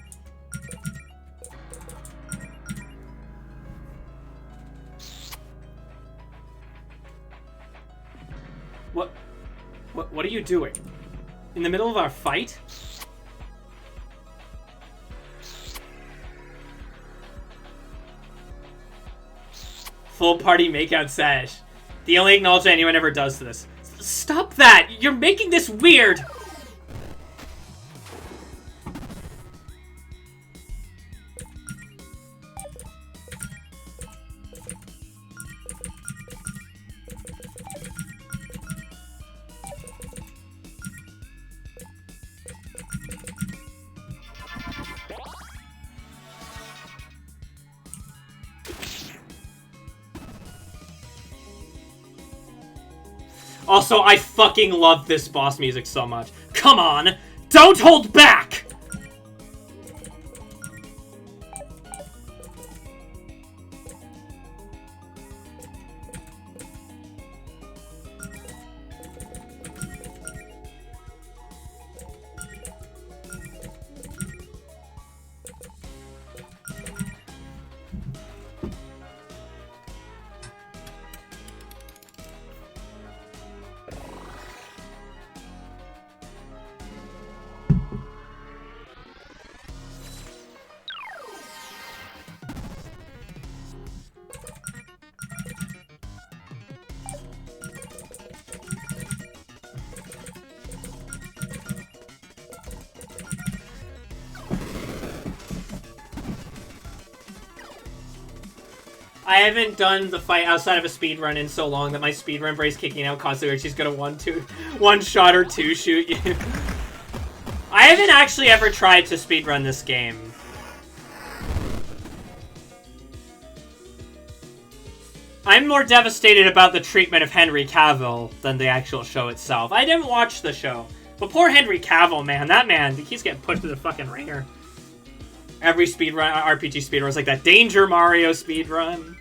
What are you doing? In the middle of our fight? Full party makeout sesh. The only acknowledgement anyone ever does to this. Stop that! You're making this weird! Also, I fucking love this boss music so much. Come on! Don't hold back! I haven't done the fight outside of a speedrun in so long that my speedrun brain's kicking out constantly. She's gonna one shot or two shoot you. I haven't actually ever tried to speedrun this game. I'm more devastated about the treatment of Henry Cavill than the actual show itself. I didn't watch the show. But poor Henry Cavill, man. That man, he's getting put to the fucking ringer. Every speedrun, RPG speedrun is like that Danger Mario speedrun.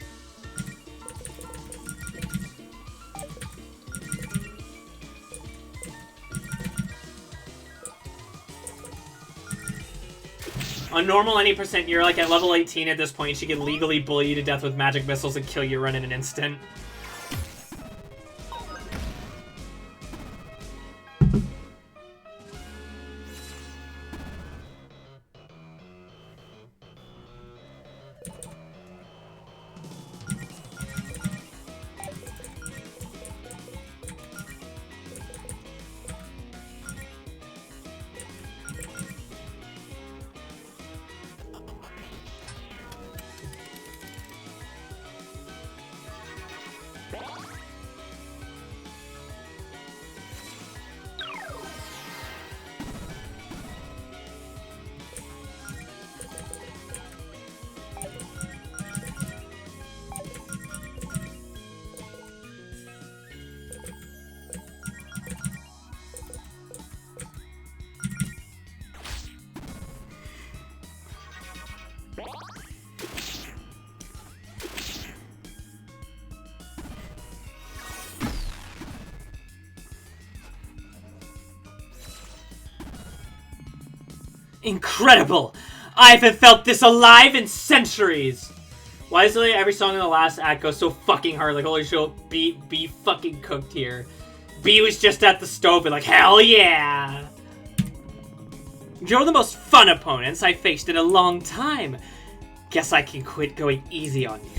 On normal any percent, you're like at level 18 at this point. She can legally bully you to death with magic missiles and kill your run in an instant. Incredible! I haven't felt this alive in centuries! Why is it every song in the last act goes so fucking hard? Like, holy shit, B fucking cooked here. B was just at the stove and like, hell yeah! You're the most fun opponents I faced in a long time. Guess I can quit going easy on you.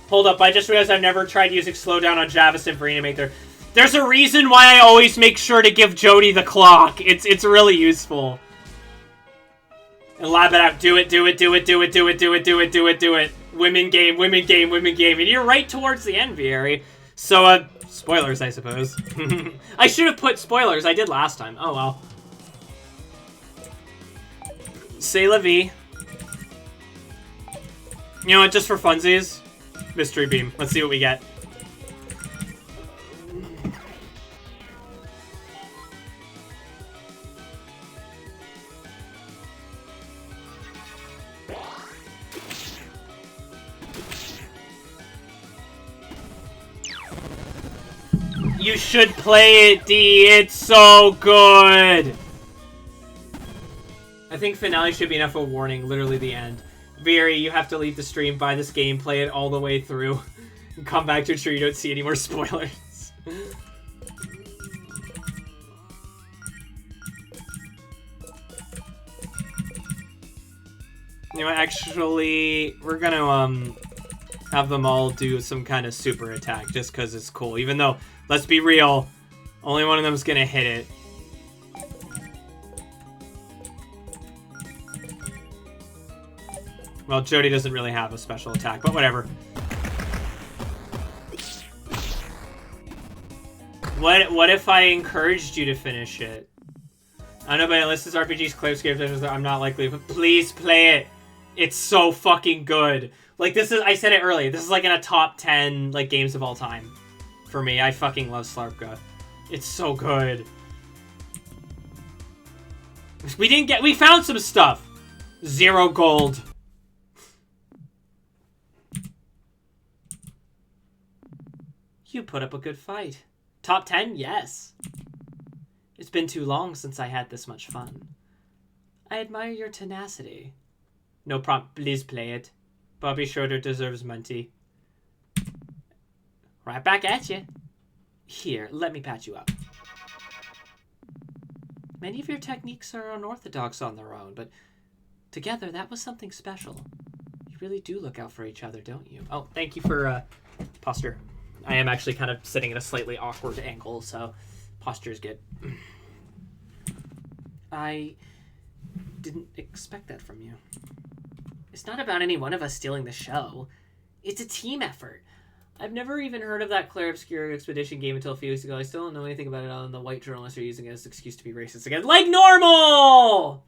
Hold up, I just realized I've never tried using slowdown on Javison for Reanimator. There's a reason why I always make sure to give Jody the clock. It's really useful. And lab it out. Do it, do it, do it, do it, do it, do it, do it, do it, do it. Women game, women game, women game. And you're right towards the end, Vieri. So, spoilers, I suppose. I should have put spoilers. I did last time. Oh, well. C'est la vie. You know what, just for funsies. Mystery Beam. Let's see what we get. You should play it, D. It's so good. I think finale should be enough of a warning. Literally the end. Vieri, you have to leave the stream, buy this game, play it all the way through, and come back to ensure you don't see any more spoilers. You know what, actually, we're gonna, have them all do some kind of super attack, just because it's cool. Even though, let's be real, only one of them is gonna hit it. Well, Jody doesn't really have a special attack, but whatever. What if I encouraged you to finish it? I don't know, but unless this RPG's close games, I'm not likely, but please play it. It's so fucking good. Like, this is, I said it earlier, this is like in a top 10, like, games of all time. For me, I fucking love Slarpka. It's so good. We found some stuff. 0 gold. You put up a good fight. Top 10? Yes. It's been too long since I had this much fun. I admire your tenacity. No problem. Please play it. Bobby Schroeder deserves Monty. Right back at you. Here, let me patch you up. Many of your techniques are unorthodox on their own, but together that was something special. You really do look out for each other, don't you? Oh, thank you for posture. I am actually kind of sitting at a slightly awkward angle, so posture's good. I didn't expect that from you. It's not about any one of us stealing the show. It's a team effort. I've never even heard of that Claire Obscure Expedition game until a few weeks ago. I still don't know anything about it other than the white journalists are using it as an excuse to be racist again. Like normal!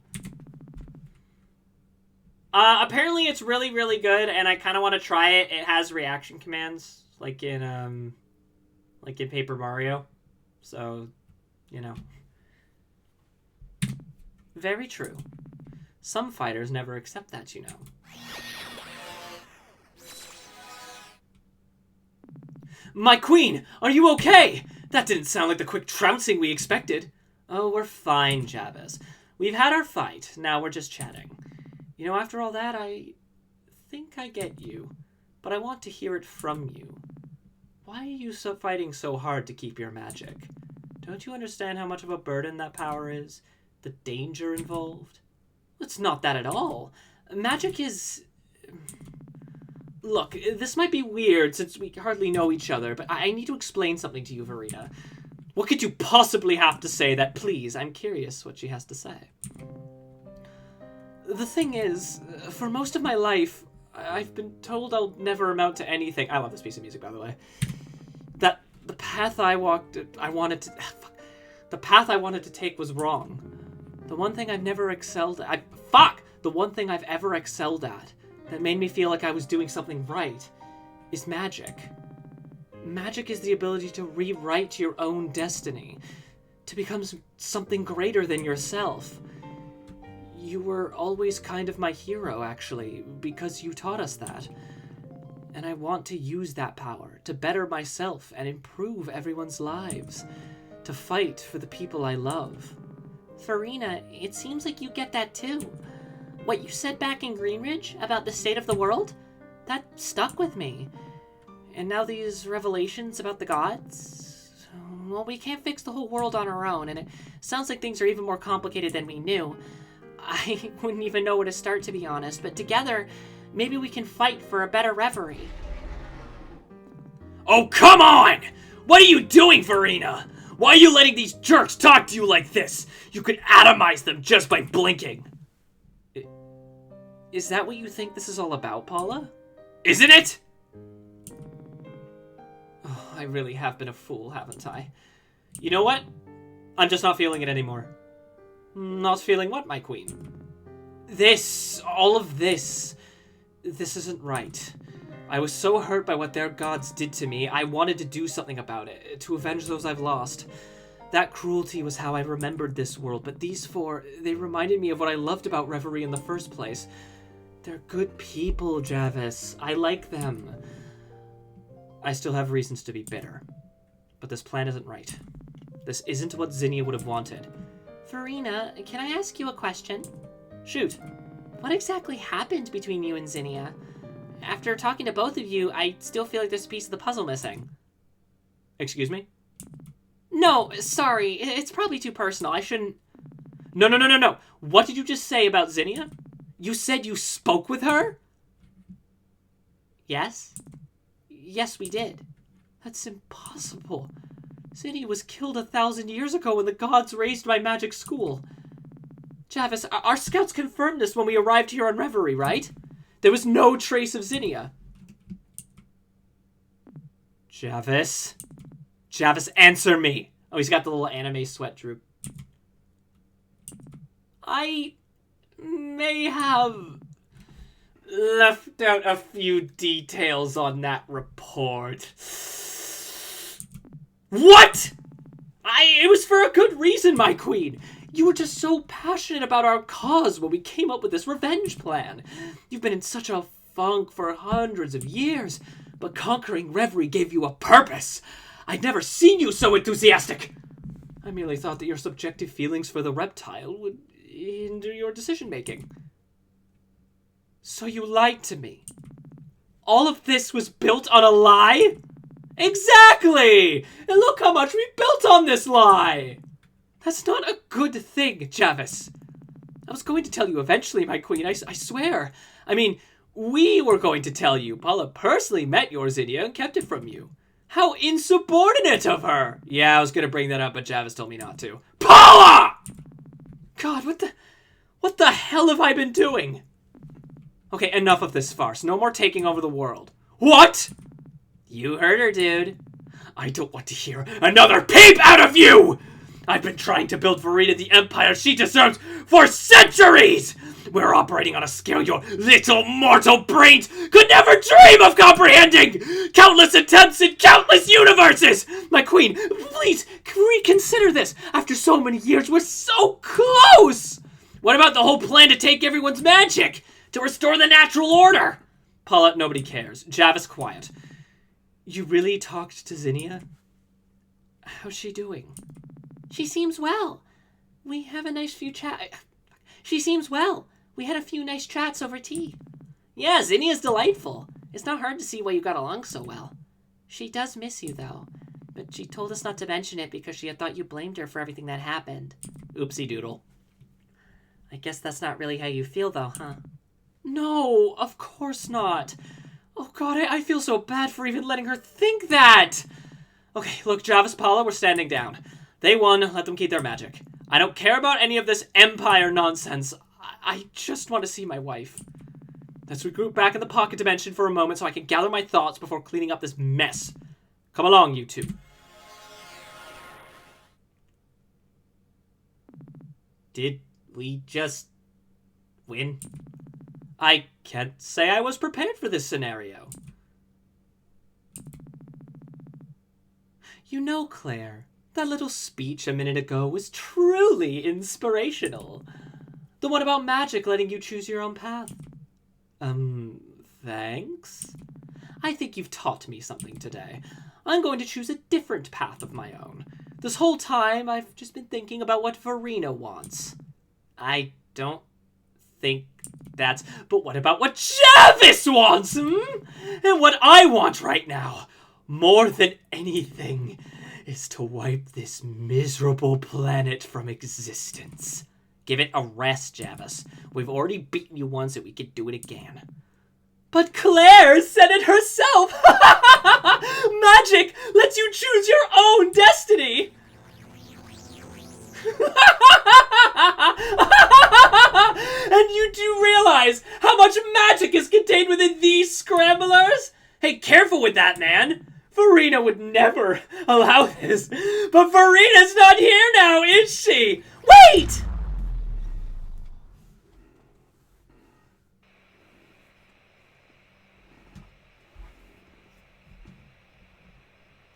Apparently it's really, really good, and I kind of want to try it. It has reaction commands. Like in Paper Mario. So, you know. Very true. Some fighters never accept that, you know. My queen! Are you okay? That didn't sound like the quick trouncing we expected. Oh, we're fine, Javis. We've had our fight. Now we're just chatting. You know, after all that, I think I get you. But I want to hear it from you. Why are you fighting so hard to keep your magic? Don't you understand how much of a burden that power is? The danger involved? It's not that at all. Magic is... Look, this might be weird since we hardly know each other, but I need to explain something to you, Verena. What could you possibly have to say that, please, I'm curious what she has to say. The thing is, for most of my life, I've been told I'll never amount to anything. I love this piece of music, by the way. That the path I wanted to take was wrong. The one thing I've never excelled at... The one thing I've ever excelled at that made me feel like I was doing something right is magic. Magic is the ability to rewrite your own destiny, to become something greater than yourself. You were always kind of my hero, actually, because you taught us that. And I want to use that power to better myself and improve everyone's lives, to fight for the people I love. Verena, it seems like you get that too. What you said back in Greenridge about the state of the world, that stuck with me. And now these revelations about the gods? Well, we can't fix the whole world on our own, and it sounds like things are even more complicated than we knew. I wouldn't even know where to start, to be honest, but together, maybe we can fight for a better reverie. Oh, come on! What are you doing, Verena? Why are you letting these jerks talk to you like this? You could atomize them just by blinking. Is that what you think this is all about, Paula? Isn't it? Oh, I really have been a fool, haven't I? You know what? I'm just not feeling it anymore. Not feeling what, my queen? All of this isn't right. I was so hurt by what their gods did to me, I wanted to do something about it, to avenge those I've lost. That cruelty was how I remembered this world, but these four, they reminded me of what I loved about Reverie in the first place. They're good people, Javis. I like them. I still have reasons to be bitter. But this plan isn't right. This isn't what Zinnia would have wanted. Verena, can I ask you a question? Shoot. What exactly happened between you and Zinnia? After talking to both of you, I still feel like there's a piece of the puzzle missing. Excuse me? No, sorry. It's probably too personal. I shouldn't... No. What did you just say about Zinnia? You said you spoke with her? Yes. Yes, we did. That's impossible. Zinnia was killed 1,000 years ago when the gods raised my magic school. Javis, our scouts confirmed this when we arrived here on Reverie, right? There was no trace of Zinnia. Javis, answer me. Oh, he's got the little anime sweat droop. I may have left out a few details on that report. What? It was for a good reason, my queen. You were just so passionate about our cause when we came up with this revenge plan. You've been in such a funk for hundreds of years, but conquering Reverie gave you a purpose. I'd never seen you so enthusiastic. I merely thought that your subjective feelings for the reptile would hinder your decision-making. So you lied to me. All of this was built on a lie? Exactly! And look how much we built on this lie! That's not a good thing, Javis. I was going to tell you eventually, my queen, I swear. I mean, we were going to tell you. Paula personally met your Zinnia and kept it from you. How insubordinate of her! Yeah, I was going to bring that up, but Javis told me not to. Paula! God, what the hell have I been doing? Okay, enough of this farce. No more taking over the world. What? You heard her, dude. I don't want to hear another peep out of you! I've been trying to build Verena the empire she deserves for centuries! We're operating on a scale your little mortal brains could never dream of comprehending! Countless attempts in countless universes! My queen, please reconsider this! After so many years, we're so close! What about the whole plan to take everyone's magic? To restore the natural order? Paula, nobody cares. Javis, quiet. You really talked to Zinnia? How's she doing? She seems well. We have a nice few chat. She seems well. We had a few nice chats over tea. Yeah, Zinnia's delightful. It's not hard to see why you got along so well. She does miss you, though. But she told us not to mention it because she had thought you blamed her for everything that happened. Oopsie doodle. I guess that's not really how you feel, though, huh? No, of course not. Oh god, I feel so bad for even letting her think that. Okay, look, Javis, Paula, we're standing down. They won, let them keep their magic. I don't care about any of this Empire nonsense. I just want to see my wife. Let's regroup back in the pocket dimension for a moment so I can gather my thoughts before cleaning up this mess. Come along, you two. Did we just win? I can't say I was prepared for this scenario. You know, Claire, that little speech a minute ago was truly inspirational. The one about magic letting you choose your own path. Thanks? I think you've taught me something today. I'm going to choose a different path of my own. This whole time, I've just been thinking about what Verena wants. I don't think that's... But what about what Javis wants, And what I want right now, more than anything, is to wipe this miserable planet from existence. Give it a rest, Javis. We've already beaten you once and we could do it again. But Claire said it herself! Magic lets you choose your own destiny! And you do realize how much magic is contained within these scramblers? Hey, careful with that, man! Verena would never allow this. But Verena's not here now, is she? Wait!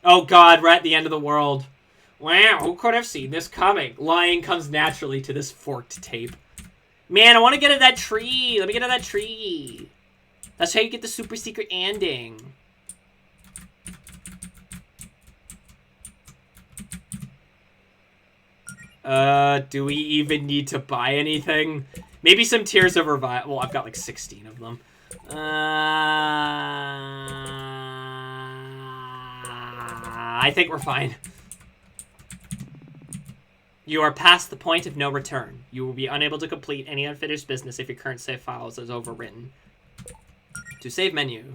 Oh god, we're at the end of the world. Wow, who could have seen this coming? Lying comes naturally to this forked tape. Man, I want to get at that tree. Let me get at that tree. That's how you get the super secret ending. Do we even need to buy anything? Maybe some Tears of Revival. Well, I've got like 16 of them. I think we're fine. You are past the point of no return. You will be unable to complete any unfinished business if your current save files is overwritten. To save menu.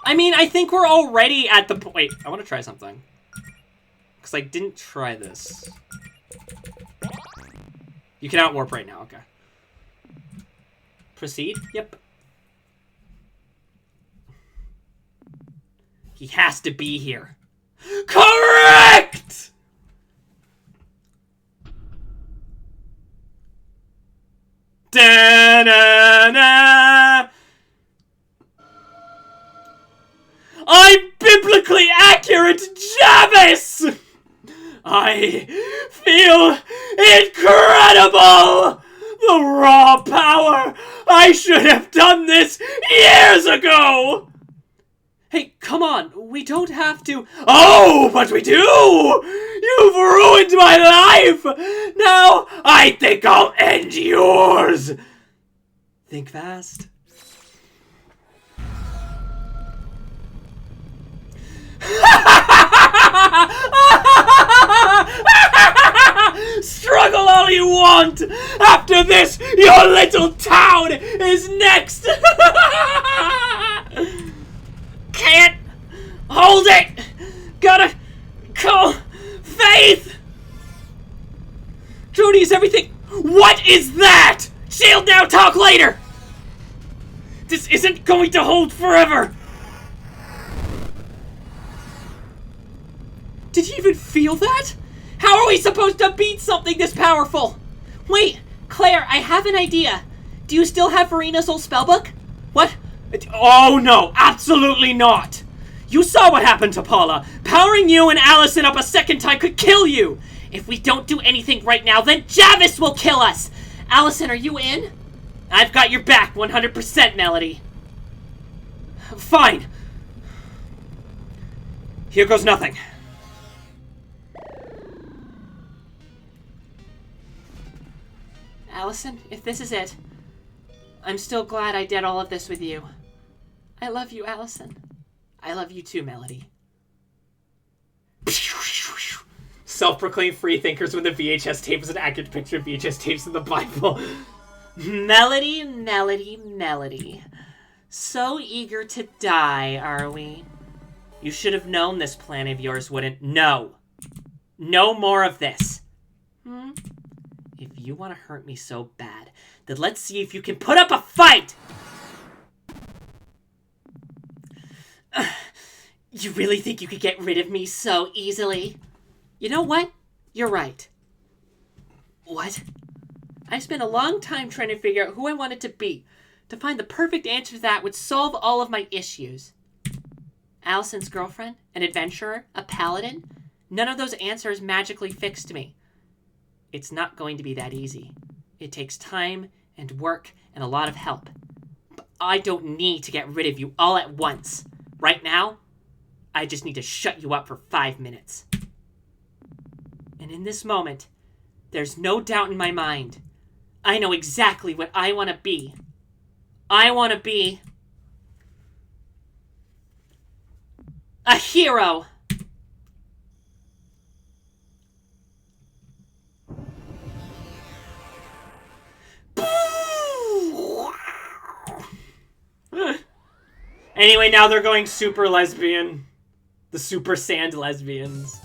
I mean, I think we're already at the point. Wait, I want to try something. Because I didn't try this. You cannot warp right now, okay. Proceed? Yep. He has to be here. Correct! Da-na-na! I'm biblically accurate, Javis! I feel incredible! The raw power! I should have done this years ago! Hey, come on, we don't have to... Oh, but we do! You've ruined my life! Now, I think I'll end yours! Think fast. Struggle all you want! After this, your little town is next! Can't hold it! Gotta call Faith! Jody, is everything... What is that? Shield now, talk later! This isn't going to hold forever! Did he even feel that? How are we supposed to beat something this powerful? Wait, Claire, I have an idea. Do you still have Verena's old spellbook? What? Oh no, absolutely not! You saw what happened to Paula. Powering you and Allison up a second time could kill you! If we don't do anything right now, then Javis will kill us! Allison, are you in? I've got your back 100%, Melody. Fine. Here goes nothing. Allison, if this is it, I'm still glad I did all of this with you. I love you, Allison. I love you too, Melody. Self-proclaimed free thinkers when the VHS tape was an accurate picture of VHS tapes in the Bible. Melody, Melody, Melody. So eager to die, are we? You should have known this plan of yours wouldn't... No. No more of this. If you want to hurt me so bad, then let's see if you can put up a fight! You really think you could get rid of me so easily? You know what? You're right. What? I spent a long time trying to figure out who I wanted to be, to find the perfect answer to that would solve all of my issues. Allison's girlfriend, an adventurer, a paladin, none of those answers magically fixed me. It's not going to be that easy. It takes time and work and a lot of help. But I don't need to get rid of you all at once. Right now, I just need to shut you up for 5 minutes. And in this moment, there's no doubt in my mind. I know exactly what I want to be. I want to be a hero. Anyway, now they're going super lesbian. The super sand lesbians.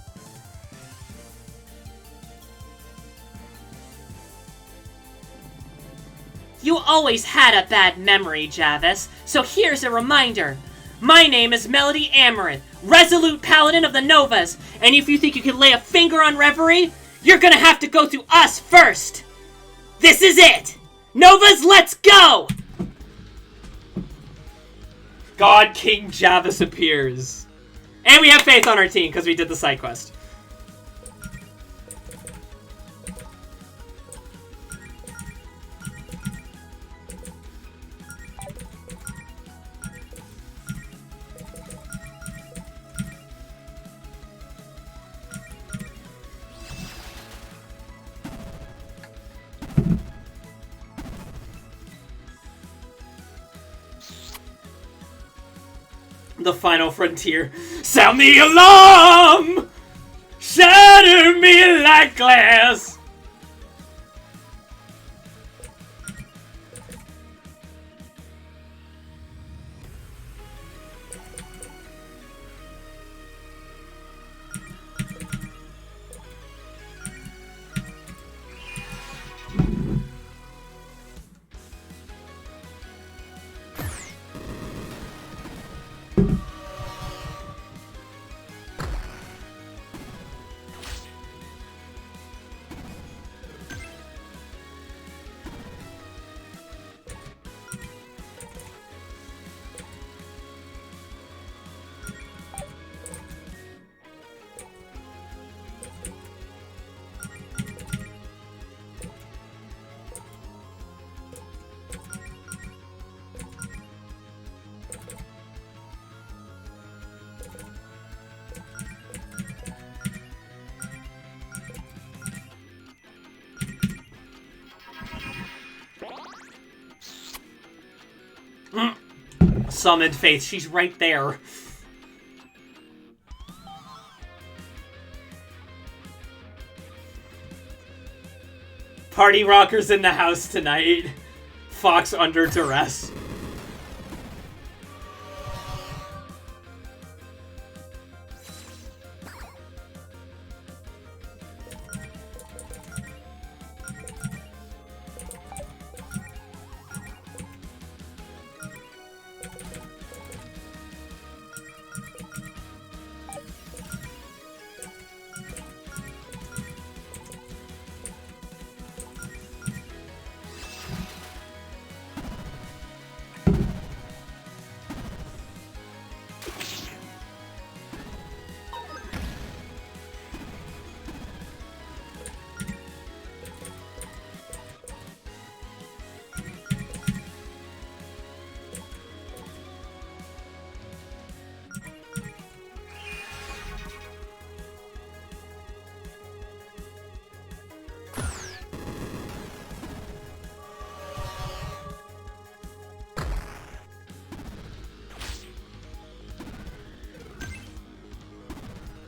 You always had a bad memory, Javis, so here's a reminder. My name is Melody Amaranth, Resolute Paladin of the Novas, and if you think you can lay a finger on Reverie, you're gonna have to go through us first! This is it! Novas, let's go! God King Javis appears. And we have faith on our team because we did the side quest. The final frontier. Sound the alarm! Shatter me like glass! Summoned Faith, she's right there. Party rockers in the house tonight. Fox under duress.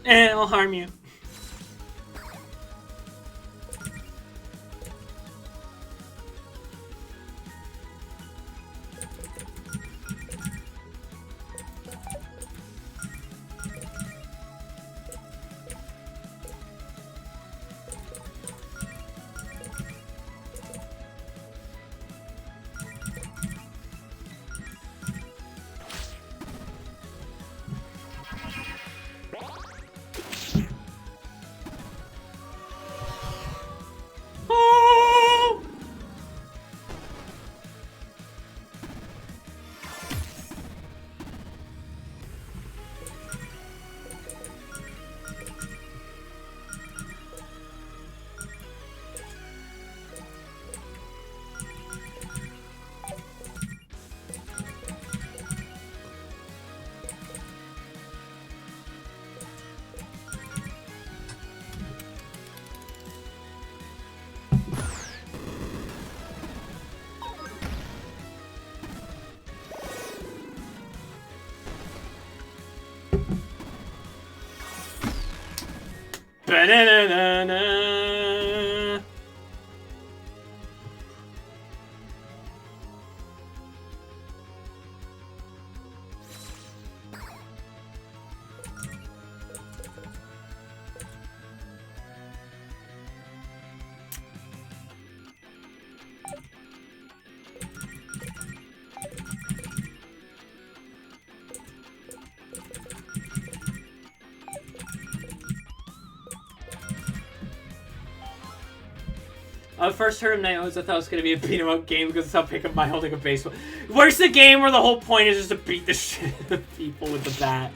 I'll harm you. Ba-da-da-da-da. I first heard of Night, I thought it was going to be a beat-em-up game because it's how pick up by holding a baseball. Where's the game where the whole point is just to beat the shit out of people with the bat?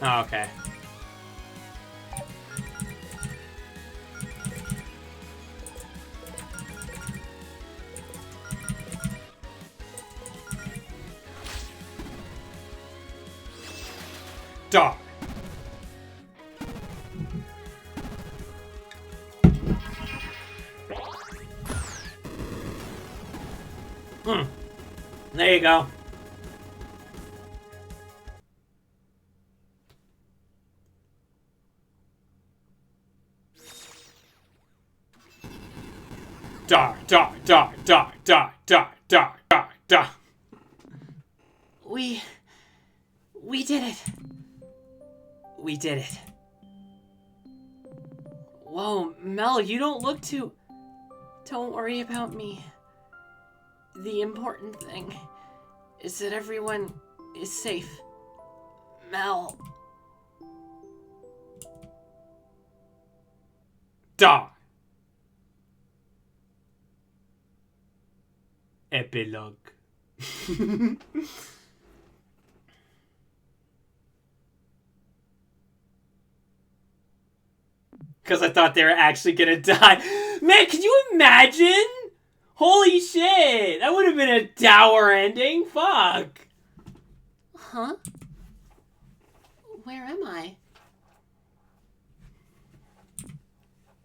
Oh, okay. Dog. There you go. Die, die, die, die, die, die, die, die, die. We did it. We did it. Whoa, Mel, you don't look too... Don't worry about me. The important thing is that everyone is safe. Mel. Die. Epilogue. Because I thought they were actually gonna die. Man, could you imagine? Holy shit! That would have been a dour ending. Fuck. Huh? Where am I?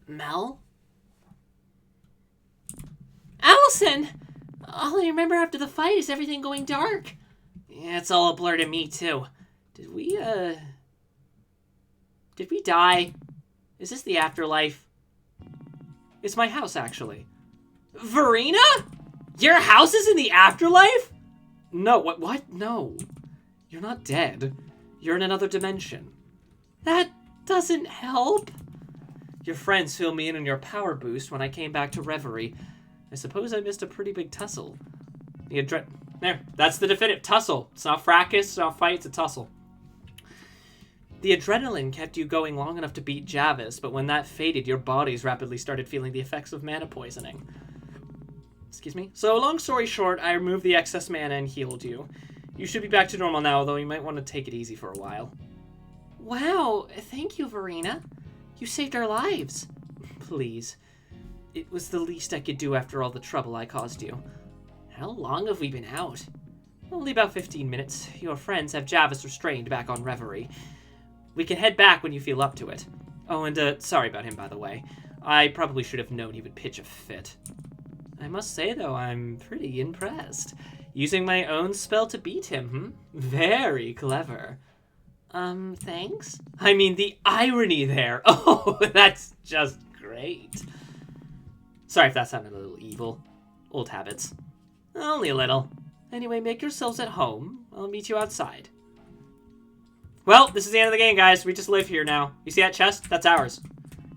Mel? Allison! All I remember after the fight is everything going dark. Yeah, it's all a blur to me, too. Did we die? Is this the afterlife? It's my house, actually. Verena? Your house is in the afterlife? No, what? No. You're not dead. You're in another dimension. That doesn't help. Your friends filled me in on your power boost when I came back to Reverie. I suppose I missed a pretty big tussle. There, that's the definitive tussle. It's not fracas, it's not fight, it's a tussle. The adrenaline kept you going long enough to beat Javis, but when that faded, your bodies rapidly started feeling the effects of mana poisoning. Excuse me? So, long story short, I removed the excess mana and healed you. You should be back to normal now, although you might want to take it easy for a while. Wow, thank you, Verena. You saved our lives. Please. It was the least I could do after all the trouble I caused you. How long have we been out? Only about 15 minutes. Your friends have Javis restrained back on Reverie. We can head back when you feel up to it. Oh, and sorry about him, by the way. I probably should have known he would pitch a fit. I must say, though, I'm pretty impressed. Using my own spell to beat him, Very clever. Thanks? I mean, the irony there. Oh, that's just great. Sorry if that sounded a little evil. Old habits. Only a little. Anyway, make yourselves at home. I'll meet you outside. Well, this is the end of the game, guys. We just live here now. You see that chest? That's ours.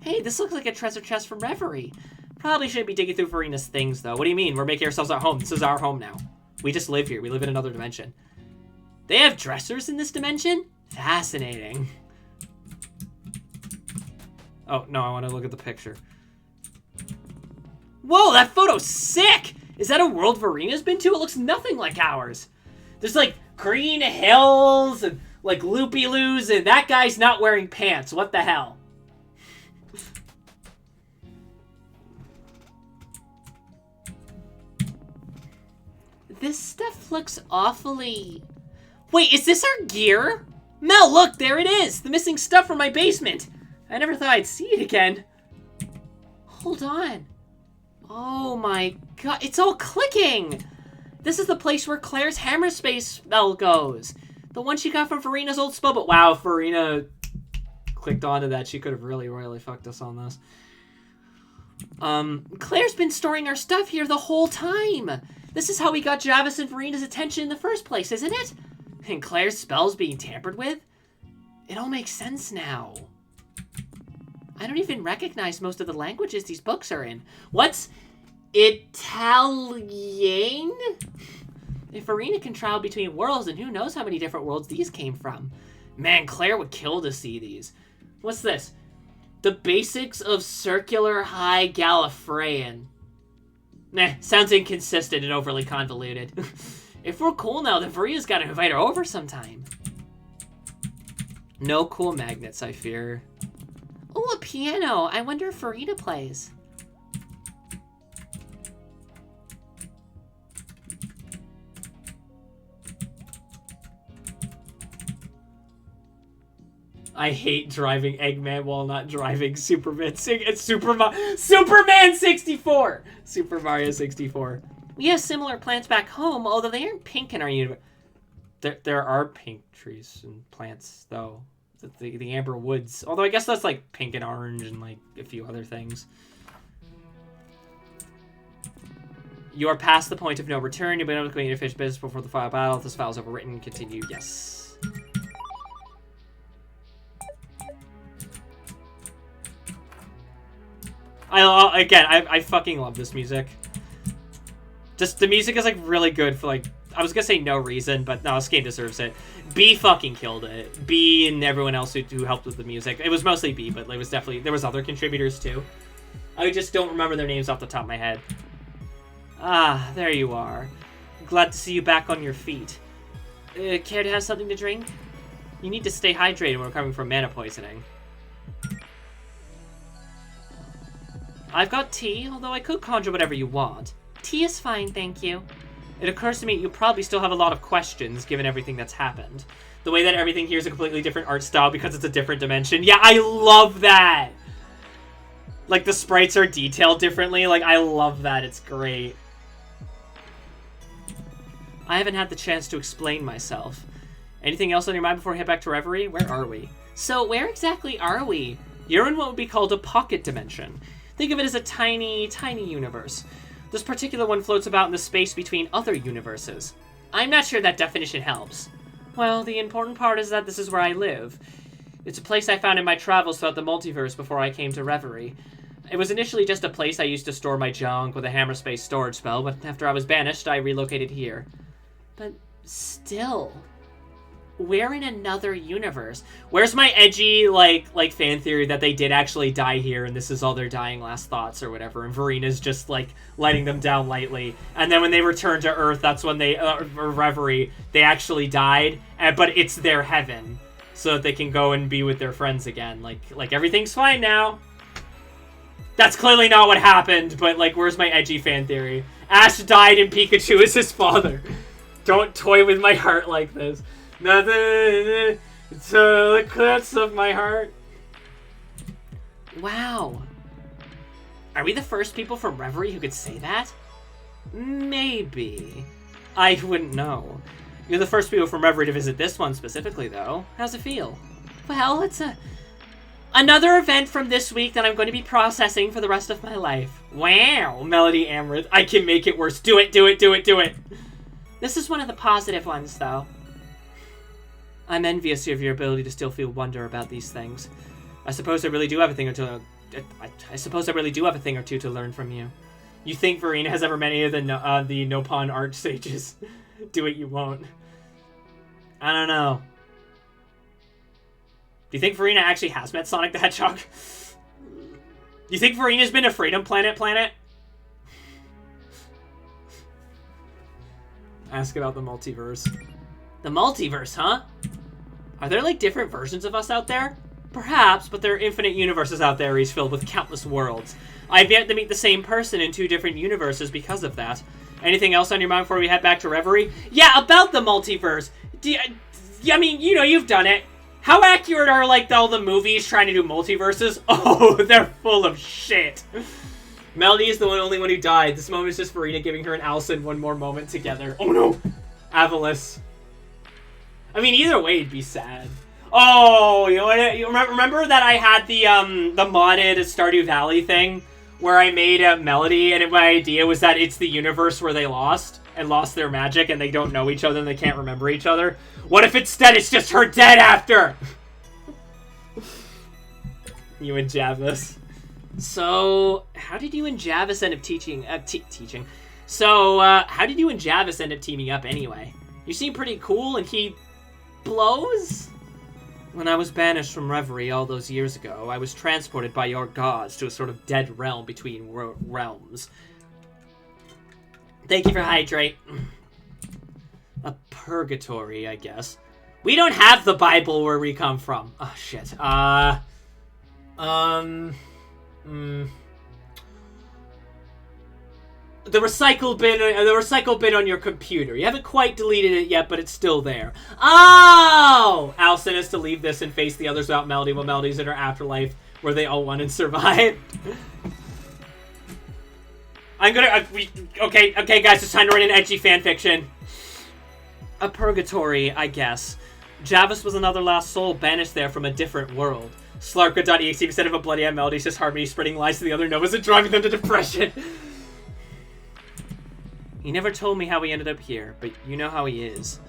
Hey, this looks like a treasure chest from Reverie. Probably shouldn't be digging through Verena's things, though. What do you mean? We're making ourselves at home. This is our home now. We just live here. We live in another dimension. They have dressers in this dimension? Fascinating. Oh, no, I want to look at the picture. Whoa, that photo's sick! Is that a world Verena's been to? It looks nothing like ours. There's, like, green hills and, like, loopy-loos, and that guy's not wearing pants. What the hell? This stuff looks awfully... Wait, is this our gear? Mel, look, there it is! The missing stuff from my basement! I never thought I'd see it again. Hold on. Oh my god, it's all clicking! This is the place where Claire's hammer space spell goes. The one she got from Verena's old spell, but wow, if Verena clicked onto that, she could have really royally fucked us on this. Claire's been storing our stuff here the whole time. This is how we got Javis and Verena's attention in the first place, isn't it? And Claire's spells being tampered with? It all makes sense now. I don't even recognize most of the languages these books are in. What's Italian? If Verena can travel between worlds, then who knows how many different worlds these came from. Man, Claire would kill to see these. What's this? The basics of circular high Gallifreyan. Nah, sounds inconsistent and overly convoluted. If we're cool now, then Verena's gotta invite her over sometime. No cool magnets, I fear. Oh, a piano. I wonder if Verena plays. I hate driving Eggman while not driving Superman. It's Superman 64! Super Mario 64. We have similar plants back home, although they aren't pink in our universe. There are pink trees and plants, though. The amber woods. Although I guess that's like pink and orange and like a few other things. You are past the point of no return. You've been able to complete your fish business before the final battle. If this file is overwritten, continue. Yes. I fucking love this music. Just, the music is, like, really good for, like, I was gonna say no reason, but no, this game deserves it. B fucking killed it. B and everyone else who helped with the music. It was mostly B, but it was definitely, there was other contributors, too. I just don't remember their names off the top of my head. Ah, there you are. Glad to see you back on your feet. Care to have something to drink? You need to stay hydrated when recovering from mana poisoning. I've got tea, although I could conjure whatever you want. Tea is fine, thank you. It occurs to me you probably still have a lot of questions, given everything that's happened. The way that everything here is a completely different art style because it's a different dimension. Yeah, I love that! Like, the sprites are detailed differently. Like, I love that. It's great. I haven't had the chance to explain myself. Anything else on your mind before we head back to Reverie? Where are we? So, where exactly are we? You're in what would be called a pocket dimension. Think of it as a tiny, tiny universe. This particular one floats about in the space between other universes. I'm not sure that definition helps. Well, the important part is that this is where I live. It's a place I found in my travels throughout the multiverse before I came to Reverie. It was initially just a place I used to store my junk with a hammer space storage spell, but after I was banished, I relocated here. But still, we're in another universe. Where's my edgy, like fan theory that they did actually die here and this is all their dying last thoughts or whatever, and Verena's just, like, letting them down lightly. And then when they return to Earth, that's when they, Reverie, they actually died, but it's their heaven. so that they can go and be with their friends again. Like everything's fine now. That's clearly not what happened, but, like, where's my edgy fan theory? Ash died and Pikachu is his father. Don't toy with my heart like this. Nothing. It's the eclipse of my heart. Wow. Are we the first people from Reverie who could say that? Maybe. I wouldn't know. You're the first people from Reverie to visit this one specifically, though. How's it feel? Well, it's another event from this week that I'm going to be processing for the rest of my life. Wow, Melody Amaranth. I can make it worse. Do it, do it, do it, do it. This is one of the positive ones, though. I'm envious of your ability to still feel wonder about these things. I suppose I really do have a thing or two. I suppose I really do have a thing or two to learn from you. You think Verena has ever met any of the Nopon Archsages? Do it, you won't. I don't know. Do you think Verena actually has met Sonic the Hedgehog? Do you think Verena's been to Freedom Planet? Ask about the multiverse. The multiverse, huh? Are there, like, different versions of us out there? Perhaps, but there are infinite universes out there each filled with countless worlds. I've yet to meet the same person in 2 different universes because of that. Anything else on your mind before we head back to Reverie? Yeah, about the multiverse. I mean, you know, you've done it. How accurate are, like, all the movies trying to do multiverses? Oh, they're full of shit. Melody is the only one who died. This moment is just Verena giving her and Alison one more moment together. Oh no! Avalis. I mean, either way, it'd be sad. Oh, you know what? You remember that I had the modded Stardew Valley thing? Where I made a Melody, and my idea was that it's the universe where they lost their magic, and they don't know each other, and they can't remember each other. What if instead it's just her dead after? You and Javis. So, how did you and Javis end up teaching? So, how did you and Javis end up teaming up anyway? You seem pretty cool, and he blows? When I was banished from Reverie all those years ago, I was transported by your gods to a sort of dead realm between realms. Thank you for hydrate. A purgatory, I guess. We don't have the Bible where we come from. Oh, shit. The recycle bin on your computer. You haven't quite deleted it yet, but it's still there. Oh! Alison has to leave this and face the others without Melody while Melody's in her afterlife where they all won and survived. I'm gonna... okay, guys, it's time to write an edgy fanfiction. A purgatory, I guess. Javis was another lost soul banished there from a different world. Slarka.exe instead of a bloody end, Melody's just Harmony spreading lies to the other Novas and driving them to depression. He never told me how he ended up here, but you know how he is.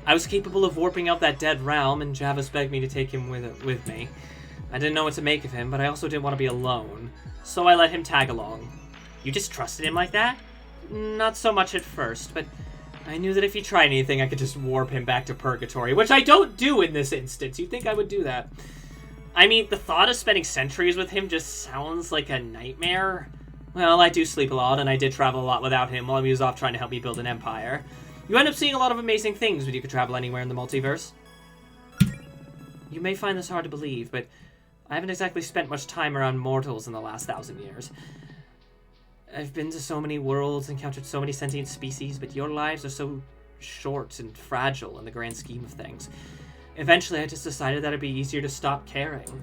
I was capable of warping out that dead realm, and Javis begged me to take him with me. I didn't know what to make of him, but I also didn't want to be alone, so I let him tag along. You just trusted him like that? Not so much at first, but I knew that if he tried anything, I could just warp him back to Purgatory, which I don't do in this instance. You'd think I would do that. I mean, the thought of spending centuries with him just sounds like a nightmare. Well, I do sleep a lot, and I did travel a lot without him while he was off trying to help me build an empire. You end up seeing a lot of amazing things when you could travel anywhere in the multiverse. You may find this hard to believe, but I haven't exactly spent much time around mortals in the last 1,000 years. I've been to so many worlds, encountered so many sentient species, but your lives are so short and fragile in the grand scheme of things. Eventually, I just decided that it'd be easier to stop caring.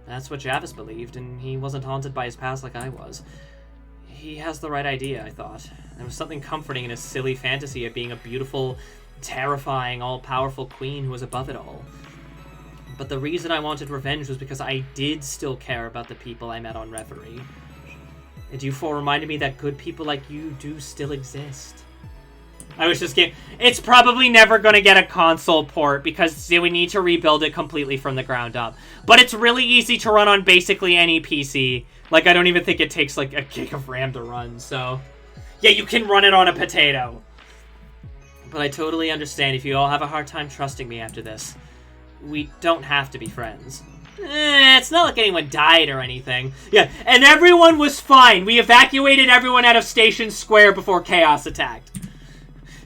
That's what Javis believed, and he wasn't haunted by his past like I was. He has the right idea, I thought. There was something comforting in his silly fantasy of being a beautiful, terrifying, all-powerful queen who was above it all. But the reason I wanted revenge was because I did still care about the people I met on Reverie. And you four reminded me that good people like you do still exist. I was just kidding. It's probably never going to get a console port because we need to rebuild it completely from the ground up. But it's really easy to run on basically any PC. Like, I don't even think it takes, like, a gig of RAM to run, so... Yeah, you can run it on a potato. But I totally understand if you all have a hard time trusting me after this. We don't have to be friends. It's not like anyone died or anything. Yeah, and everyone was fine. We evacuated everyone out of Station Square before Chaos attacked.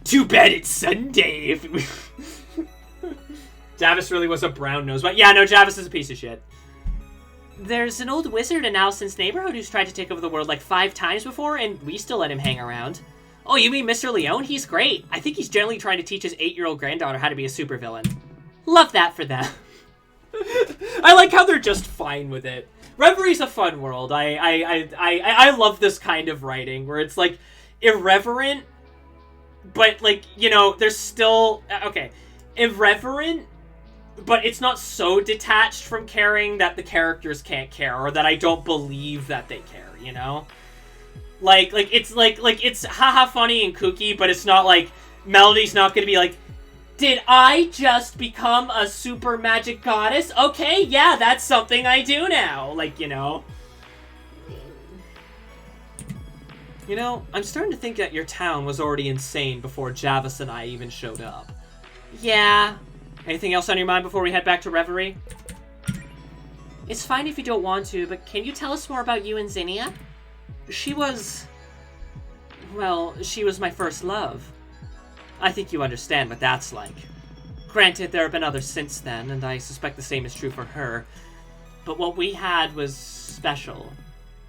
Too bad it's Sunday. Javis really was a brown nose. But yeah, no, Javis is a piece of shit. There's an old wizard in Allison's neighborhood who's tried to take over the world like 5 times before, and we still let him hang around. Oh, you mean Mr. Leone? He's great. I think he's generally trying to teach his 8-year-old granddaughter how to be a supervillain. Love that for them. I like how they're just fine with it. Reverie's a fun world. I love this kind of writing where it's like irreverent, but like, you know, there's still okay, irreverent, but it's not so detached from caring that the characters can't care or that I don't believe that they care, you know? Like it's it's haha funny and kooky, but it's not like Melody's not gonna be like, did I just become a super magic goddess? Okay, yeah, that's something I do now. Like, you know. You know, I'm starting to think that your town was already insane before Javis and I even showed up. Yeah. Anything else on your mind before we head back to Reverie? It's fine if you don't want to, but can you tell us more about you and Zinnia? She was... well, she was my first love. I think you understand what that's like. Granted, there have been others since then, and I suspect the same is true for her. But what we had was special.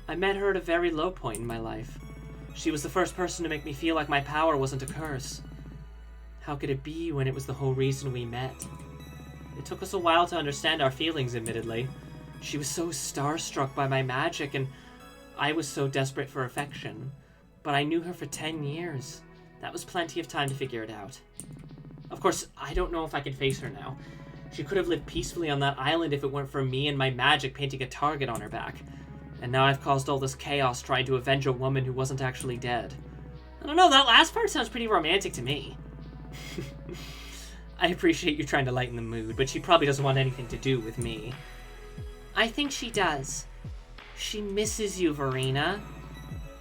I met her at a very low point in my life. She was the first person to make me feel like my power wasn't a curse. How could it be when it was the whole reason we met? It took us a while to understand our feelings, admittedly. She was so starstruck by my magic, and I was so desperate for affection. But I knew her for 10 years. That was plenty of time to figure it out. Of course, I don't know if I can face her now. She could have lived peacefully on that island if it weren't for me and my magic painting a target on her back. And now I've caused all this chaos trying to avenge a woman who wasn't actually dead. I don't know, that last part sounds pretty romantic to me. I appreciate you trying to lighten the mood, but she probably doesn't want anything to do with me. I think she does. She misses you, Verena.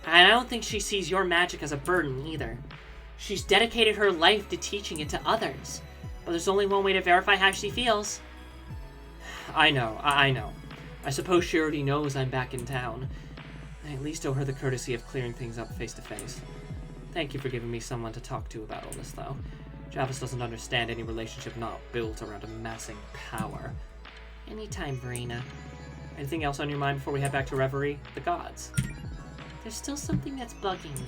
And I don't think she sees your magic as a burden, either. She's dedicated her life to teaching it to others. But there's only one way to verify how she feels. I know. I suppose she already knows I'm back in town. I at least owe her the courtesy of clearing things up face to face. Thank you for giving me someone to talk to about all this, though. Javis doesn't understand any relationship not built around amassing power. Anytime, Verena. Anything else on your mind before we head back to Reverie? The gods. There's still something that's bugging me.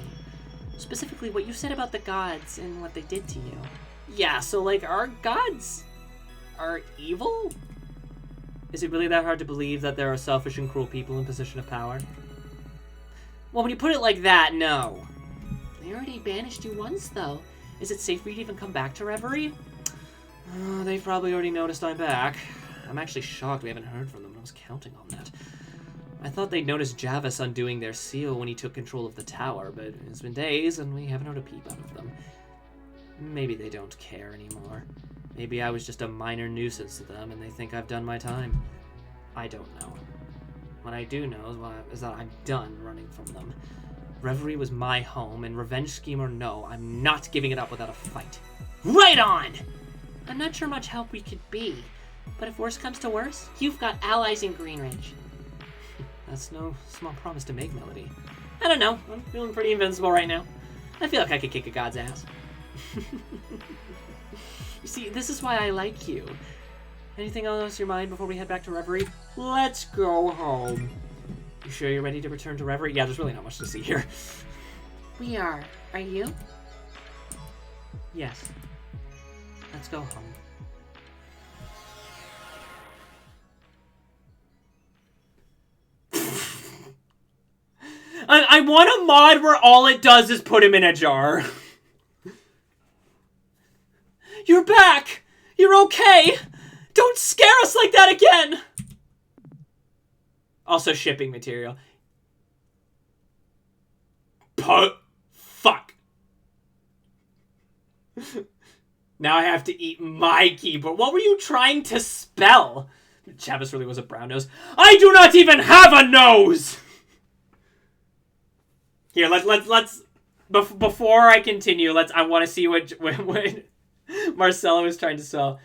Specifically, what you said about the gods and what they did to you. Yeah, so, like, our gods are evil? Is it really that hard to believe that there are selfish and cruel people in position of power? Well, when you put it like that, no. They already banished you once, though. Is it safe for you to even come back to Reverie? They've probably already noticed I'm back. I'm actually shocked we haven't heard from them. I was counting on that. I thought they'd noticed Javis undoing their seal when he took control of the tower, but it's been days and we haven't heard a peep out of them. Maybe they don't care anymore. Maybe I was just a minor nuisance to them and they think I've done my time. I don't know. What I do know is that I'm done running from them. Reverie was my home, and revenge scheme or no, I'm not giving it up without a fight. Right on! I'm not sure much help we could be, but if worse comes to worse, you've got allies in Greenridge. That's no small promise to make, Melody. I don't know. I'm feeling pretty invincible right now. I feel like I could kick a god's ass. You see, this is why I like you. Anything else on your mind before we head back to Reverie? Let's go home. You sure you're ready to return to Reverie? Yeah, there's really not much to see here. We are. Are you? Yes. Let's go home. I want a mod where all it does is put him in a jar. You're back! You're okay! Don't scare us like that again! Also shipping material. Fuck. Now I have to eat my keyboard. What were you trying to spell? Javis really was a brown nose. I do not even have a nose! Here, let's before I continue, I want to see what Marcelo was trying to spell.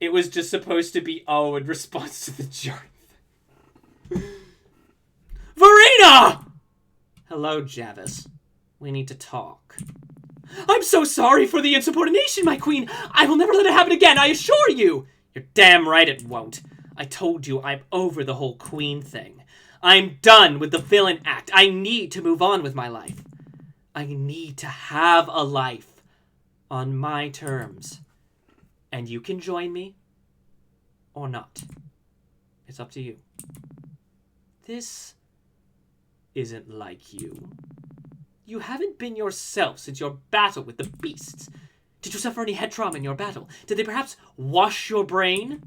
It was just supposed to be O in response to the jar. Verena! Hello, Javis. We need to talk. I'm so sorry for the insubordination, my queen. I will never let it happen again, I assure you. You're damn right it won't. I told you I'm over the whole queen thing. I'm done with the villain act. I need to move on with my life. I need to have a life on my terms. And you can join me or not. It's up to you. This isn't like you. You haven't been yourself since your battle with the beasts. Did you suffer any head trauma in your battle? Did they perhaps wash your brain?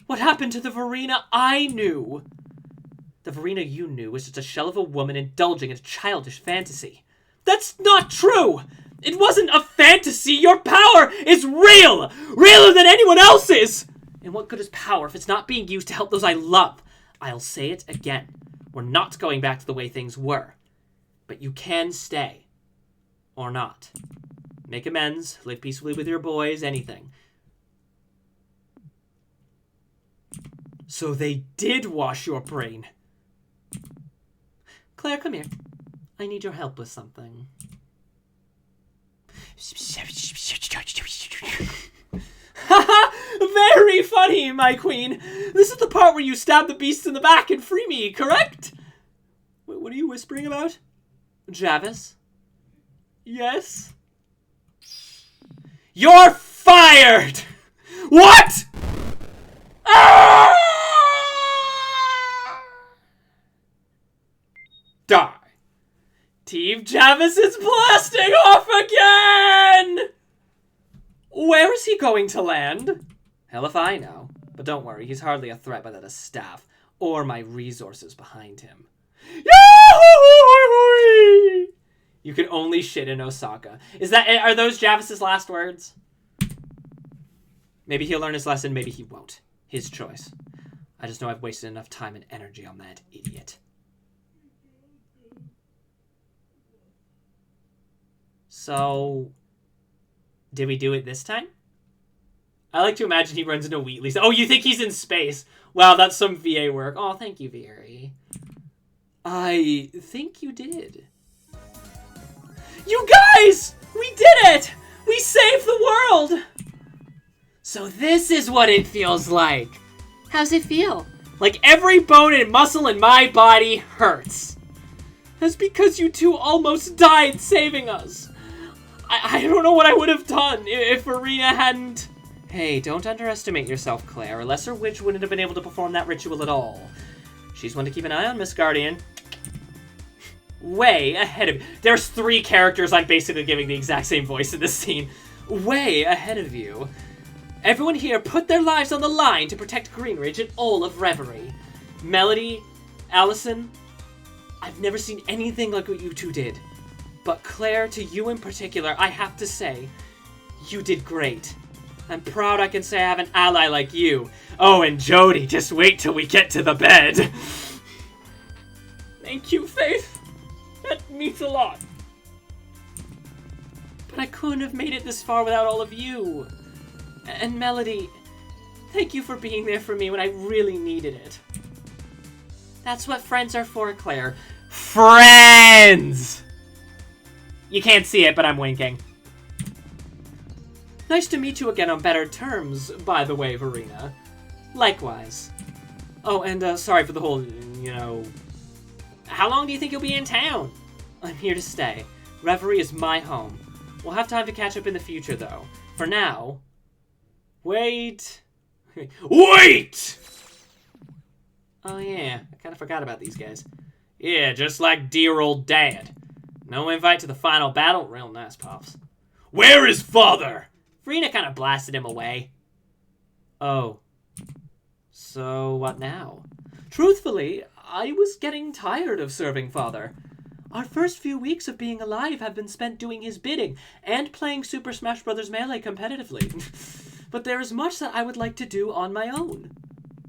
What happened to the Verena I knew? The Verena you knew was just a shell of a woman indulging in a childish fantasy. That's not true! It wasn't a fantasy! Your power is real! Realer than anyone else's! And what good is power if it's not being used to help those I love? I'll say it again. We're not going back to the way things were. But you can stay. Or not. Make amends, live peacefully with your boys, anything. So they did wash your brain. Claire, come here. I need your help with something. Very funny, my queen. This is the part where you stab the beasts in the back and free me, correct? Wait, what are you whispering about? Javis? Yes? You're fired! What? Ah! Die. Team Javis is blasting off again! Where is he going to land? Hell if I know. But don't worry, he's hardly a threat without a staff or my resources behind him. Yahoo! You can only shit in Osaka. Are those Javis's last words? Maybe he'll learn his lesson, maybe he won't. His choice. I just know I've wasted enough time and energy on that idiot. So, did we do it this time? I like to imagine he runs into Wheatley. Oh, you think he's in space? Wow, that's some VA work. Oh, thank you, Very. I think you did. You guys! We did it! We saved the world! So this is what it feels like. How's it feel? Like every bone and muscle in my body hurts. That's because you two almost died saving us. I don't know what I would have done if Arena hadn't... Hey, don't underestimate yourself, Claire. A lesser witch wouldn't have been able to perform that ritual at all. She's one to keep an eye on, Miss Guardian. Way ahead of... There's 3 characters I'm basically giving the exact same voice in this scene. Way ahead of you. Everyone here put their lives on the line to protect Greenridge and all of Reverie. Melody, Allison, I've never seen anything like what you two did. But Claire, to you in particular, I have to say, you did great. I'm proud I can say I have an ally like you. Oh, and Jody, just wait till we get to the bed. Thank you, Faith. That means a lot. But I couldn't have made it this far without all of you. And Melody, thank you for being there for me when I really needed it. That's what friends are for, Claire. Friends! You can't see it, but I'm winking. Nice to meet you again on better terms, by the way, Verena. Likewise. Oh, and sorry for the whole, How long do you think you'll be in town? I'm here to stay. Reverie is my home. We'll have time to catch up in the future, though. For now... Wait! Wait! Oh yeah, I kind of forgot about these guys. Yeah, just like dear old Dad. No invite to the final battle? Real nice, Pops. Where is Father? Verena kind of blasted him away. Oh. So, what now? Truthfully, I was getting tired of serving Father. Our first few weeks of being alive have been spent doing his bidding and playing Super Smash Bros. Melee competitively. But there is much that I would like to do on my own.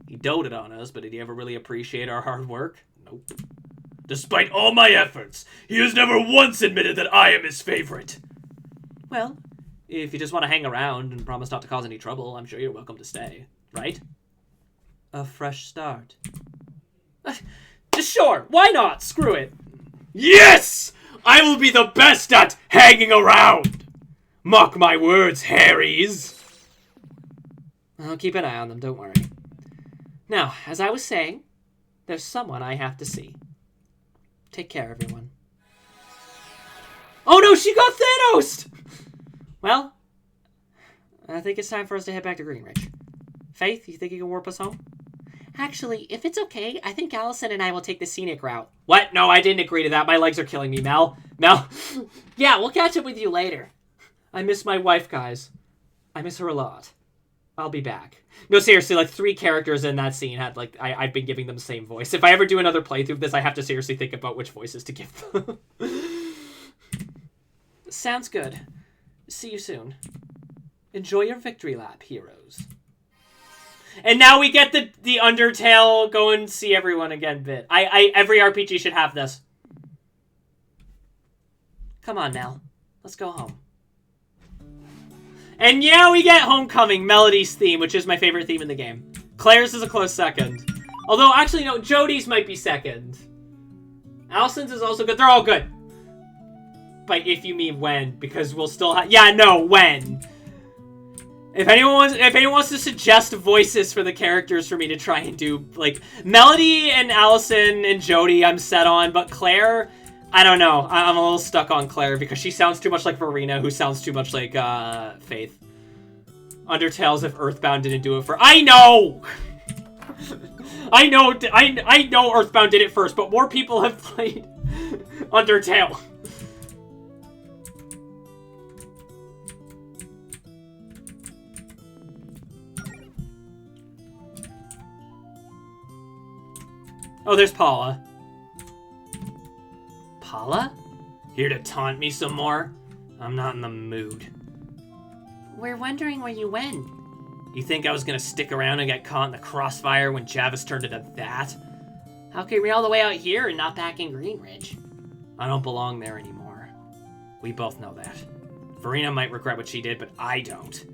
He doted on us, but did he ever really appreciate our hard work? Nope. Despite all my efforts, he has never once admitted that I am his favorite. Well, if you just want to hang around and promise not to cause any trouble, I'm sure you're welcome to stay, right? A fresh start. Sure, why not? Screw it. Yes! I will be the best at hanging around! Mark my words, Harrys! I'll keep an eye on them, don't worry. Now, as I was saying, there's someone I have to see. Take care, everyone. Oh no, she got Thanos! Well, I think it's time for us to head back to Greenridge. Faith, you think you can warp us home? Actually, if it's okay, I think Allison and I will take the scenic route. What? No, I didn't agree to that. My legs are killing me, Mel. Mel? Yeah, we'll catch up with you later. I miss my wife, guys. I miss her a lot. I'll be back. No, seriously, like 3 characters in that scene had, like, I've been giving them the same voice. If I ever do another playthrough of this, I have to seriously think about which voices to give them. Sounds good. See you soon. Enjoy your victory lap, heroes. And now we get the Undertale go and see everyone again bit. Every RPG should have this. Come on, Mel. Let's go home. And yeah, we get Homecoming, Melody's theme, which is my favorite theme in the game. Claire's is a close second. Although, actually, no, Jodie's might be second. Allison's is also good. They're all good. But if you mean when, because we'll still have... Yeah, no, when. If anyone wants to suggest voices for the characters for me to try and do, like, Melody and Allison and Jodie I'm set on, but Claire... I don't know. I'm a little stuck on Claire because she sounds too much like Verena, who sounds too much like Faith. Undertale's if Earthbound didn't do it for... I know! I know Earthbound did it first, but more people have played Undertale. Oh, there's Paula. Paula? Here to taunt me some more? I'm not in the mood. We're wondering where you went. You think I was gonna stick around and get caught in the crossfire when Javis turned into that? How came we all the way out here and not back in Greenridge? I don't belong there anymore. We both know that. Verena might regret what she did, but I don't.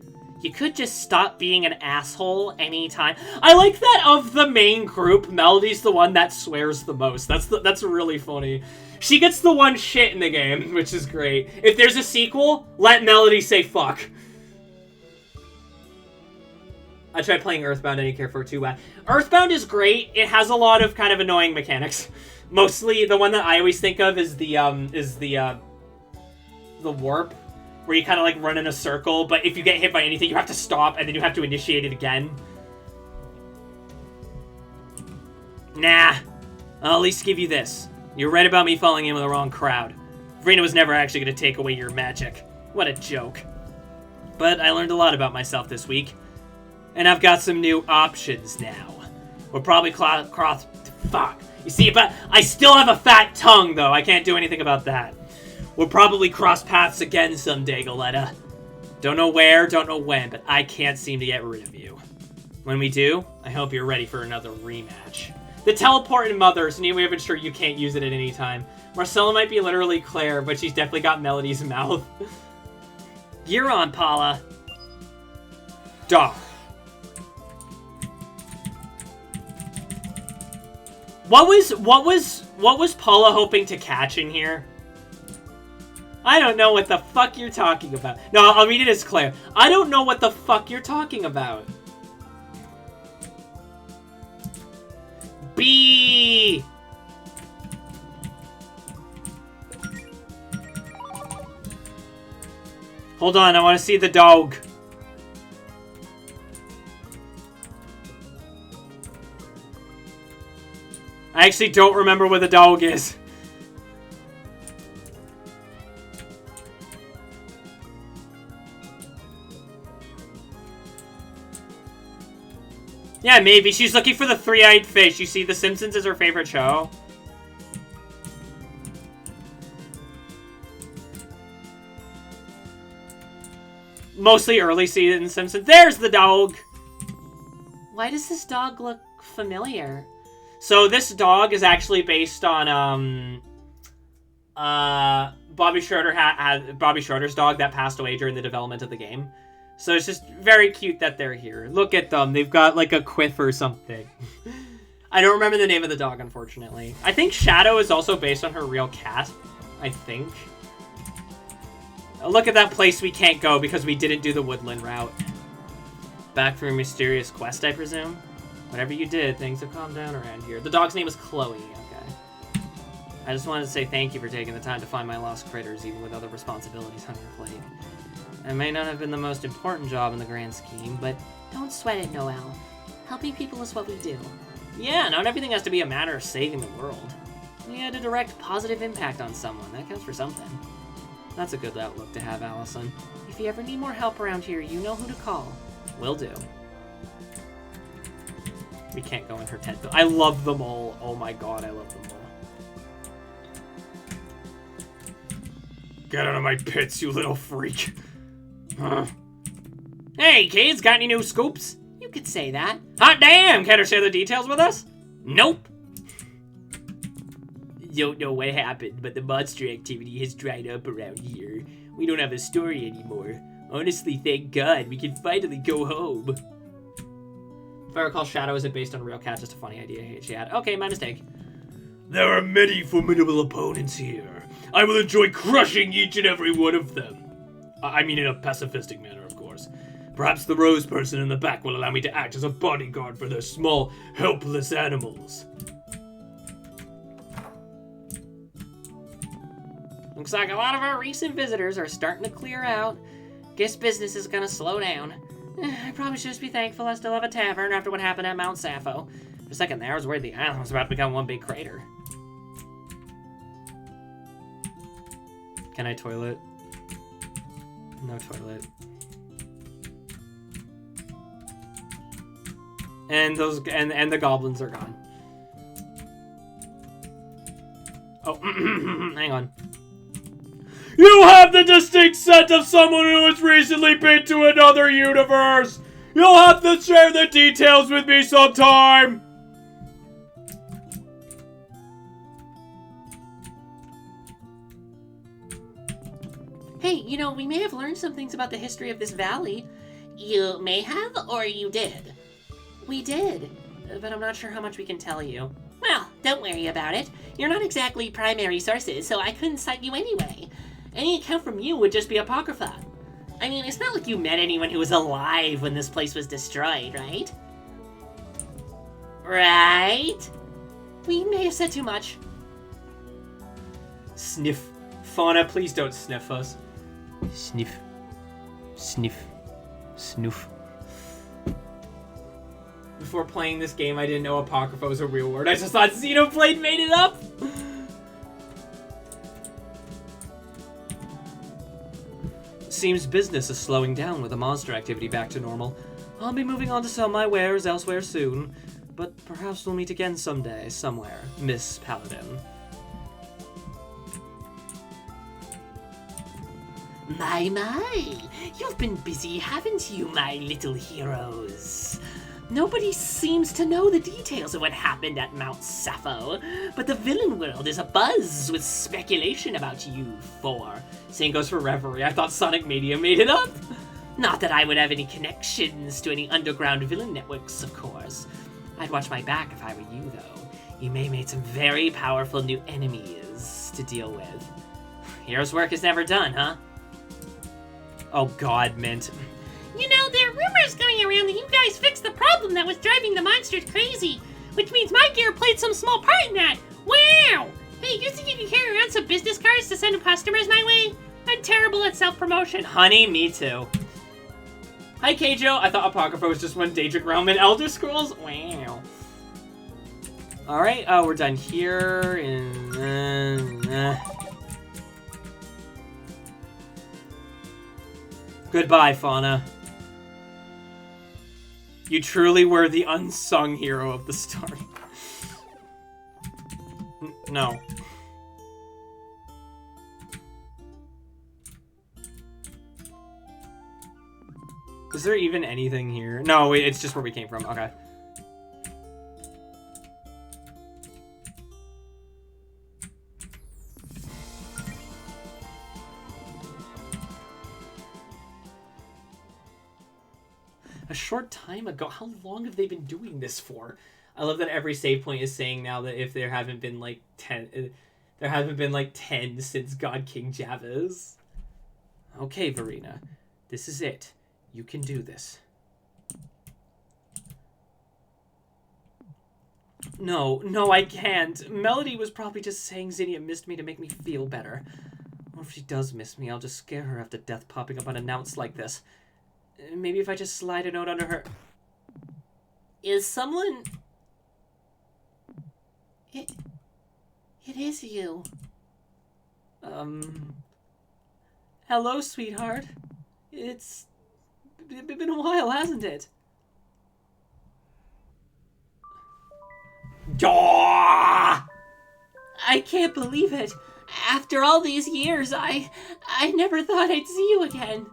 You could just stop being an asshole anytime. I like that of the main group, Melody's the one that swears the most. That's really funny. She gets the one shit in the game, which is great. If there's a sequel, let Melody say fuck. I tried playing Earthbound, I didn't care for it too bad. Earthbound is great. It has a lot of kind of annoying mechanics. Mostly, the one that I always think of is the warp, where you kind of like run in a circle, but if you get hit by anything, you have to stop, and then you have to initiate it again. Nah. I'll at least give you this. You're right about me falling in with the wrong crowd. Verena was never actually going to take away your magic. What a joke. But I learned a lot about myself this week. And I've got some new options now. We'll probably cross... Fuck. You see, but I still have a fat tongue, though. I can't do anything about that. We'll probably cross paths again someday, Goletta. Don't know where, don't know when, but I can't seem to get rid of you. When we do, I hope you're ready for another rematch. The teleporting mothers, and even sure you can't use it at any time. Marcella might be literally Claire, but she's definitely got Melody's mouth. You're on, Paula. Dog. What was Paula hoping to catch in here? I don't know what the fuck you're talking about. No, I'll read it as Claire. I don't know what the fuck you're talking about. B. Hold on, I want to see the dog. I actually don't remember where the dog is. Yeah, maybe. She's looking for the three-eyed fish. You see, The Simpsons is her favorite show. Mostly early season Simpsons. There's the dog! Why does this dog look familiar? So this dog is actually based on, Bobby Schroeder's dog that passed away during the development of the game. So it's just very cute that they're here. Look at them. They've got, like, a quiff or something. I don't remember the name of the dog, unfortunately. I think Shadow is also based on her real cat. I think. Look at that place we can't go because we didn't do the woodland route. Back from your mysterious quest, I presume? Whatever you did, things have calmed down around here. The dog's name is Chloe, okay. I just wanted to say thank you for taking the time to find my lost critters, even with other responsibilities on your plate. It may not have been the most important job in the grand scheme, but Don't sweat it, Noel. Helping people is what we do. yeah, not everything has to be a matter of saving the world. We had a direct positive impact on someone. That counts for something. That's a good outlook to have, Allison. If you ever need more help around here, you know who to call. Will do. We can't go in her tent, though. I love them all. Oh my god, I love them all. Get out of my pits, you little freak. Huh. Hey, kids, got any new scoops? You could say that. Hot damn! Care to share the details with us? Nope. Don't know what happened, but the monster activity has dried up around here. We don't have a story anymore. Honestly, thank God, we can finally go home. If I recall, Shadow isn't based on a real cat, just a funny idea she had. Okay, my mistake. There are many formidable opponents here. I will enjoy crushing each and every one of them. I mean in a pacifistic manner, of course. Perhaps the rose person in the back will allow me to act as a bodyguard for their small, helpless animals. Looks like a lot of our recent visitors are starting to clear out. Guess business is gonna slow down. I probably should just be thankful I still have a tavern after what happened at Mount Sappho. For a second there, I was worried the island was about to become one big crater. Can I toilet? No toilet. And those and the goblins are gone. Oh, hang on. You have the distinct scent of someone who has recently been to another universe. You'll have to share the details with me sometime. Hey, you know, we may have learned some things about the history of this valley. You may have, or you did? We did, but I'm not sure how much we can tell you. Well, don't worry about it. You're not exactly primary sources, so I couldn't cite you anyway. Any account from you would just be apocrypha. I mean, it's not like you met anyone who was alive when this place was destroyed, right? Right? We may have said too much. Sniff. Fauna, please don't sniff us. Sniff. Sniff. Snoof. Before playing this game, I didn't know apocrypha was a real word. I just thought Xenoblade made it up. Seems business is slowing down with the monster activity back to normal. I'll be moving on to sell my wares elsewhere soon, but perhaps we'll meet again someday, somewhere, Miss Paladin. My, you've been busy, haven't you, my little heroes? Nobody seems to know the details of what happened at Mount Sappho, but the villain world is abuzz with speculation about you four. Same goes for Reverie. I thought Sonic Media made it up. Not that I would have any connections to any underground villain networks, of course. I'd watch my back if I were you, though. You may have made some very powerful new enemies to deal with. Hero's work is never done, huh? Oh god, Mint. You know, there are rumors going around that you guys fixed the problem that was driving the monsters crazy, which means my gear played some small part in that. Wow! Hey, you think you can carry around some business cards to send customers my way? I'm terrible at self-promotion. Honey, me too. Hi, Keijo. I thought Apocrypha was just one Daedric Realm in Elder Scrolls. Wow. Alright, we're done here. Goodbye, Fauna. You truly were the unsung hero of the story. No. Is there even anything here? No, wait, it's just where we came from. Okay. A short time ago. How long have they been doing this for? I love that every save point is saying now that if there haven't been like 10, there haven't been like 10 since God King Javis. Okay, Verena. This is it. You can do this. No, I can't. Melody was probably just saying Zinnia missed me to make me feel better. Or if she does miss me, I'll just scare her after death popping up unannounced like this. Maybe if I just slide a note under her... Is someone... It is you. Hello, sweetheart. It's been a while, hasn't it? Daw! I can't believe it. After all these years, I never thought I'd see you again.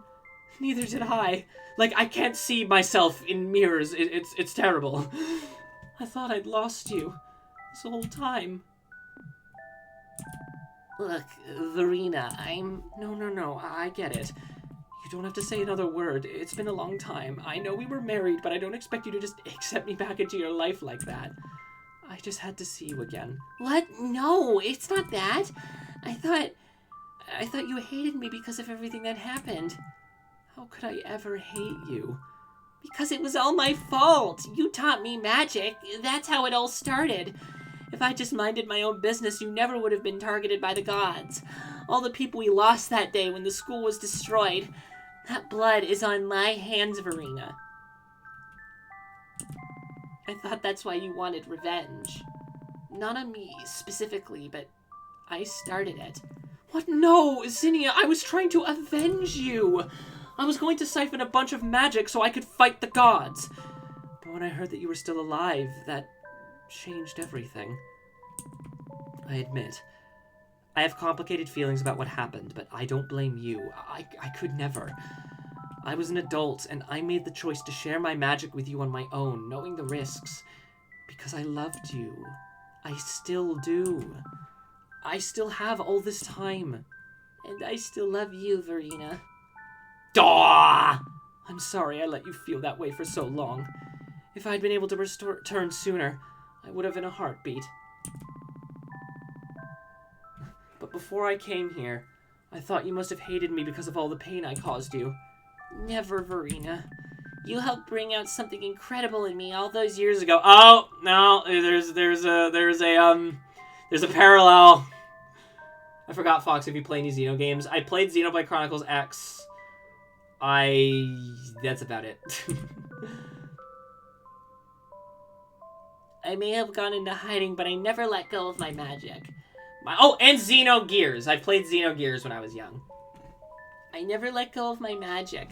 Neither did I. Like, I can't see myself in mirrors. It's terrible. I thought I'd lost you this whole time. Look, Verena, No, I get it. You don't have to say another word. It's been a long time. I know we were married, but I don't expect you to just accept me back into your life like that. I just had to see you again. What? No, it's not that. I thought you hated me because of everything that happened. How could I ever hate you? Because it was all my fault. You taught me magic. That's how it all started. If I just minded my own business, you never would have been targeted by the gods. All the people we lost that day when the school was destroyed. That blood is on my hands, Verena. I thought that's why you wanted revenge. Not on me specifically, but I started it. What? No, Zinnia, I was trying to avenge you. I was going to siphon a bunch of magic so I could fight the gods. But when I heard that you were still alive, that changed everything. I admit, I have complicated feelings about what happened, but I don't blame you. I could never. I was an adult, and I made the choice to share my magic with you on my own, knowing the risks. Because I loved you. I still do. I still have all this time. And I still love you, Verena. Daw! I'm sorry I let you feel that way for so long. If I'd been able to return sooner, I would have in a heartbeat. But before I came here, I thought you must have hated me because of all the pain I caused you. Never, Verena. You helped bring out something incredible in me all those Years ago. Oh no, there's a parallel. I forgot, Fox, if you play any Xeno games. I played Xenoblade Chronicles X. That's about it. I may have gone into hiding, but I never let go of my magic. And Xenogears. I played Xenogears when I was young. I never let go of my magic.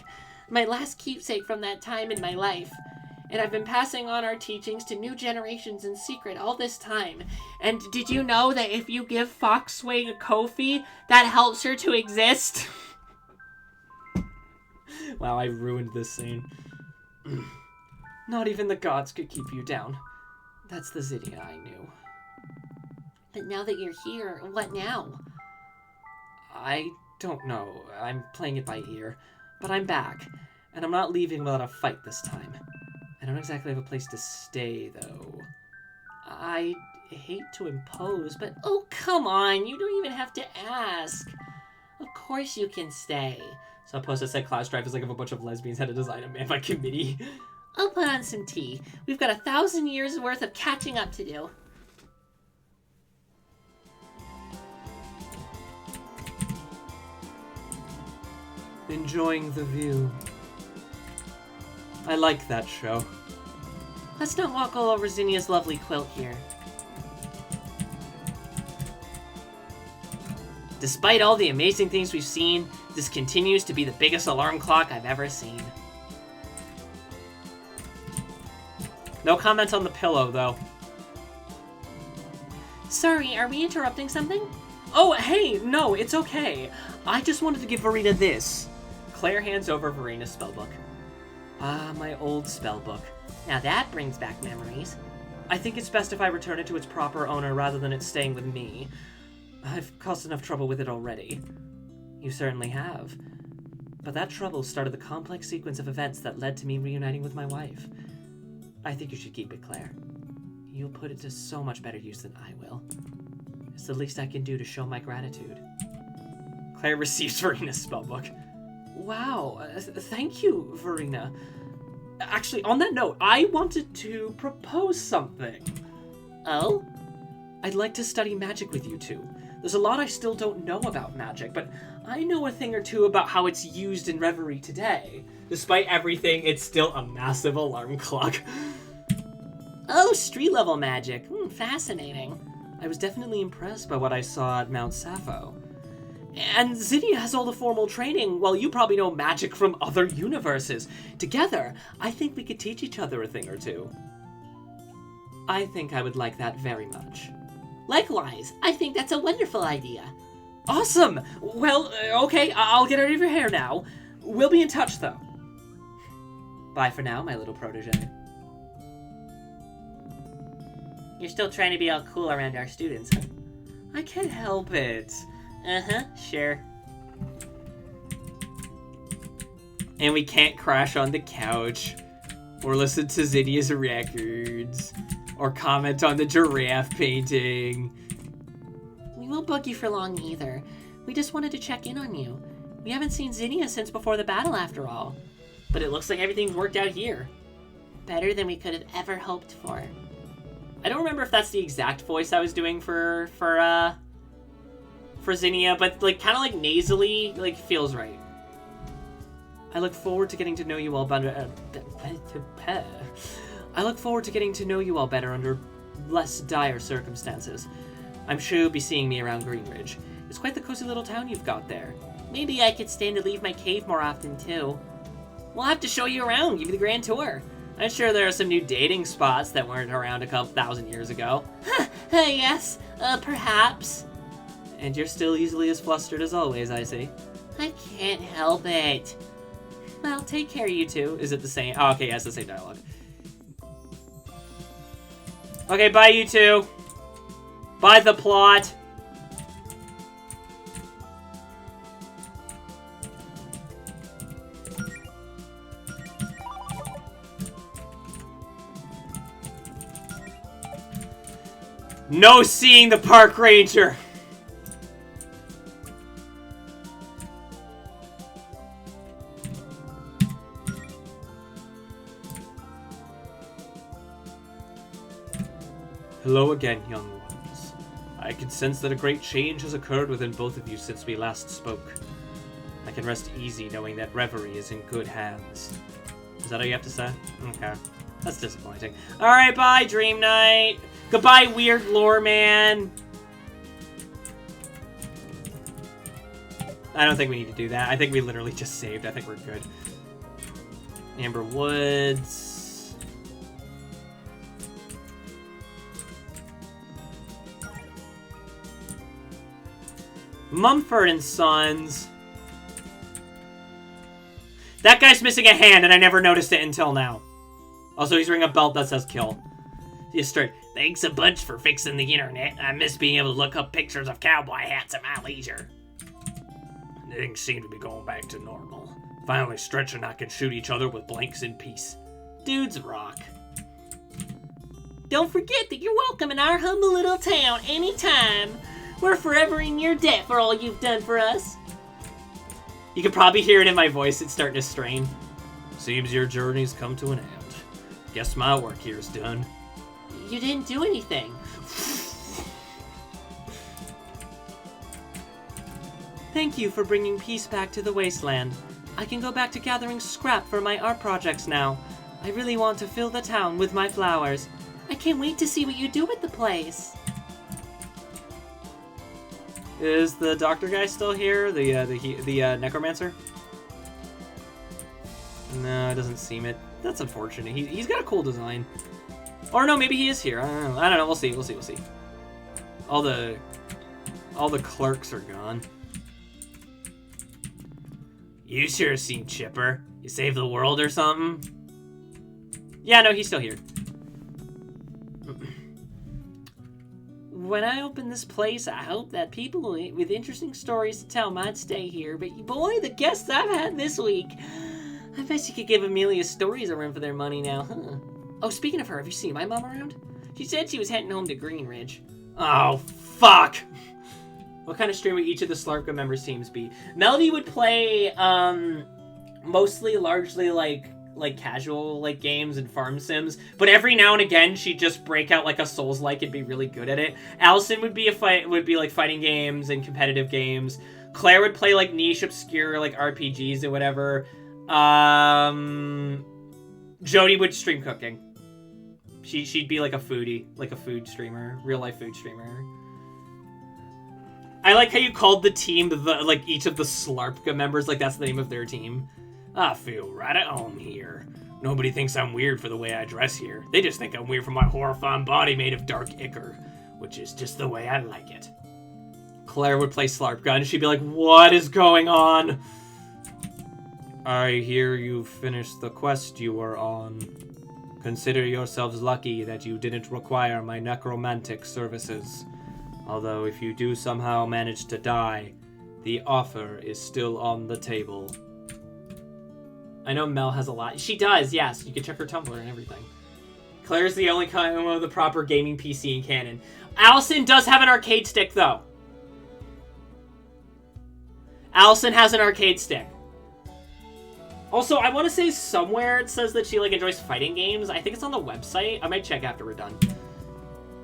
My last keepsake from that time in my life. And I've been passing on our teachings to new generations in secret all this time. And did you know that if you give Foxway a Kofi, that helps her to exist? Wow, I ruined this scene. Not even the gods could keep you down. That's the Zinnia I knew. But now that you're here, what now? I don't know. I'm playing it by ear. But I'm back. And I'm not leaving without a fight this time. I don't exactly have a place to stay, though. I hate to impose, but oh, come on. You don't even have to ask. Of course you can stay. So I posted said Class Drive is like if a bunch of lesbians had to design a man by committee. I'll put on some tea. We've got 1,000 years worth of catching up to do. Enjoying the view. I like that show. Let's not walk all over Zinnia's lovely quilt here. Despite all the amazing things we've seen, this continues to be the biggest alarm clock I've ever seen. No comment on the pillow, though. Sorry, are we interrupting something? Oh, hey, no, it's okay. I just wanted to give Verena this. Claire hands over Verena's spellbook. Ah, my old spellbook. Now that brings back memories. I think it's best if I return it to its proper owner rather than it staying with me. I've caused enough trouble with it already. You certainly have. But that trouble started the complex sequence of events that led to me reuniting with my wife. I think you should keep it, Claire. You'll put it to so much better use than I will. It's the least I can do to show my gratitude. Claire receives Verena's spellbook. Wow, thank you, Verena. Actually, on that note, I wanted to propose something. Oh? I'd like to study magic with you two. There's a lot I still don't know about magic, but I know a thing or two about how it's used in Reverie today. Despite everything, it's still a massive alarm clock. Oh, street-level magic. Fascinating. I was definitely impressed by what I saw at Mount Sappho. And Zinnia has all the formal training, while you probably know magic from other universes. Together, I think we could teach each other a thing or two. I think I would like that very much. Likewise, I think that's a wonderful idea. Awesome! Well, okay, I'll get out of your hair now. We'll be in touch, though. Bye for now, my little protege. You're still trying to be all cool around our students, huh? I can't help it. Sure. And we can't crash on the couch, or listen to Zinnia's records, or comment on the giraffe painting. We won't bug you for long either. We just wanted to check in on you. We haven't seen Zinnia since before the battle after all. But it looks like everything's worked out here. Better than we could have ever hoped for. I don't remember if that's the exact voice I was doing for Zinnia, but like kind of like nasally, like feels right. I look forward to getting to know you all better. I look forward to getting to know you all better under less dire circumstances. I'm sure you'll be seeing me around Greenridge. It's quite the cozy little town you've got there. Maybe I could stand to leave my cave more often too. We'll have to show you around, give you the grand tour. I'm sure there are some new dating spots that weren't around a couple thousand years ago. Yes, perhaps. And you're still easily as flustered as always, I see. I can't help it. Well, take care, you two. Is it the same? Oh, okay, yeah, it's the same dialogue. Okay, bye, you two. Bye, the plot. No seeing the park ranger. Hello again, young ones. I can sense that a great change has occurred within both of you since we last spoke. I can rest easy knowing that Reverie is in good hands. Is that all you have to say? Okay. That's disappointing. Alright, bye, Dream Knight. Goodbye, weird lore man. I don't think we need to do that. I think we literally just saved. I think we're good. Amber Woods. Mumford and Sons. That guy's missing a hand, and I never noticed it until now. Also, he's wearing a belt that says kill. Just straight. Thanks a bunch for fixing the internet. I miss being able to look up pictures of cowboy hats at my leisure. Things seem to be going back to normal. Finally, Stretch and I can shoot each other with blanks in peace. Dudes rock. Don't forget that you're welcome in our humble little town anytime. We're forever in your debt for all you've done for us. You can probably hear it in my voice. It's starting to strain. Seems your journey's come to an end. Guess my work here's done. You didn't do anything. Thank you for bringing peace back to the wasteland. I can go back to gathering scrap for my art projects now. I really want to fill the town with my flowers. I can't wait to see what you do with the place. Is the doctor guy still here? The necromancer? No, it doesn't seem it. That's unfortunate. He's got a cool design. Or no, maybe he is here. I don't know. We'll see. We'll see. All the clerks are gone. You sure seem chipper. You saved the world or something? Yeah, no, he's still here. When I open this place, I hope that people with interesting stories to tell might stay here. But boy, the guests I've had this week. I bet you could give Amelia stories a run for their money now, huh? Oh, speaking of her, have you seen my mom around? She said she was heading home to Greenridge. Oh, fuck! What kind of stream would each of the Slarpka members' teams be? Melody would play, largely, like casual, like, games and farm sims. But every now and again, she'd just break out, like, a Souls-like and be really good at it. Allison would be like, fighting games and competitive games. Claire would play, like, niche, obscure, like, RPGs or whatever. Jody would stream cooking. She'd be like a foodie, like a food streamer, real life food streamer. I like how you called the team like each of the Slarpka members, like that's the name of their team. I feel right at home here. Nobody thinks I'm weird for the way I dress here. They just think I'm weird for my horrifying body made of dark ichor, which is just the way I like it. Claire would play Slarpka and she'd be like, what is going on? I hear you finished the quest you were on. Consider yourselves lucky that you didn't require my necromantic services. Although if you do somehow manage to die, the offer is still on the table. I know Mel has a lot. She does, yes. You can check her Tumblr and everything. Claire's the only kind of the proper gaming PC in canon. Allison does have an arcade stick, though. Allison has an arcade stick. Also, I want to say somewhere it says that she, like, enjoys fighting games. I think it's on the website. I might check after we're done.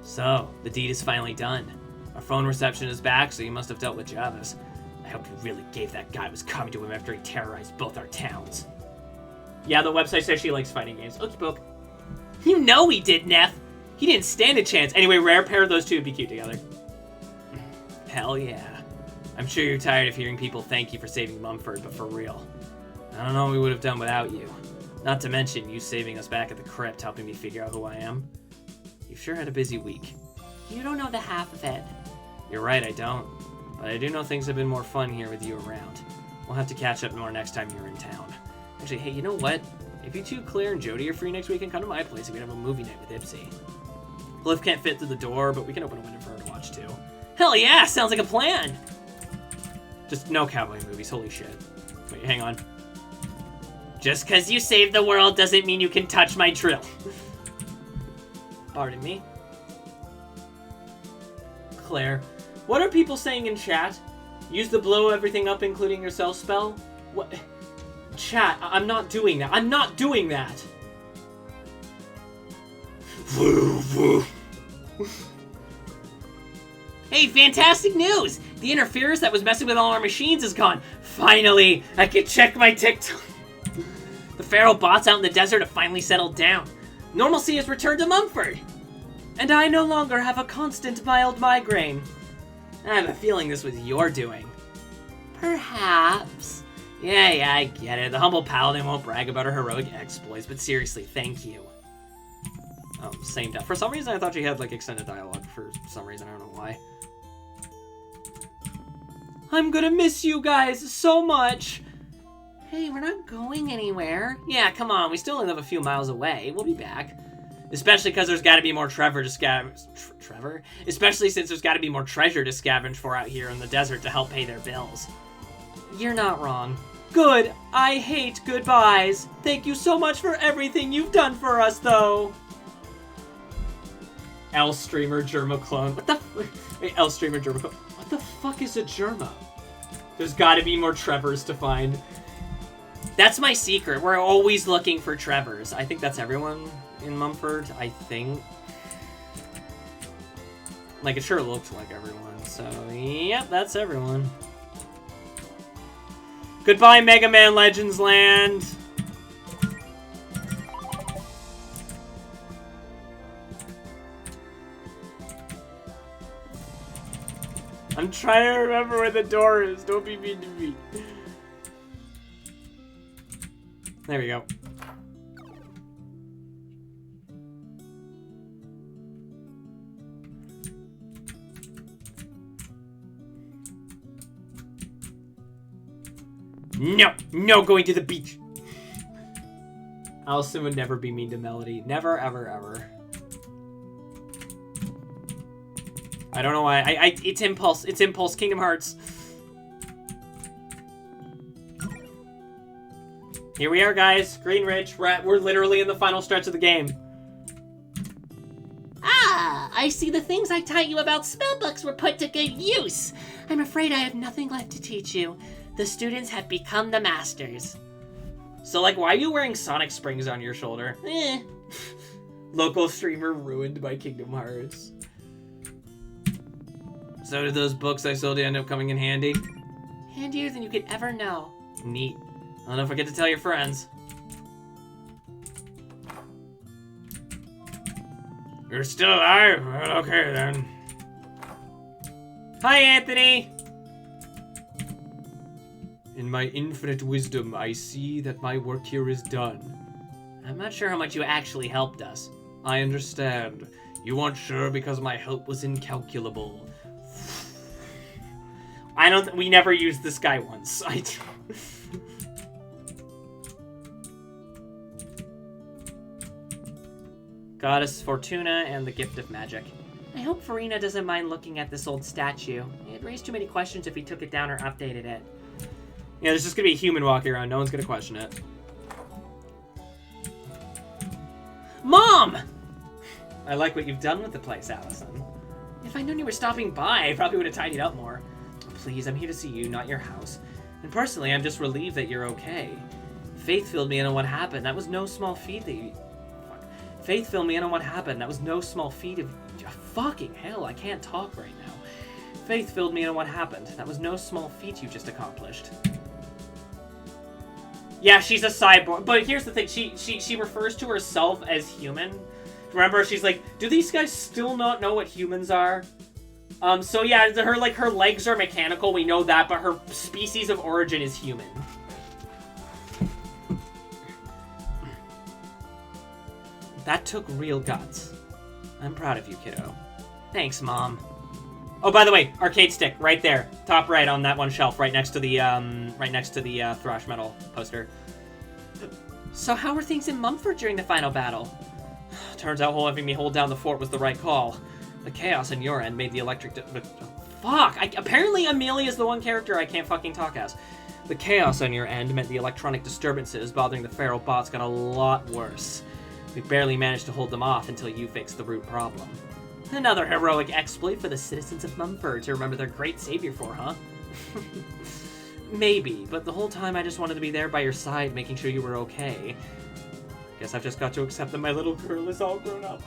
So, the deed is finally done. Our phone reception is back, so you must have dealt with Javis. I hope you really gave that guy what was coming to him after he terrorized both our towns. Yeah, the website says she likes fighting games. Okie poke. You know he did, Neff. He didn't stand a chance. Anyway, rare pair of those two would be cute together. Hell yeah. I'm sure you're tired of hearing people thank you for saving Mumford, but for real. I don't know what we would have done without you. Not to mention you saving us back at the crypt, helping me figure out who I am. You've sure had a busy week. You don't know the half of it. You're right, I don't. But I do know things have been more fun here with you around. We'll have to catch up more next time you're in town. Actually, hey, you know what? If you two, Claire and Jody, are free next weekend, come to my place and we can have a movie night with Ipsy. Cliff can't fit through the door, but we can open a window for her to watch too. Hell yeah, sounds like a plan! Just no cowboy movies, holy shit. Wait, hang on. Just because you saved the world doesn't mean you can touch my drill. Pardon me. Claire, what are people saying in chat? Use the blow everything up, including yourself spell? What? Chat, I'm not doing that. I'm not doing that. Hey, fantastic news! The interference that was messing with all our machines is gone. Finally, I can check my TikTok. The feral bots out in the desert have finally settled down. Normalcy has returned to Mumford. And I no longer have a constant mild migraine. I have a feeling this was your doing. Perhaps. Yeah, I get it. The humble paladin won't brag about her heroic exploits, but seriously, thank you. Oh, same death. For some reason, I thought she had, like, extended dialogue for some reason. I don't know why. I'm gonna miss you guys so much. Hey, we're not going anywhere. Yeah, come on. We still only live a few miles away. We'll be back. Especially because there's got to be more Trevor to scavenge. Trevor? Especially since there's got to be more treasure to scavenge for out here in the desert to help pay their bills. You're not wrong. Good. I hate goodbyes. Thank you so much for everything you've done for us, though. L streamer Germa clone. What the? Wait, L streamer Germa clone. What the fuck is a Germa? There's got to be more Trevors to find. That's my secret. We're always looking for Trevors. I think that's everyone in Mumford, I think. Like, it sure looks like everyone. So, yep, that's everyone. Goodbye, Mega Man Legends Land. I'm trying to remember where the door is. Don't be mean to me. There we go. No! No going to the beach! Allison would never be mean to Melody. Never, ever, ever. I don't know why. It's Impulse. It's Impulse. Kingdom Hearts. Here we are, guys. Green Ridge. We're literally in the final stretch of the game. Ah! I see the things I taught you about spellbooks were put to good use. I'm afraid I have nothing left to teach you. The students have become the masters. So, like, why are you wearing Sonic Springs on your shoulder? Local streamer ruined by Kingdom Hearts. So did those books I sold you end up coming in handy? Handier than you could ever know. Neat. I don't forget to tell your friends. You're still alive? Well, okay then. Hi, Anthony! In my infinite wisdom, I see that my work here is done. I'm not sure how much you actually helped us. I understand. You aren't sure because my help was incalculable. We never used this guy once. Goddess Fortuna and the Gift of Magic. I hope Farina doesn't mind looking at this old statue. It'd raise too many questions if he took it down or updated it. Yeah, there's just gonna be a human walking around. No one's gonna question it. Mom! I like what you've done with the place, Allison. If I'd known you were stopping by, I probably would have tidied up more. Please, I'm here to see you, not your house. And personally, I'm just relieved that you're okay. Faith filled me in on what happened. That was no small feat that you... Fuck. Faith filled me in on what happened. That was no small feat of... Fucking hell, I can't talk right now. Faith filled me in on what happened. That was no small feat you just accomplished. Yeah, she's a cyborg. But here's the thing. She refers to herself as human. Remember, she's like, do these guys still not know what humans are? So yeah, her legs are mechanical, we know that, but her species of origin is human. That took real guts. I'm proud of you, kiddo. Thanks, Mom. Oh, by the way, arcade stick, right there. Top right on that one shelf, right next to the thrash metal poster. So how were things in Mumford during the final battle? Turns out having me hold down the fort was the right call. The chaos on your end made the electric... Fuck! Apparently Amelia's the one character I can't fucking talk as. The chaos on your end meant the electronic disturbances bothering the feral bots got a lot worse. We barely managed to hold them off until you fixed the root problem. Another heroic exploit for the citizens of Mumford to remember their great savior for, huh? Maybe, but the whole time I just wanted to be there by your side, making sure you were okay. Guess I've just got to accept that my little girl is all grown up.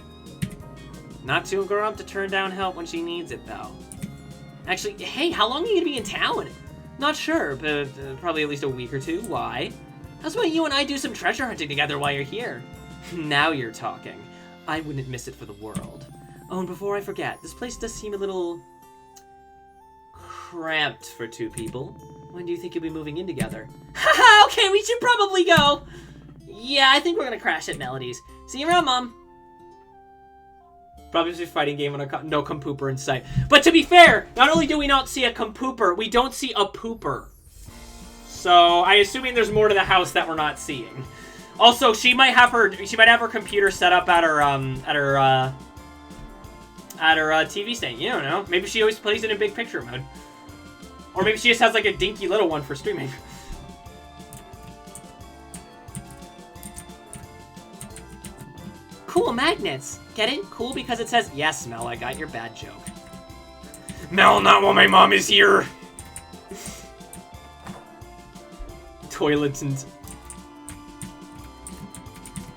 Not too grown up to turn down help when she needs it, though. Actually, hey, how long are you gonna be in town? Not sure, but probably at least a week or two. Why? How's about you and I do some treasure hunting together while you're here? Now you're talking. I wouldn't miss it for the world. Oh, and before I forget, this place does seem a little... cramped for two people. When do you think you'll be moving in together? Haha, okay, we should probably go. Yeah, I think we're gonna crash at Melody's. See you around, Mom. Probably just a fighting game on a no compooper in sight. But to be fair, not only do we not see a compooper, we don't see a pooper. So I'm assuming there's more to the house that we're not seeing. Also, she might have her computer set up at her TV stand. You don't know. Maybe she always plays it in big picture mode. Or maybe she just has like a dinky little one for streaming. Cool magnets. Get it? Cool because it says, yes, Mel, I got your bad joke. Mel, not while my mom is here. Toilet and...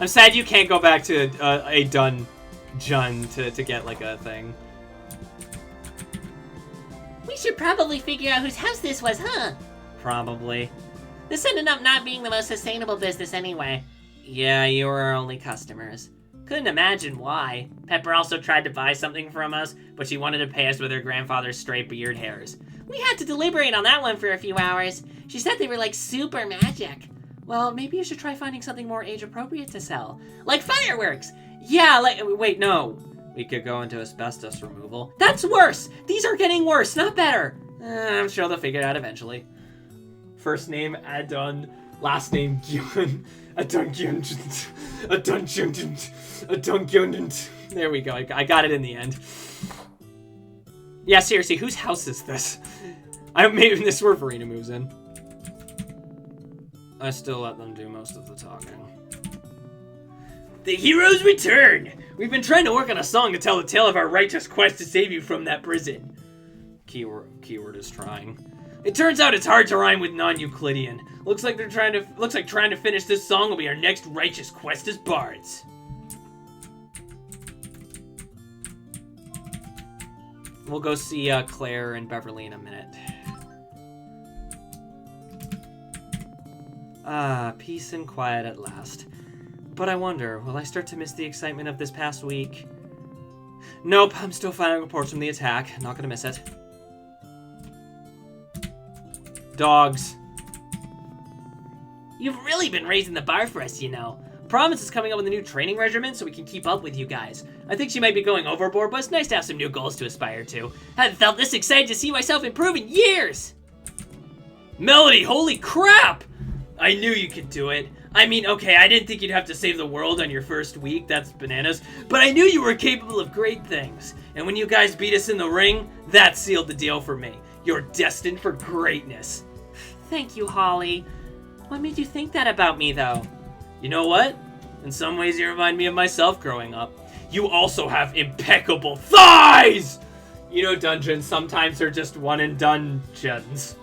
I'm sad you can't go back to a dungeon to get like a thing. We should probably figure out whose house this was, huh? Probably. This ended up not being the most sustainable business anyway. Yeah, you were our only customers. Couldn't imagine why. Pepper also tried to buy something from us, but she wanted to pay us with her grandfather's stray beard hairs. We had to deliberate on that one for a few hours. She said they were like super magic. Well, maybe you should try finding something more age-appropriate to sell. Like fireworks! Yeah, like, wait, no. We could go into asbestos removal. That's worse! These are getting worse, not better! I'm sure they'll figure it out eventually. First name, Adon. Last name, Gyun. There we go. I got it in the end. Yeah, seriously, whose house is this? Maybe this is where Verena moves in. I still let them do most of the talking. The heroes return! We've been trying to work on a song to tell the tale of our righteous quest to save you from that prison. Keyword is trying. It turns out it's hard to rhyme with non-Euclidean. Looks like trying to finish this song will be our next righteous quest as bards. We'll go see Claire and Beverly in a minute. Ah, peace and quiet at last. But I wonder, will I start to miss the excitement of this past week? Nope, I'm still filing reports from the attack. Not gonna miss it. Dogs. You've really been raising the bar for us, you know. Promise is coming up with a new training regimen so we can keep up with you guys. I think she might be going overboard, but it's nice to have some new goals to aspire to. Haven't felt this excited to see myself improve in years! Melody, holy crap! I knew you could do it. I mean, okay, I didn't think you'd have to save the world on your first week, that's bananas, but I knew you were capable of great things. And when you guys beat us in the ring, that sealed the deal for me. You're destined for greatness. Thank you, Holly. What made you think that about me, though? You know what? In some ways, you remind me of myself growing up. You also have impeccable thighs! You know, dungeons sometimes are just one-and-done dungeons.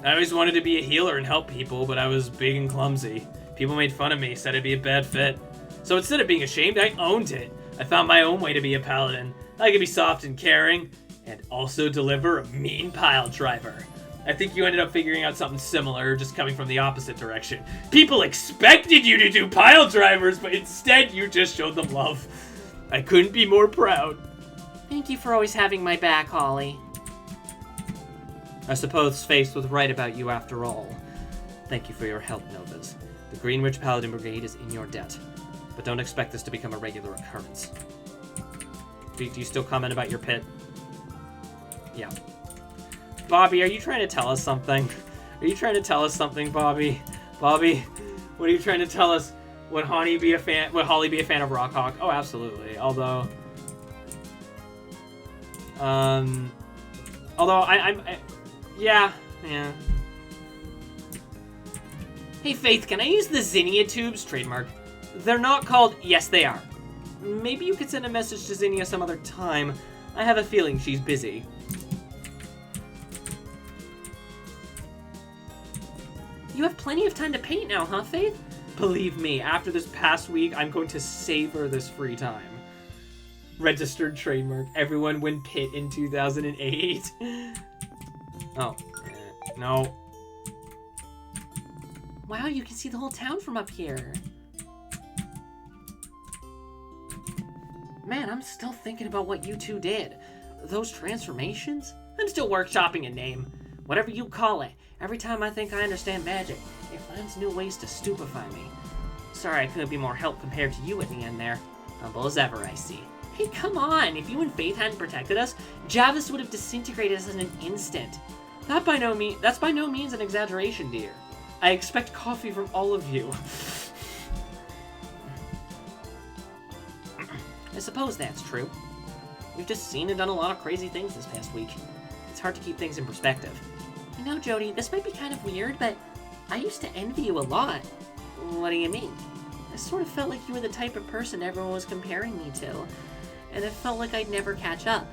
I always wanted to be a healer and help people, but I was big and clumsy. People made fun of me, said I'd be a bad fit. So instead of being ashamed, I owned it. I found my own way to be a paladin. I could be soft and caring, and also deliver a mean pile driver. I think you ended up figuring out something similar, just coming from the opposite direction. People expected you to do pile drivers, but instead you just showed them love. I couldn't be more proud. Thank you for always having my back, Holly. I suppose Faith was right about you after all. Thank you for your help, Novas. The Greenwich Paladin Brigade is in your debt, but don't expect this to become a regular occurrence. Do you still comment about your pit? Yeah. Bobby, are you trying to tell us something? Are you trying to tell us something, Bobby? Bobby, what are you trying to tell us? Would Holly be a fan of Rockhawk? Oh, absolutely. Although yeah. Hey, Faith, can I use the Zinnia tubes? Trademark. They're not called... Yes, they are. Maybe you could send a message to Zinnia some other time. I have a feeling she's busy. You have plenty of time to paint now, huh, Faith? Believe me, after this past week, I'm going to savor this free time. Registered trademark. Everyone win pit in 2008. Oh, no. Wow, you can see the whole town from up here. Man, I'm still thinking about what you two did. Those transformations? I'm still workshopping a name. Whatever you call it. Every time I think I understand magic, it finds new ways to stupefy me. Sorry I couldn't be more help compared to you at the end there. Humble as ever, I see. Hey, come on! If you and Faith hadn't protected us, Javis would have disintegrated us in an instant. That's by no means an exaggeration, dear. I expect coffee from all of you. I suppose that's true. We've just seen and done a lot of crazy things this past week. It's hard to keep things in perspective. You know, Jody, this might be kind of weird, but I used to envy you a lot. What do you mean? I sort of felt like you were the type of person everyone was comparing me to, and it felt like I'd never catch up.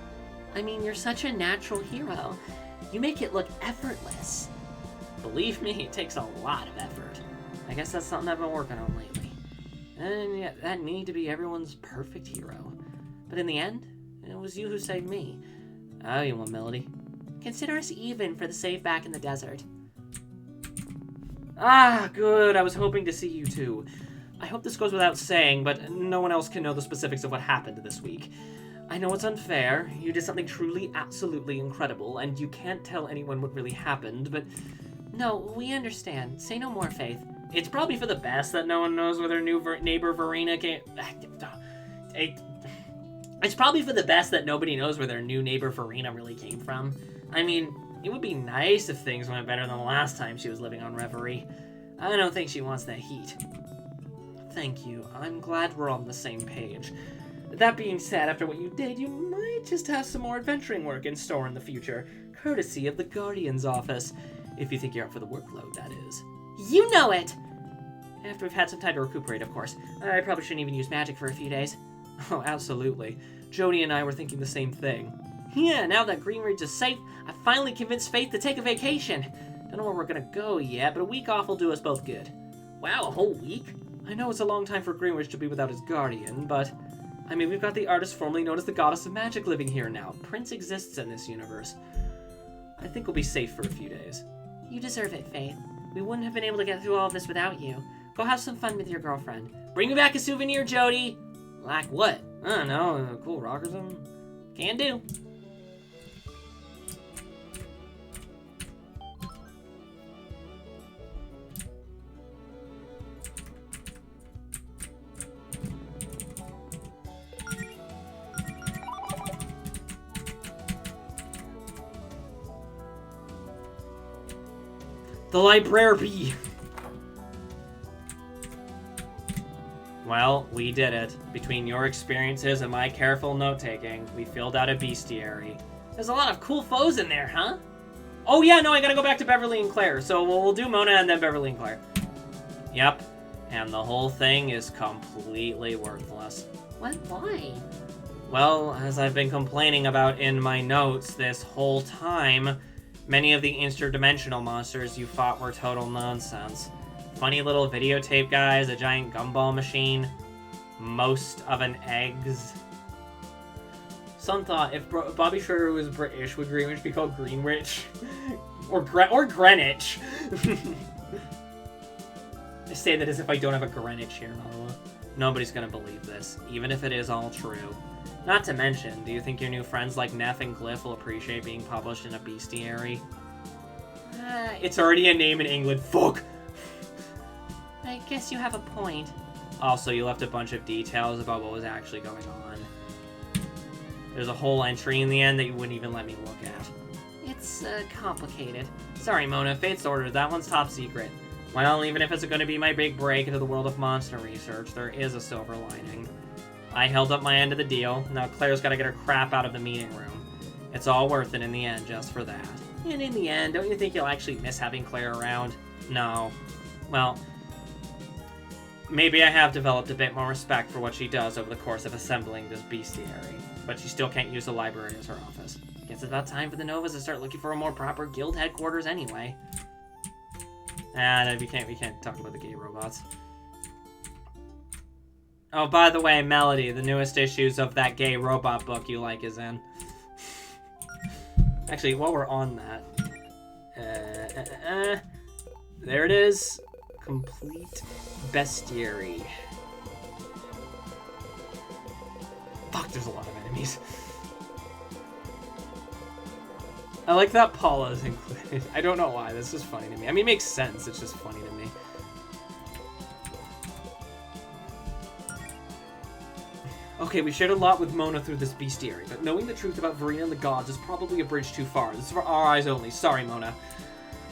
I mean, you're such a natural hero. You make it look effortless. Believe me, it takes a lot of effort. I guess that's something I've been working on lately. And yet, that need to be everyone's perfect hero. But in the end, it was you who saved me. Oh, you want Melody? Consider us even for the save back in the desert. Ah, good. I was hoping to see you too. I hope this goes without saying, but no one else can know the specifics of what happened this week. I know it's unfair. You did something truly, absolutely incredible, and you can't tell anyone what really happened, but... No, we understand. Say no more, Faith. It's probably for the best that no one knows where their new neighbor Verena came... It's probably for the best that nobody knows where their new neighbor Verena really came from. I mean, it would be nice if things went better than the last time she was living on Reverie. I don't think she wants that heat. Thank you. I'm glad we're on the same page. That being said, after what you did, you might just have some more adventuring work in store in the future, courtesy of the Guardian's office. If you think you're up for the workload, that is. You know it! After we've had some time to recuperate, of course. I probably shouldn't even use magic for a few days. Oh, absolutely. Joni and I were thinking the same thing. Yeah, now that Greenridge is safe, I finally convinced Faith to take a vacation. Don't know where we're gonna go yet, but a week off will do us both good. Wow, a whole week? I know it's a long time for Greenridge to be without his guardian, but... I mean, we've got the artist formerly known as the Goddess of Magic living here now. Prince exists in this universe. I think we'll be safe for a few days. You deserve it, Faith. We wouldn't have been able to get through all of this without you. Go have some fun with your girlfriend. Bring me back a souvenir, Jody! Like what? I don't know, a cool rock or something? Can do. The library! Well, we did it. Between your experiences and my careful note-taking, we filled out a bestiary. There's a lot of cool foes in there, huh? Oh yeah, no, I gotta go back to Beverly and Claire, so we'll do Mona and then Beverly and Claire. Yep, and the whole thing is completely worthless. What? Why? Well, as I've been complaining about in my notes this whole time, many of the interdimensional monsters you fought were total nonsense. Funny little videotape guys, a giant gumball machine, most of an eggs. Some thought if Bobby Sugar was British, would Greenwich be called Greenwich? or Greenwich. I say that as if I don't have a Greenwich here, Noah. Nobody's gonna believe this, even if it is all true. Not to mention, do you think your new friends like Neff and Glyph will appreciate being published in a bestiary? It's already a name in England. Fuck! I guess you have a point. Also, you left a bunch of details about what was actually going on. There's a whole entry in the end that you wouldn't even let me look at. It's, complicated. Sorry, Mona. Fate's ordered. That one's top secret. Well, even if it's going to be my big break into the world of monster research, there is a silver lining. I held up my end of the deal. Now Claire's got to get her crap out of the meeting room. It's all worth it in the end, just for that. And in the end, don't you think you'll actually miss having Claire around? No. Well... maybe I have developed a bit more respect for what she does over the course of assembling this bestiary, but she still can't use the library as her office. Guess it's about time for the Novas to start looking for a more proper guild headquarters anyway. No, we can't talk about the gay robots. Oh, by the way, Melody, the newest issues of that gay robot book you like is in. Actually, while we're on that, there it is. Complete bestiary. Fuck, there's a lot of enemies. I like that Paula's included. I don't know why, this is funny to me. I mean, it makes sense, it's just funny to me. Okay, we shared a lot with Mona through this bestiary, but knowing the truth about Verena and the gods is probably a bridge too far. This is for our eyes only. Sorry, Mona.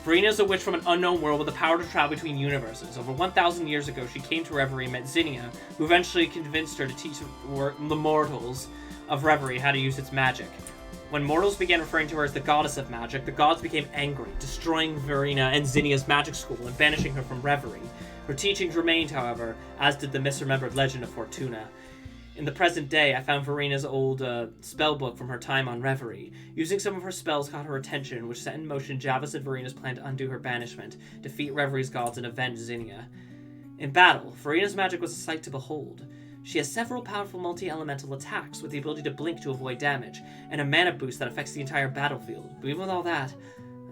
Verena is a witch from an unknown world with the power to travel between universes. Over 1,000 years ago, she came to Reverie and met Zinnia, who eventually convinced her to teach the mortals of Reverie how to use its magic. When mortals began referring to her as the goddess of magic, the gods became angry, destroying Verena and Zinnia's magic school and banishing her from Reverie. Her teachings remained, however, as did the misremembered legend of Fortuna. In the present day, I found Verena's old spell book from her time on Reverie. Using some of her spells caught her attention, which set in motion Javis and Verena's plan to undo her banishment, defeat Reverie's gods, and avenge Zinnia. In battle, Verena's magic was a sight to behold. She has several powerful multi-elemental attacks with the ability to blink to avoid damage, and a mana boost that affects the entire battlefield. But even with all that,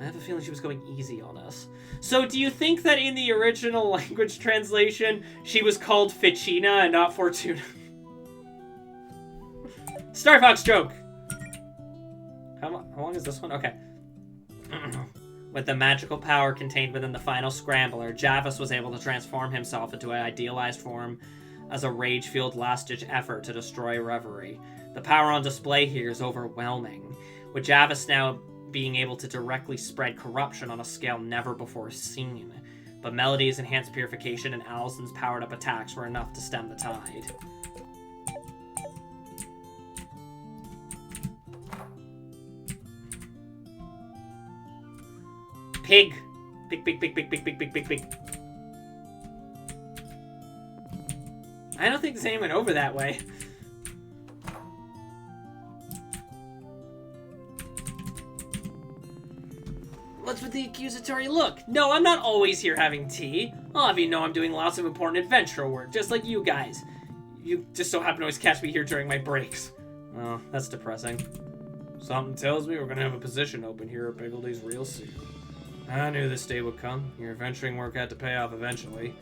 I have a feeling she was going easy on us. So do you think that in the original language translation, she was called Ficina and not Fortuna? Star Fox joke! How long is this one? Okay. With the magical power contained within the final scrambler, Javis was able to transform himself into an idealized form as a rage-fueled last-ditch effort to destroy Reverie. The power on display here is overwhelming, with Javis now being able to directly spread corruption on a scale never before seen. But Melody's enhanced purification and Allison's powered-up attacks were enough to stem the tide. Pig! Pig, pig, pig, pig, pig, pig, pig, pig, pig. I don't think Zane went over that way. What's with the accusatory look? No, I'm not always here having tea. I'll have you know I'm doing lots of important adventure work, just like you guys. You just so happen to always catch me here during my breaks. Oh, that's depressing. Something tells me we're gonna have a position open here at Piggledee's real soon. I knew this day would come. Your adventuring work had to pay off eventually.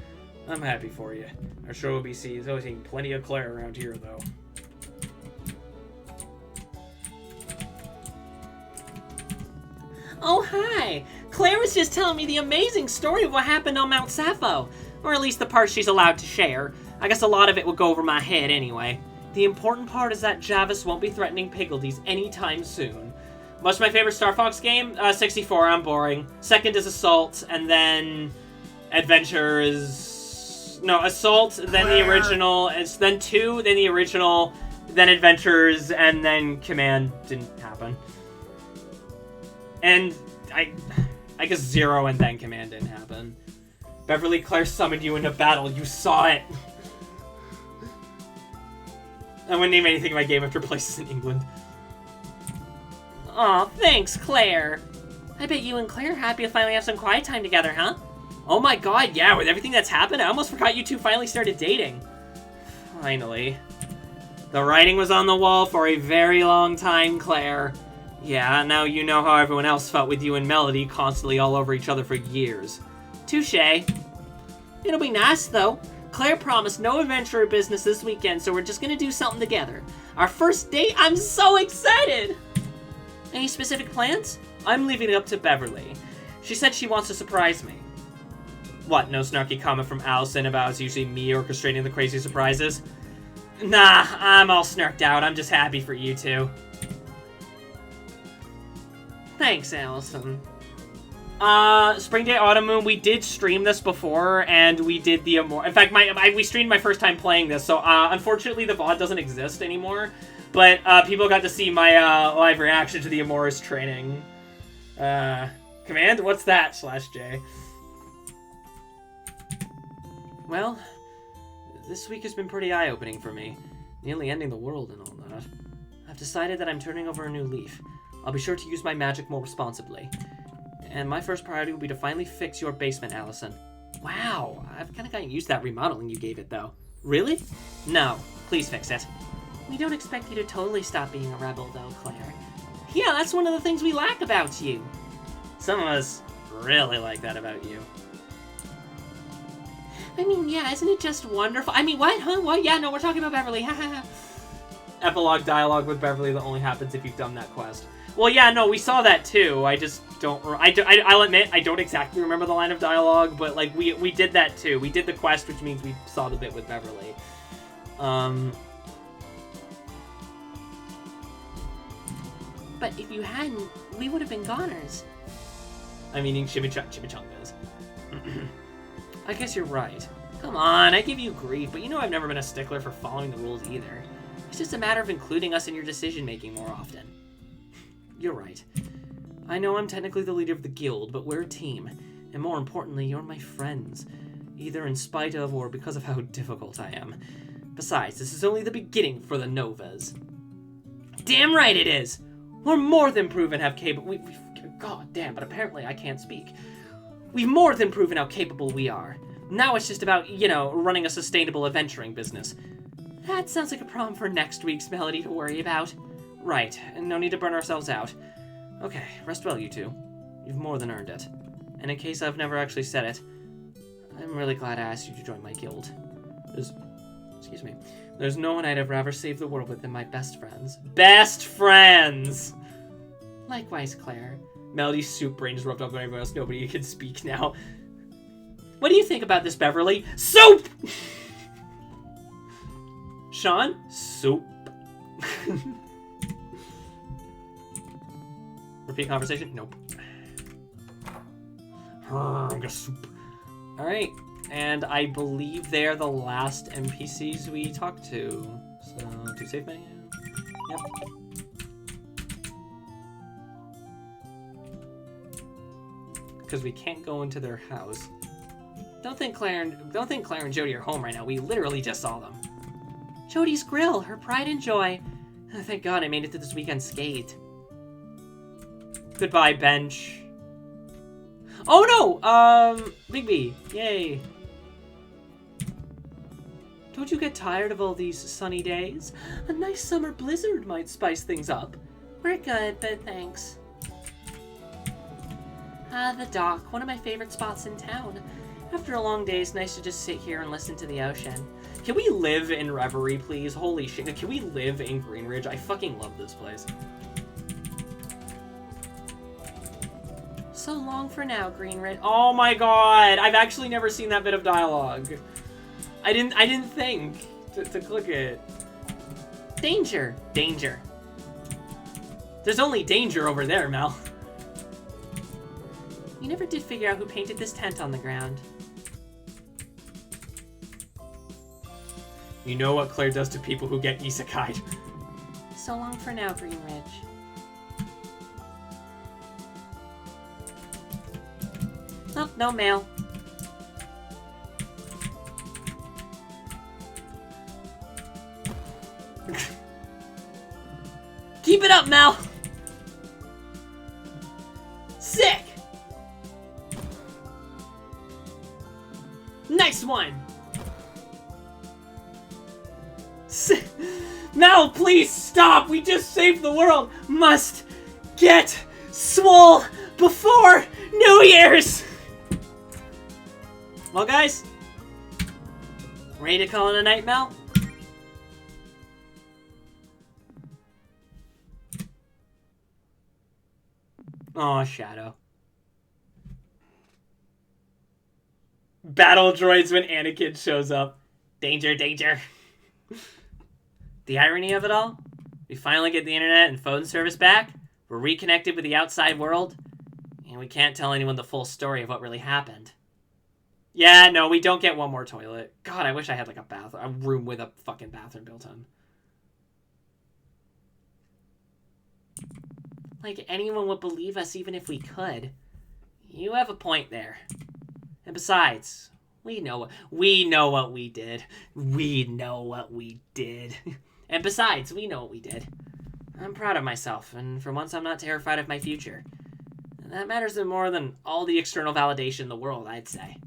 I'm happy for you. I'm sure we'll be seeing plenty of Claire around here, though. Oh, hi! Claire was just telling me the amazing story of what happened on Mount Sappho. Or at least the part she's allowed to share. I guess a lot of it would go over my head anyway. The important part is that Javis won't be threatening Piggledee's anytime soon. What's my favorite Star Fox game? 64, I'm boring. Second is Assault, and then Adventures... No, Assault, then the original, then 2, then the original, then Adventures, and then Command didn't happen. And I guess 0 and then Command didn't happen. Beverly, Claire summoned you into battle. You saw it. I wouldn't name anything in my game after places in England. Aw, thanks, Claire. I bet you and Claire are happy to finally have some quiet time together, huh? Oh my god, yeah, with everything that's happened, I almost forgot you two finally started dating. Finally. The writing was on the wall for a very long time, Claire. Yeah, now you know how everyone else felt with you and Melody constantly all over each other for years. Touché. It'll be nice, though. Claire promised no adventure or business this weekend, so we're just gonna do something together. Our first date? I'm so excited! Any specific plans? I'm leaving it up to Beverly. She said she wants to surprise me. What, no snarky comment from Allison about it's usually me orchestrating the crazy surprises? Nah, I'm all snarked out. I'm just happy for you two. Thanks, Allison. Spring Day Autumn Moon, we did stream this before, and we did the In fact, we streamed my first time playing this, so unfortunately the VOD doesn't exist anymore, but people got to see my live reaction to the Amoris training. Command? What's that? /J. Well, this week has been pretty eye-opening for me. Nearly ending the world and all that. I've decided that I'm turning over a new leaf. I'll be sure to use my magic more responsibly. And my first priority will be to finally fix your basement, Allison. Wow, I've kind of gotten used to that remodeling you gave it, though. Really? No, please fix it. We don't expect you to totally stop being a rebel, though, Claire. Yeah, that's one of the things we like about you. Some of us really like that about you. I mean, yeah, isn't it just wonderful? I mean, what? Huh? What? Yeah, no, we're talking about Beverly. Ha ha ha. Epilogue dialogue with Beverly that only happens if you've done that quest. Well, yeah, no, we saw that too. I just don't... I'll admit, I don't exactly remember the line of dialogue, but, like, we did that too. We did the quest, which means we saw the bit with Beverly. But if you hadn't, we would have been goners. I'm eating chimichangas. I guess you're right. Come on, I give you grief, but you know I've never been a stickler for following the rules either. It's just a matter of including us in your decision-making more often. You're right. I know I'm technically the leader of the guild, but we're a team. And more importantly, you're my friends. Either in spite of or because of how difficult I am. Besides, this is only the beginning for the Novas. Damn right it is! We're more than proven have capable... God damn, but apparently I can't speak. We've more than proven how capable we are. Now it's just about, you know, running a sustainable adventuring business. That sounds like a problem for next week's Melody to worry about. Right, and no need to burn ourselves out. Okay, rest well, you two. You've more than earned it. And in case I've never actually said it, I'm really glad I asked you to join my guild. There's no one I'd have rather save the world with than my best friends. Best friends! Likewise, Claire. Melody's soup brain just rubbed off on everyone else. Nobody can speak now. What do you think about this, Beverly? Soup! Sean? Soup. Repeat conversation? Nope. I'm gonna soup. Alright, and I believe they're the last NPCs we talked to. So, do save menu? Yep. Because we can't go into their house. Don't think Claire and Jody are home right now. We literally just saw them. Jody's grill, her pride and joy. Oh, thank God I made it through this week unscathed. Goodbye, bench. Oh no! Big B. Yay. Don't you get tired of all these sunny days? A nice summer blizzard might spice things up. We're good, but thanks. Ah, the dock, one of my favorite spots in town. After a long day, it's nice to just sit here and listen to the ocean. Can we live in Reverie, please? Holy shit. Can we live in Greenridge? I fucking love this place. So long for now, Greenridge. Oh my god! I've actually never seen that bit of dialogue. I didn't think to click it. Danger! Danger. There's only danger over there, Mel. We never did figure out who painted this tent on the ground. You know what Claire does to people who get isekai'd. So long for now, Greenridge. Oh, no mail. Keep it up, Mel! Sick! Nice one! Mel, please stop! We just saved the world! Must get swole before New Year's! Well, guys, ready to call it a night, Mel? Aw, Shadow. Battle droids when Anakin shows up. Danger, danger. The irony of it all? We finally get the internet and phone service back, we're reconnected with the outside world, and we can't tell anyone the full story of what really happened. Yeah, no, we don't get one more toilet. God, I wish I had like a room with a fucking bathroom built in. Like anyone would believe us even if we could. You have a point there. And besides, we know what we did. We know what we did. And besides, we know what we did. I'm proud of myself, and for once I'm not terrified of my future. And that matters more than all the external validation in the world, I'd say.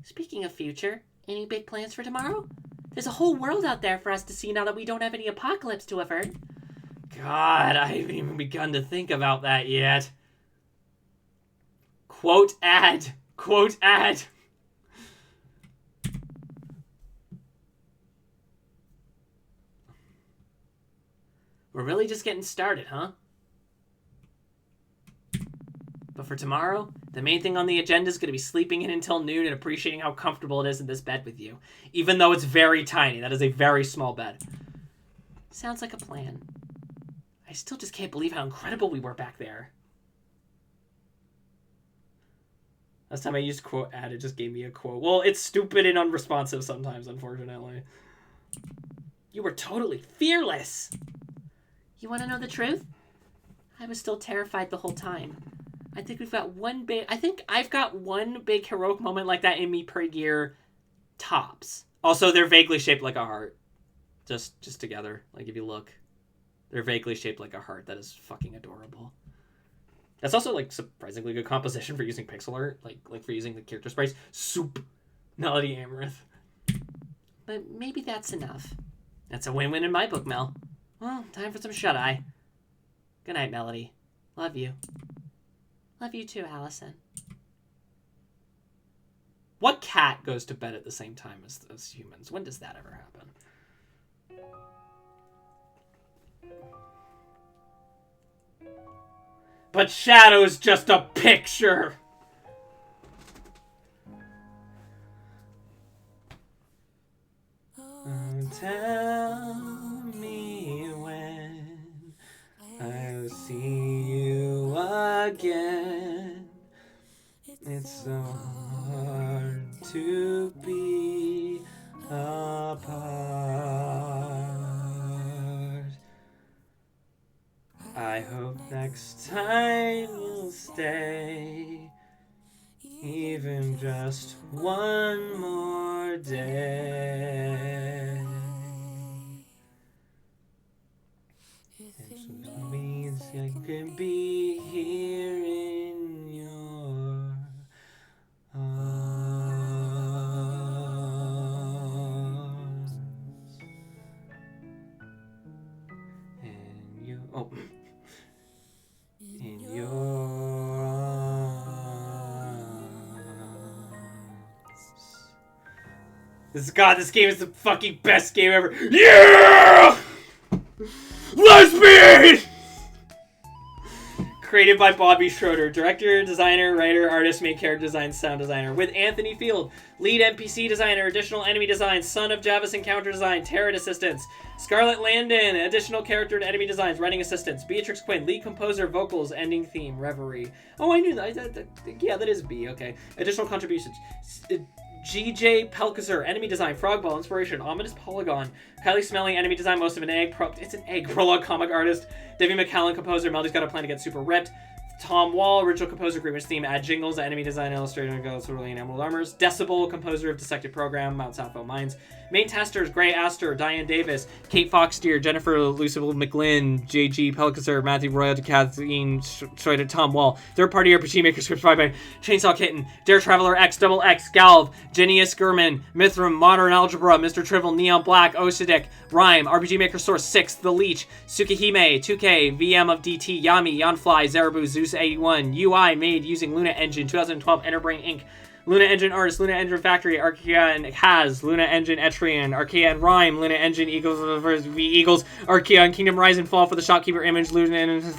Speaking of future, any big plans for tomorrow? There's a whole world out there for us to see now that we don't have any apocalypse to avert. God, I haven't even begun to think about that yet. Quote ad. Quote ad. We're really just getting started, huh? But for tomorrow, the main thing on the agenda is going to be sleeping in until noon and appreciating how comfortable it is in this bed with you. Even though it's very tiny. That is a very small bed. Sounds like a plan. I still just can't believe how incredible we were back there. Last time I used quote ad, it just gave me a quote. Well, it's stupid and unresponsive sometimes, unfortunately. You were totally fearless. You want to know the truth? I was still terrified the whole time. I think I've got one big heroic moment like that in me per year, tops. Also, they're vaguely shaped like a heart. Just together. Like, if you look. They're vaguely shaped like a heart. That is fucking adorable. That's also, like, surprisingly good composition for using pixel art. Like for using the character sprites. Soup. Melody Amaranth. But maybe that's enough. That's a win-win in my book, Mel. Well, time for some shut-eye. Good night, Melody. Love you. Love you too, Allison. What cat goes to bed at the same time as humans? When does that ever happen? But Shadow's just a picture! Tell me when I'll see you again. It's so hard to be apart. I hope next time you'll stay, even just one more day. can be here in your arms. And you, oh, in your arms. This game is the fucking best game ever. Yeah! Lesbian! Created by Bobby Schroeder, director, designer, writer, artist, main character design, sound designer. With Anthony Field, lead NPC designer, additional enemy design, son of Javis encounter design, Tarot assistants. Scarlett Landon, additional character and enemy designs, writing assistants. Beatrix Quinn, lead composer, vocals, ending theme, Reverie. Oh, I knew that. Yeah, that is B, okay. Additional contributions. GJ Pelkazer, enemy design, Frogball, inspiration, ominous polygon, Kylie Smelling, enemy design, most of an egg, it's an egg, prologue comic artist, Debbie McCallan, composer, Melody's got a plan to get super ripped, Tom Wall, original composer, Grievous theme, add jingles, enemy design, illustrator, goes Cerulean Emerald Armors, Decibel, composer of Dissected Program, Mount Sappho Mines, main testers, Gray Astor, Diane Davis, Kate Foxteer, Jennifer Lucille McLean, JG Pelkazer, Matthew Royal, Kathleen Schroeder, Tom Wall, third party RPG maker, scripts by Chainsaw Kitten, Dare Traveler X, Double X, Galv, Genius Gurman, Mithram, Modern Algebra, Mr. Trivial, Neon Black, Osidic, Rhyme, RPG Maker Source 6, The Leech, Tsukihime, 2K, VM of DT, Yami, Yonfly, Zerabu, Zeus 81, UI made using Luna Engine, 2012, Enterbrain Inc., Luna Engine Artist, Luna Engine Factory, Archaea and Kaz, Luna Engine Etrian, Archaea and Rhyme, Luna Engine Eagles v Eagles, Archaea and Kingdom Rise and Fall for the Shopkeeper Image, Luna Engine,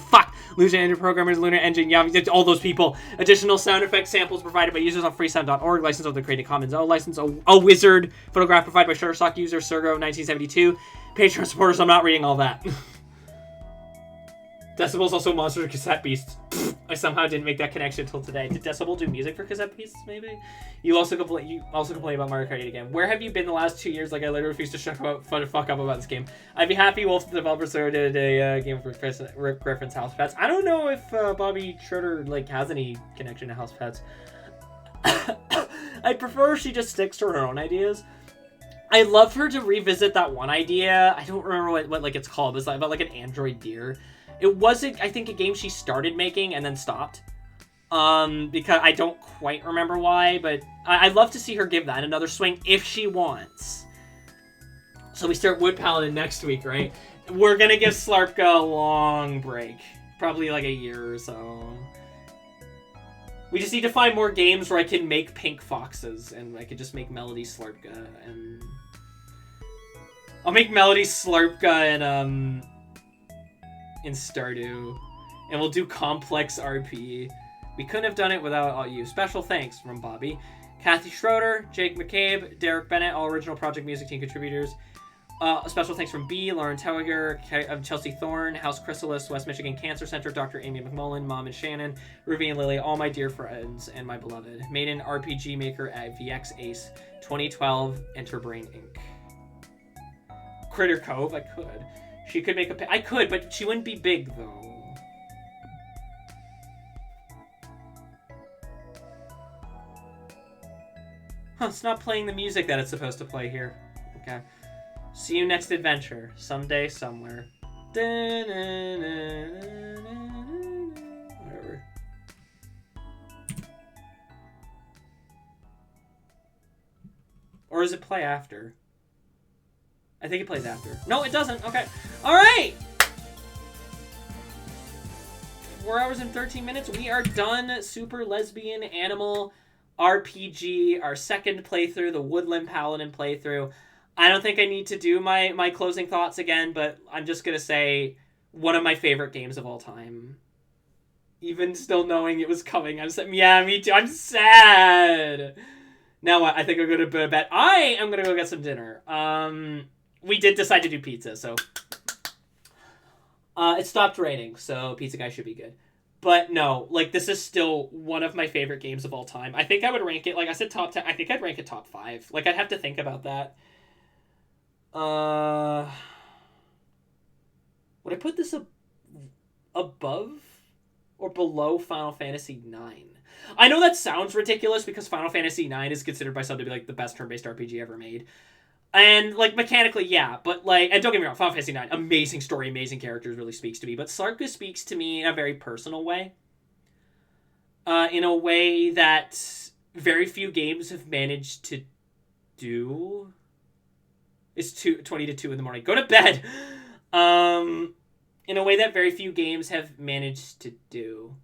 Luna Engine Programmers, Luna Engine, Yami, all those people. Additional sound effect samples provided by users on freesound.org, license of the Creative Commons O, license a Wizard, photograph provided by Shutterstock user, Sergo 1972. Patreon supporters, I'm not reading all that. Decibel's also Monsters of Cassette Beasts. I somehow didn't make that connection until today. Did Decibel do music for Cassette Beasts, maybe? You also complain about Mario Kart 8 again. Where have you been the last 2 years? Like, I literally refuse to shut up, fuck up about this game. I'd be happy Wolf, the developer, did a game for Rick Griffin's House Pets. I don't know if Bobby Schroeder, like, has any connection to House Pets. I'd prefer she just sticks to her own ideas. I'd love her to revisit that one idea. I don't remember what like, it's called. It's like, about, like, an android deer. It wasn't, I think, a game she started making and then stopped. Because I don't quite remember why, but I'd love to see her give that another swing if she wants. So we start Wood Paladin next week, right? We're gonna give Slarpka a long break. Probably like a year or so. We just need to find more games where I can make pink foxes, and I could just make Melody Slarpka, and... I'll make Melody Slarpka and, in Stardew, and we'll do complex RP. We couldn't have done it without all you. Special thanks from Bobby, Kathy Schroeder, Jake McCabe, Derek Bennett, all original project music team contributors. Special thanks from B, Lauren Telliger, Chelsea Thorne, House Chrysalis, West Michigan Cancer Center, Dr. Amy McMullen, Mom and Shannon, Ruby and Lily, all my dear friends and my beloved. Maiden RPG maker at VX Ace, 2012, Enterbrain Inc. Critter Cove, I could. She could make a... I could, but she wouldn't be big, though. Huh, it's not playing the music that it's supposed to play here. Okay. See you next adventure. Someday, somewhere. Whatever. Or does it play after? I think it plays after. No, it doesn't. Okay. All right. 4 hours and 13 minutes. We are done. Super Lesbian Animal RPG. Our second playthrough, the Woodland Paladin playthrough. I don't think I need to do my closing thoughts again, but I'm just going to say one of my favorite games of all time. Even still knowing it was coming. I'm sad. Yeah, me too. I'm sad. Now what? I think I'm going to go to bed. I am going to go get some dinner. We did decide to do pizza, so... it stopped raining, so Pizza Guy should be good. But no, like, this is still one of my favorite games of all time. I think I would rank it, like I said, top 10. I think I'd rank it top 5. Like, I'd have to think about that. Would I put this above or below Final Fantasy IX? I know that sounds ridiculous because Final Fantasy IX is considered by some to be, like, the best turn-based RPG ever made. And, like, mechanically, yeah, but, like, and don't get me wrong, Final Fantasy IX, amazing story, amazing characters, really speaks to me, but Slarka speaks to me in a very personal way. In a way that very few games have managed to do. It's 20 to 2 in the morning. Go to bed! In a way that very few games have managed to do.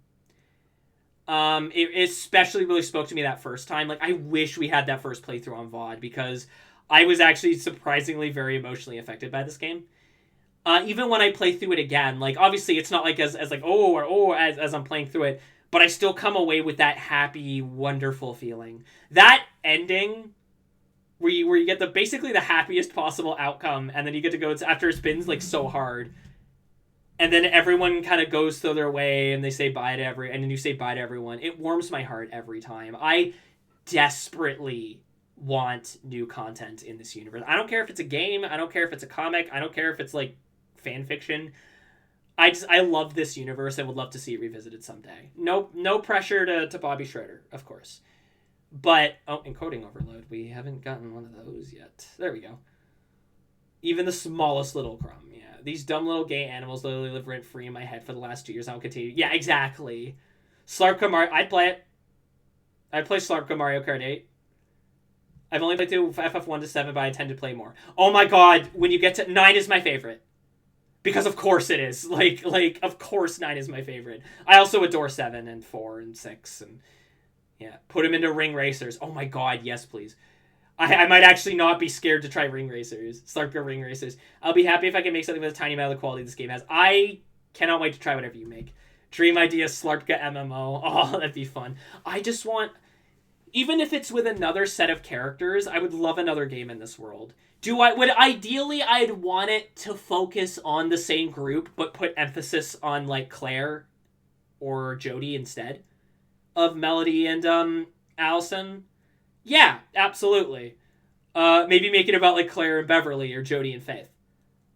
It especially really spoke to me that first time. Like, I wish we had that first playthrough on VOD, because I was actually surprisingly very emotionally affected by this game. Even when I play through it again, like, obviously it's not like as like, as I'm playing through it, but I still come away with that happy, wonderful feeling. That ending, where you get basically the happiest possible outcome, and then you get to go after it spins, like, so hard. And then everyone kind of goes through their way, and they say bye to and then you say bye to everyone. It warms my heart every time. I desperately want new content in this universe. I don't care if it's a game. I don't care if it's a comic. I don't care if it's, like, fan fiction. I love this universe. I would love to see it revisited someday. No pressure to Bobby Schroeder, of course. But, encoding overload. We haven't gotten one of those yet. There we go. Even the smallest little crumb, yeah. These dumb little gay animals literally live rent-free in my head for the last 2 years. I'll continue. Yeah, exactly. Slarka Mario... I'd play it. I'd play Slarka Mario Kart 8. I've only played through FF1 to 7, but I intend to play more. Oh my god, when you get to... 9 is my favorite. Because of course it is. Like, of course 9 is my favorite. I also adore 7 and 4 and 6 and... Yeah, put him into Ring Racers. Oh my god, yes please. I might actually not be scared to try Ring Racers. Slarka Ring Racers. I'll be happy if I can make something with a tiny amount of the quality this game has. I cannot wait to try whatever you make. Dream idea, Slarka MMO. Oh, that'd be fun. I just want... Even if it's with another set of characters, I would love another game in this world. Ideally, I'd want it to focus on the same group, but put emphasis on, like, Claire or Jodie instead of Melody and, Allison. Yeah, absolutely. Maybe make it about, like, Claire and Beverly or Jodie and Faith.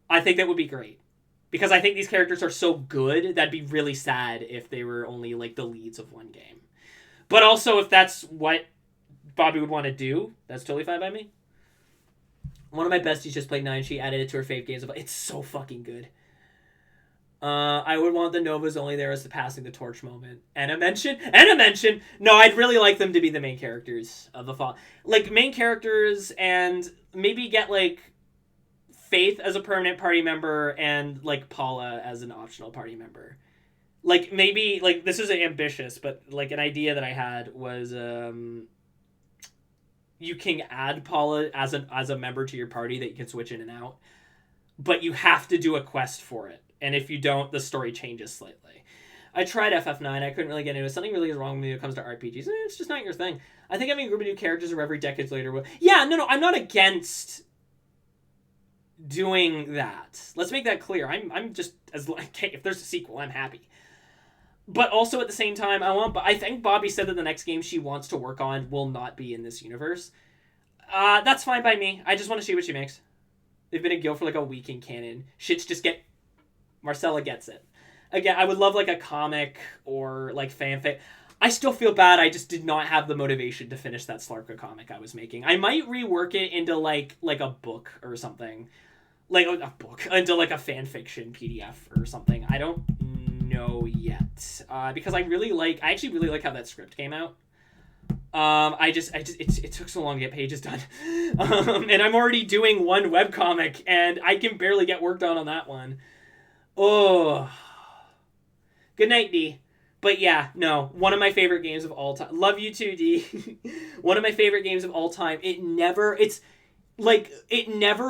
I think that would be great. Because I think these characters are so good, that'd be really sad if they were only, like, the leads of one game. But also, if that's what Bobby would want to do, that's totally fine by me. One of my besties just played 9. She added it to her fave games. It's so fucking good. I would want the Novas only there as the passing the torch moment. And a mention? No, I'd really like them to be the main characters of the fall. Like, main characters, and maybe get, like, Faith as a permanent party member and, like, Paula as an optional party member. Like, maybe, like, this is ambitious, but, like, an idea that I had was, you can add Paula as a member to your party that you can switch in and out, but you have to do a quest for it. And if you don't, the story changes slightly. I tried FF9. I couldn't really get into it. Something really is wrong with me when it comes to RPGs. It's just not your thing. I think having a group of new characters or every decades later will... Yeah, no, I'm not against doing that. Let's make that clear. I'm just... if there's a sequel, I'm happy. But also at the same time, I think Bobby said that the next game she wants to work on will not be in this universe. That's fine by me. I just want to see what she makes. They've been in Guild for like a week in canon. Shits just get... Marcella gets it. Again, I would love like a comic or like fanfic. I still feel bad I just did not have the motivation to finish that Slarka comic I was making. I might rework it into like a book or something. Like a book. Into like a fanfiction PDF or something. I don't know yet. Because I actually really like how that script came out. It took so long to get pages done. And I'm already doing one webcomic and I can barely get work done on that one. Oh. Good night, D. But yeah, no. One of my favorite games of all time. Love you too, D. One of my favorite games of all time. It never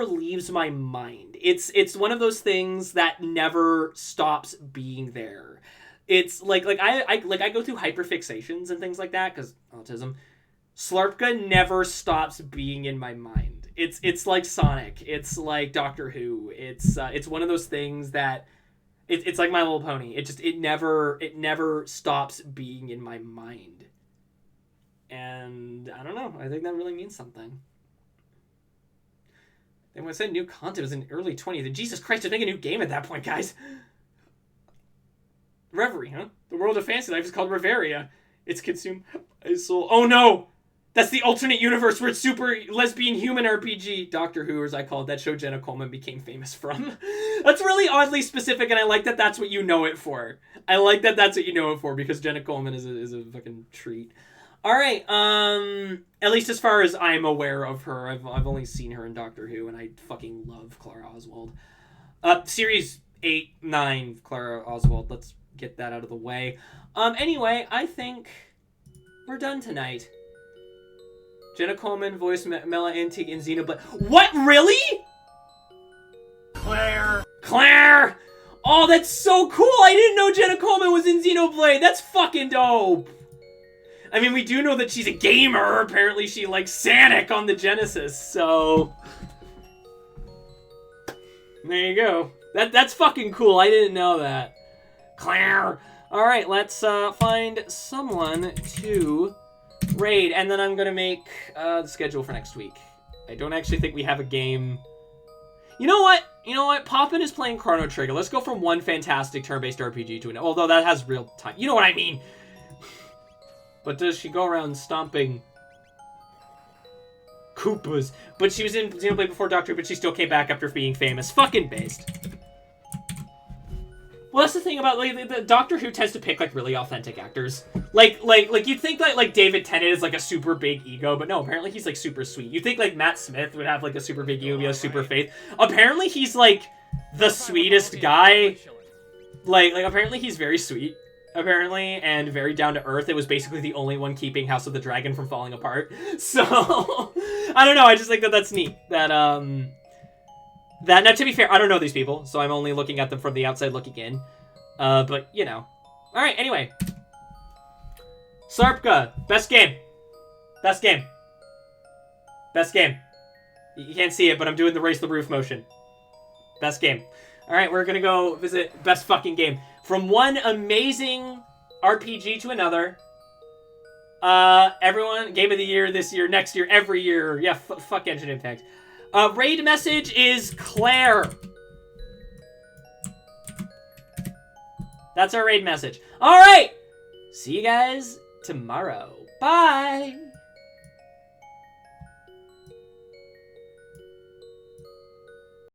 leaves my mind. It's one of those things that never stops being there. It's like I go through hyperfixations and things like that because autism. Slarka never stops being in my mind. It's like Sonic. It's like Doctor Who. It's one of those things that it's like My Little Pony. It never stops being in my mind. And I don't know. I think that really means something. And when I said new content, it was in early 20s. And Jesus Christ, to make a new game at that point, guys. Reverie, huh? The world of fantasy life is called Reveria. It's consumed by soul. Oh no! That's the alternate universe where it's super lesbian human RPG. Doctor Who, as I call it, that show Jenna Coleman became famous from. That's really oddly specific, and I like that that's what you know it for. I like that that's what you know it for, because Jenna Coleman is a fucking treat. Alright, at least as far as I'm aware of her, I've only seen her in Doctor Who, and I fucking love Clara Oswald. Series 8, 9, Clara Oswald, let's get that out of the way. Anyway, I think we're done tonight. Jenna Coleman voiced Mela Antique in Xenoblade. What, really? Claire! Oh, that's so cool! I didn't know Jenna Coleman was in Xenoblade! That's fucking dope! I mean, we do know that she's a gamer. Apparently she likes Sonic on the Genesis, so... There you go. That's fucking cool. I didn't know that. Claire! Alright, let's find someone to raid, and then I'm gonna make the schedule for next week. I don't actually think we have a game. You know what? Poppin is playing Chrono Trigger. Let's go from one fantastic turn-based RPG to another. Although that has real time. You know what I mean? But does she go around stomping Koopas? But she was in Xenoblade before Doctor, but she still came back after being famous. Fucking based. Well, that's the thing about the Doctor Who tends to pick like really authentic actors. Like you'd think like David Tennant is like a super big ego, but no, apparently he's like super sweet. You think like Matt Smith would have like a super big ego, be a super faith. Apparently he's like the sweetest guy. Like apparently he's very sweet. Apparently, and very down to earth. It was basically the only one keeping House of the Dragon from falling apart. So I don't know. I just think that that's neat. That now, to be fair, I don't know these people, so I'm only looking at them from the outside looking in. But, you know. Alright, anyway. Sarpka, best game. Best game. Best game. You can't see it, but I'm doing the raise the roof motion. Best game. Alright, we're gonna go visit best fucking game. From one amazing RPG to another. Everyone, game of the year, this year, next year, every year. Yeah, fuck Genshin Impact. Raid message is Claire. That's our raid message. All right. See you guys tomorrow. Bye.